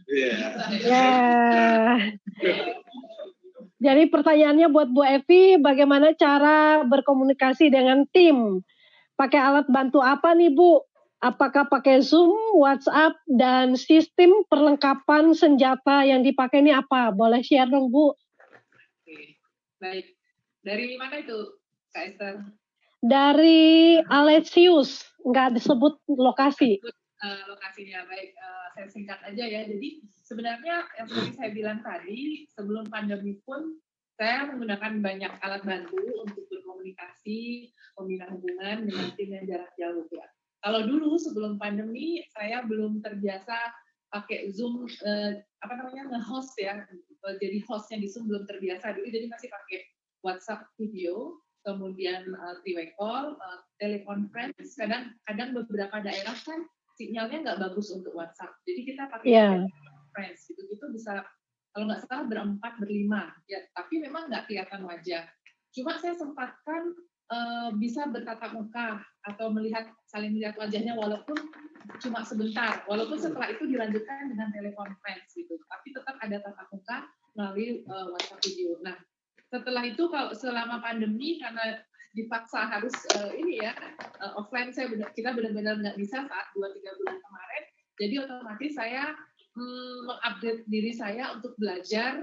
Yeah. Jadi pertanyaannya buat Bu Evi, bagaimana cara berkomunikasi dengan tim? Pakai alat bantu apa nih Bu? Apakah pakai Zoom, WhatsApp, dan sistem perlengkapan senjata yang dipakai ini apa? Boleh share dong Bu? Oke, baik. Dari mana itu, Kak Esther? Dari Alexius, nggak disebut lokasi. Lokasinya, baik. Saya singkat aja ya. Jadi sebenarnya yang seperti saya bilang tadi, sebelum pandemi pun saya menggunakan banyak alat bantu untuk berkomunikasi, membina hubungan dengan tim yang jarak jauh ya. Kalau dulu sebelum pandemi saya belum terbiasa pakai Zoom, nge-host ya. Jadi hostnya di Zoom belum terbiasa dulu, jadi masih pakai WhatsApp video, kemudian three-way call, teleconference. Kadang beberapa daerah kan sinyalnya nggak bagus untuk WhatsApp, jadi kita pakai teleconference. Gitu bisa kalau nggak salah berempat, berlima, ya. Tapi memang nggak kelihatan wajah. Cuma saya sempatkan bisa bertatap muka atau saling melihat wajahnya walaupun cuma sebentar. Walaupun setelah itu dilanjutkan dengan teleconference gitu, tapi tetap ada tatap muka melalui WhatsApp video. Nah, setelah itu kalau selama pandemi karena dipaksa harus offline kita benar-benar nggak bisa saat 2-3 bulan kemarin, jadi otomatis saya mengupdate diri saya untuk belajar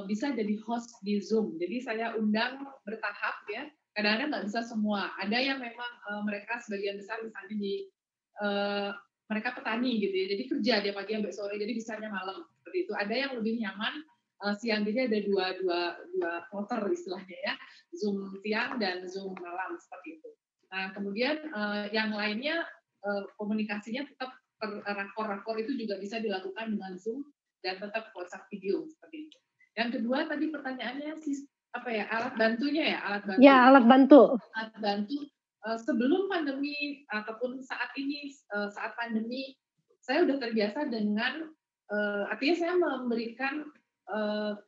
bisa jadi host di Zoom. Jadi saya undang bertahap ya, kadang-kadang nggak bisa semua. Ada yang memang mereka sebagian besar misalnya mereka petani gitu ya, jadi kerja dia pagi sampai sore, jadi bisanya malam seperti itu. Ada yang lebih nyaman siang, jadi ada dua kloter istilahnya ya, Zoom siang dan Zoom malam seperti itu. Nah kemudian yang lainnya komunikasinya tetap rakor itu juga bisa dilakukan dengan Zoom dan tetap WhatsApp video seperti itu. Yang kedua tadi pertanyaannya alat bantunya ya, alat bantu. Ya, alat bantu. Alat bantu sebelum pandemi ataupun saat ini saat pandemi saya udah terbiasa dengan artinya saya memberikan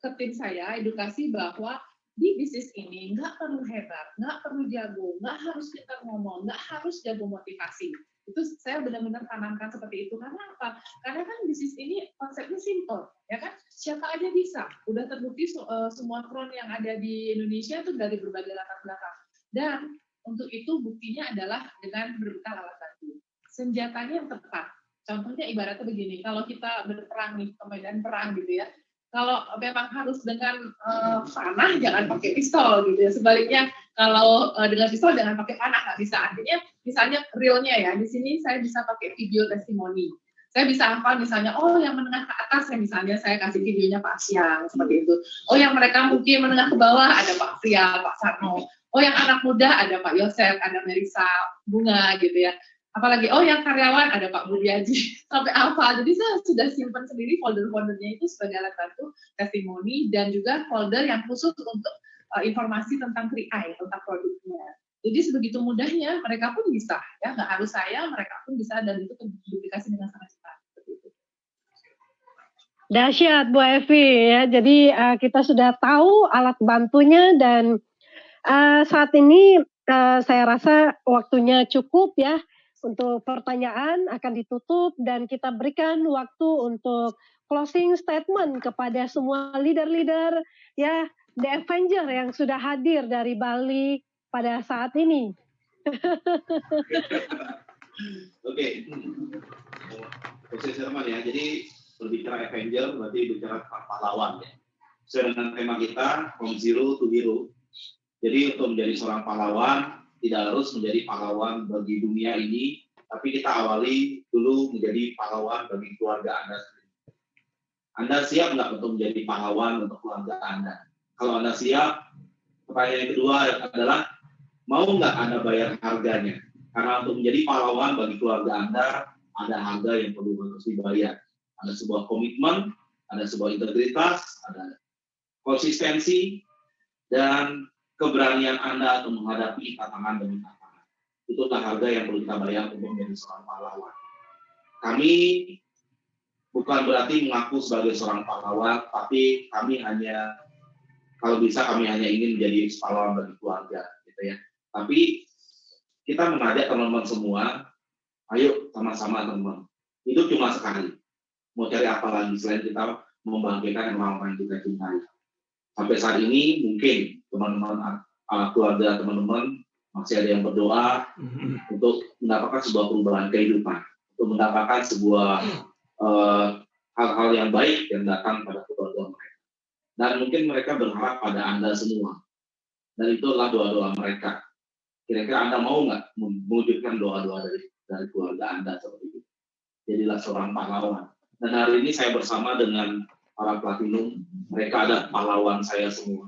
ke tim saya edukasi bahwa di bisnis ini nggak perlu hebat, nggak perlu jago, nggak harus kita ngomong, nggak harus jago motivasi. Itu saya benar-benar tanamkan seperti itu. Karena apa? Karena kan bisnis ini konsepnya simple, ya kan? Siapa aja bisa. Udah terbukti semua front yang ada di Indonesia itu dari berbagai latar belakang. Dan untuk itu buktinya adalah dengan berbekal alat bantu. Senjatanya yang tepat. Contohnya ibaratnya begini, kalau kita berperang nih, ke medan perang gitu ya, kalau memang harus dengan panah, jangan pakai pistol gitu ya. Sebaliknya kalau dengan pistol jangan pakai panah, nggak bisa. Artinya misalnya realnya ya, di sini saya bisa pakai video testimoni. Saya bisa hafal misalnya, oh yang menengah ke atas ya misalnya saya kasih videonya Pak Siang seperti itu. Oh yang mereka mungkin menengah ke bawah ada Pak Frial, Pak Sarno. Oh yang anak muda ada Pak Yosef, ada Melisa Bunga gitu ya. Apalagi, oh yang karyawan ada Pak Budiaji, sampai apa. Jadi saya sudah simpan sendiri folder-foldernya itu sebagai alat bantu testimoni dan juga folder yang khusus untuk informasi tentang 3i, tentang produknya. Jadi sebegitu mudahnya mereka pun bisa, ya nggak harus saya, mereka pun bisa dan itu terduplikasi dengan sangat cepat. Dahsyat Bu Evi ya. Jadi kita sudah tahu alat bantunya dan saat ini saya rasa waktunya cukup ya. Untuk pertanyaan akan ditutup dan kita berikan waktu untuk closing statement kepada semua leader-leader ya, The Avenger yang sudah hadir dari Bali pada saat ini. Oke, Proses Herman ya. Jadi berbicara Avenger berarti bicara pahlawan ya. Sesuai dengan tema kita From Zero to Hero. Jadi untuk menjadi seorang pahlawan tidak harus menjadi pahlawan bagi dunia ini, tapi kita awali dulu menjadi pahlawan bagi keluarga Anda sendiri. Anda siap nggak untuk menjadi pahlawan untuk keluarga Anda? Kalau Anda siap, pertanyaan yang kedua adalah, mau nggak Anda bayar harganya? Karena untuk menjadi pahlawan bagi keluarga Anda, ada harga yang perlu harus dibayar. Ada sebuah komitmen, ada sebuah integritas, ada konsistensi, dan keberanian Anda untuk menghadapi tantangan demi tantangan. Itulah harga yang perlu kita bayar untuk menjadi seorang pahlawan. Kami bukan berarti mengaku sebagai seorang pahlawan, tapi kami hanya, kalau bisa kami hanya ingin menjadi pahlawan bagi keluarga, gitu ya. Tapi kita mengajak teman-teman semua, ayo sama-sama teman-teman. Hidup cuma sekali. Mau cari apa lagi selain kita membahagiakan orang-orang yang kita cintai. Sampai saat ini mungkin teman-teman keluarga teman-teman masih ada yang berdoa untuk mendapatkan sebuah perubahan kehidupan, untuk mendapatkan sebuah hal-hal yang baik yang datang pada keluarga mereka. Dan mungkin mereka berharap pada Anda semua. Dan itulah doa-doa mereka. Kira-kira Anda mau nggak mewujudkan doa-doa dari keluarga Anda seperti itu? Jadilah seorang pahlawan. Dan hari ini saya bersama dengan para platinum, mereka adalah pahlawan saya semua.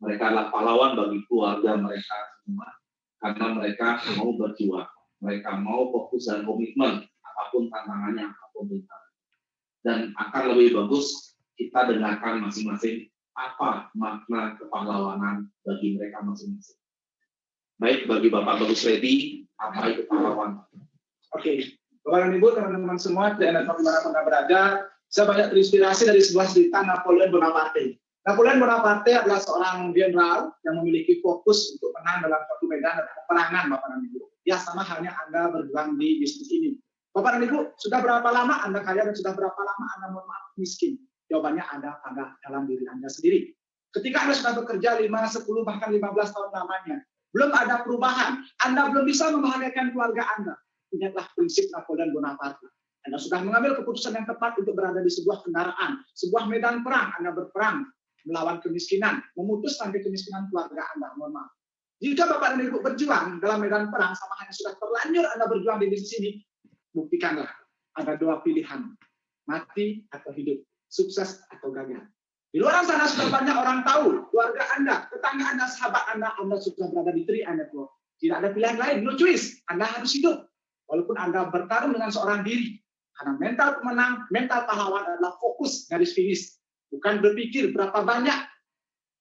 Mereka adalah pahlawan bagi keluarga mereka semua, karena mereka mau berjuang, mereka mau fokus dan komitmen, apapun tantangannya, apapun rintangan. Dan akan lebih bagus kita dengarkan masing-masing apa makna kepahlawanan bagi mereka masing-masing. Baik, bagi Bapak Bagus Reddy, apa itu pahlawan? Oke, Bapak dan Ibu, teman-teman semua, di dimanapun Anda berada, saya banyak terinspirasi dari sebuah cerita Napoleon Bonaparte. Napoleon Bonaparte adalah seorang jenderal yang memiliki fokus untuk menang dalam suatu medan peperangan, Bapak dan Ibu. Ya, sama halnya Anda berjuang di bisnis ini. Bapak dan Ibu, sudah berapa lama Anda kaya dan sudah berapa lama Anda mohon maaf miskin? Jawabannya ada pada dalam diri Anda sendiri. Ketika Anda sudah bekerja 5, 10, bahkan 15 tahun lamanya, belum ada perubahan, Anda belum bisa membahagiakan keluarga Anda. Ingatlah prinsip Napoleon Bonaparte. Anda sudah mengambil keputusan yang tepat untuk berada di sebuah kendaraan, sebuah medan perang. Anda berperang melawan kemiskinan, memutus rantai kemiskinan keluarga Anda. Mohon maaf. Jika Bapak dan Ibu berjuang dalam medan perang sama hanya sudah terlanjur Anda berjuang di bisnis ini, buktikanlah ada dua pilihan, mati atau hidup, sukses atau gagal. Di luar sana sudah banyak orang tahu, keluarga Anda, tetangga Anda, sahabat Anda sudah berada di 3i Network. Tidak ada pilihan lain, no choice. Anda harus hidup. Walaupun Anda bertarung dengan seorang diri. Karena mental pemenang, mental pahlawan adalah fokus garis finish. Bukan berpikir berapa banyak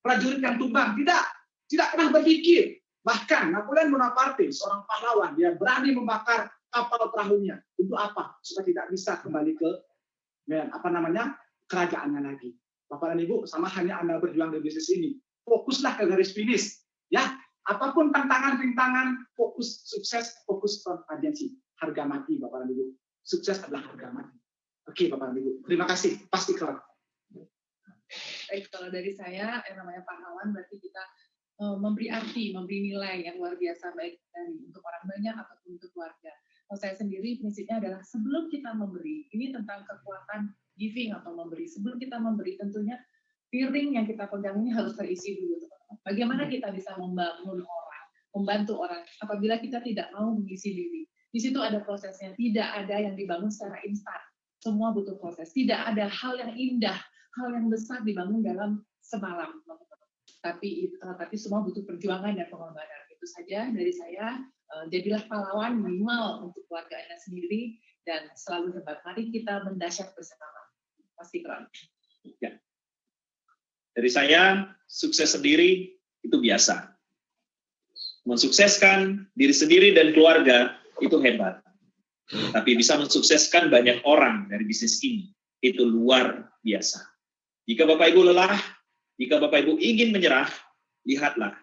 prajurit yang tumbang. Tidak pernah berpikir. Bahkan Napoleon Bonaparte, seorang pahlawan, dia berani membakar kapal perahunya. Untuk apa? Supaya tidak bisa kembali ke kerajaannya lagi. Bapak dan Ibu, sama hanya Anda berjuang di bisnis ini. fokuslah ke garis finish. Ya, apapun tantangan-rintangan, fokus sukses, fokus konvergensi. Harga mati, Bapak dan Ibu. Sukses adalah harga mati. Oke, Bapak dan Ibu. Terima kasih. Pasti kelar. Baik, kalau dari saya, yang namanya pahlawan berarti kita memberi arti, memberi nilai yang luar biasa, baik dari untuk orang banyak ataupun untuk keluarga. Kalau saya sendiri, prinsipnya adalah sebelum kita memberi, ini tentang kekuatan giving atau memberi. Sebelum kita memberi, tentunya piring yang kita pegang ini harus terisi dulu. Bagaimana kita bisa membangun orang, membantu orang, apabila kita tidak mau mengisi diri. Di situ ada prosesnya, tidak ada yang dibangun secara instan. Semua butuh proses. Tidak ada hal yang indah, hal yang besar dibangun dalam semalam. Tapi semua butuh perjuangan dan pengorbanan. Itu saja dari saya. Jadilah pahlawan minimal untuk keluarga Anda sendiri dan selalu hebat. Mari kita mendahsyat bersama. Pasti keren. Ya. Dari saya, sukses sendiri itu biasa. Mensukseskan diri sendiri dan keluarga itu hebat. Tapi bisa mensukseskan banyak orang dari bisnis ini, itu luar biasa. Jika Bapak Ibu lelah, jika Bapak Ibu ingin menyerah, lihatlah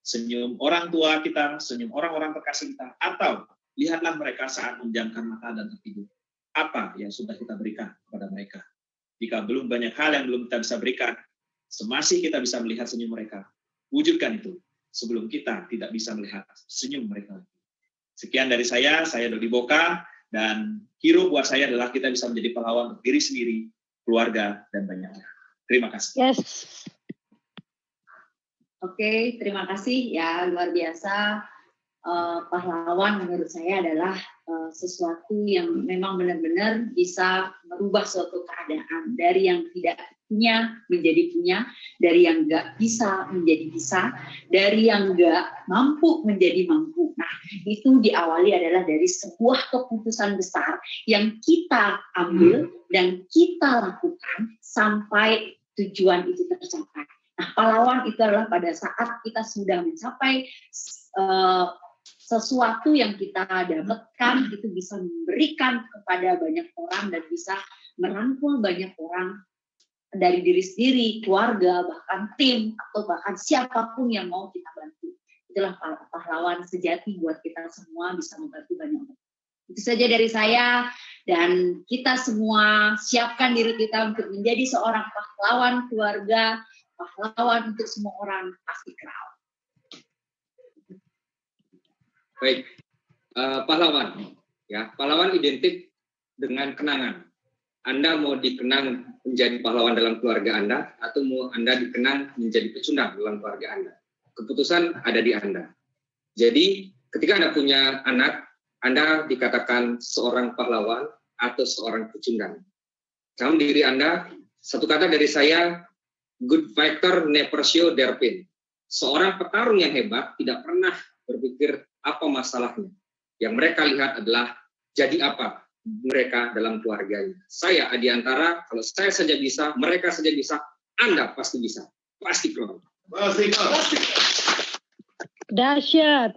senyum orang tua kita, senyum orang-orang terkasih kita, atau lihatlah mereka saat menjamkan mata dan tertidur. Apa yang sudah kita berikan kepada mereka? Jika belum banyak hal yang belum kita bisa berikan, semasih kita bisa melihat senyum mereka. Wujudkan itu sebelum kita tidak bisa melihat senyum mereka. Sekian dari saya Dodi Boka, dan hero buat saya adalah kita bisa menjadi pahlawan untuk diri sendiri, keluarga, dan banyaknya. Terima kasih. Yes. Oke, terima kasih ya, luar biasa. Pahlawan menurut saya adalah sesuatu yang memang benar-benar bisa merubah suatu keadaan dari yang tidak punya menjadi punya, dari yang nggak bisa menjadi bisa, dari yang nggak mampu menjadi mampu. Nah, itu diawali adalah dari sebuah keputusan besar yang kita ambil dan kita lakukan sampai tujuan itu tercapai. Nah, pahlawan itu adalah pada saat kita sudah mencapai sesuatu yang kita dapatkan, itu bisa memberikan kepada banyak orang dan bisa merangkul banyak orang dari diri sendiri, keluarga, bahkan tim, atau bahkan siapapun yang mau kita bantu. Itulah pahlawan sejati buat kita semua, bisa membantu banyak orang. Itu saja dari saya, dan kita semua siapkan diri kita untuk menjadi seorang pahlawan keluarga, pahlawan untuk semua orang, pasti keren. Baik, pahlawan. Ya, pahlawan identik dengan kenangan. Anda mau dikenang menjadi pahlawan dalam keluarga Anda, atau mau Anda dikenang menjadi pecundang dalam keluarga Anda. Keputusan ada di Anda. Jadi, ketika Anda punya anak, Anda dikatakan seorang pahlawan atau seorang pecundang. Dalam diri Anda, satu kata dari saya, good fighter never show their pain. Seorang petarung yang hebat tidak pernah berpikir apa masalahnya. Yang mereka lihat adalah jadi apa mereka dalam keluarganya. Saya Adiantara, kalau saya saja bisa, mereka saja bisa, Anda pasti bisa. Pasti keluar. Dahsyat.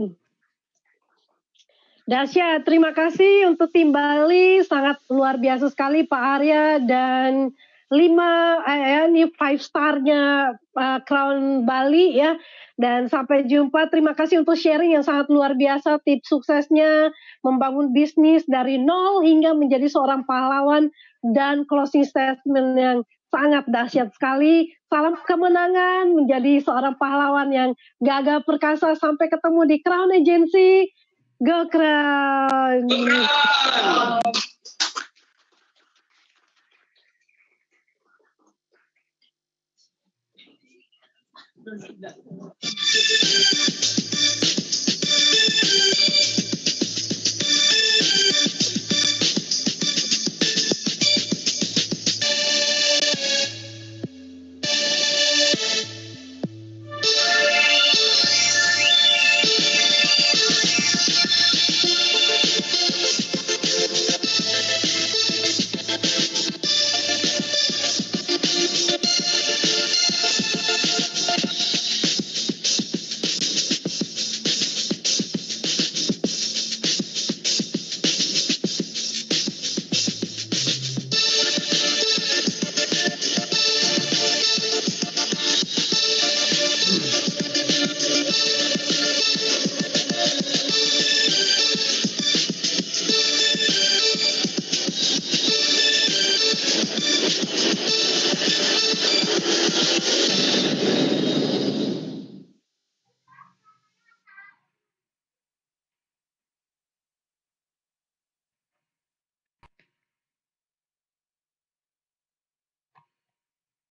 Dahsyat. Terima kasih untuk tim Bali, sangat luar biasa sekali Pak Arya, dan 5 star-nya Crown Bali ya. Dan sampai jumpa, terima kasih untuk sharing yang sangat luar biasa, tips suksesnya membangun bisnis dari nol hingga menjadi seorang pahlawan, dan closing statement yang sangat dahsyat sekali. Salam kemenangan menjadi seorang pahlawan yang gagah perkasa. Sampai ketemu di Crown Agency. Go Crown! Go Crown!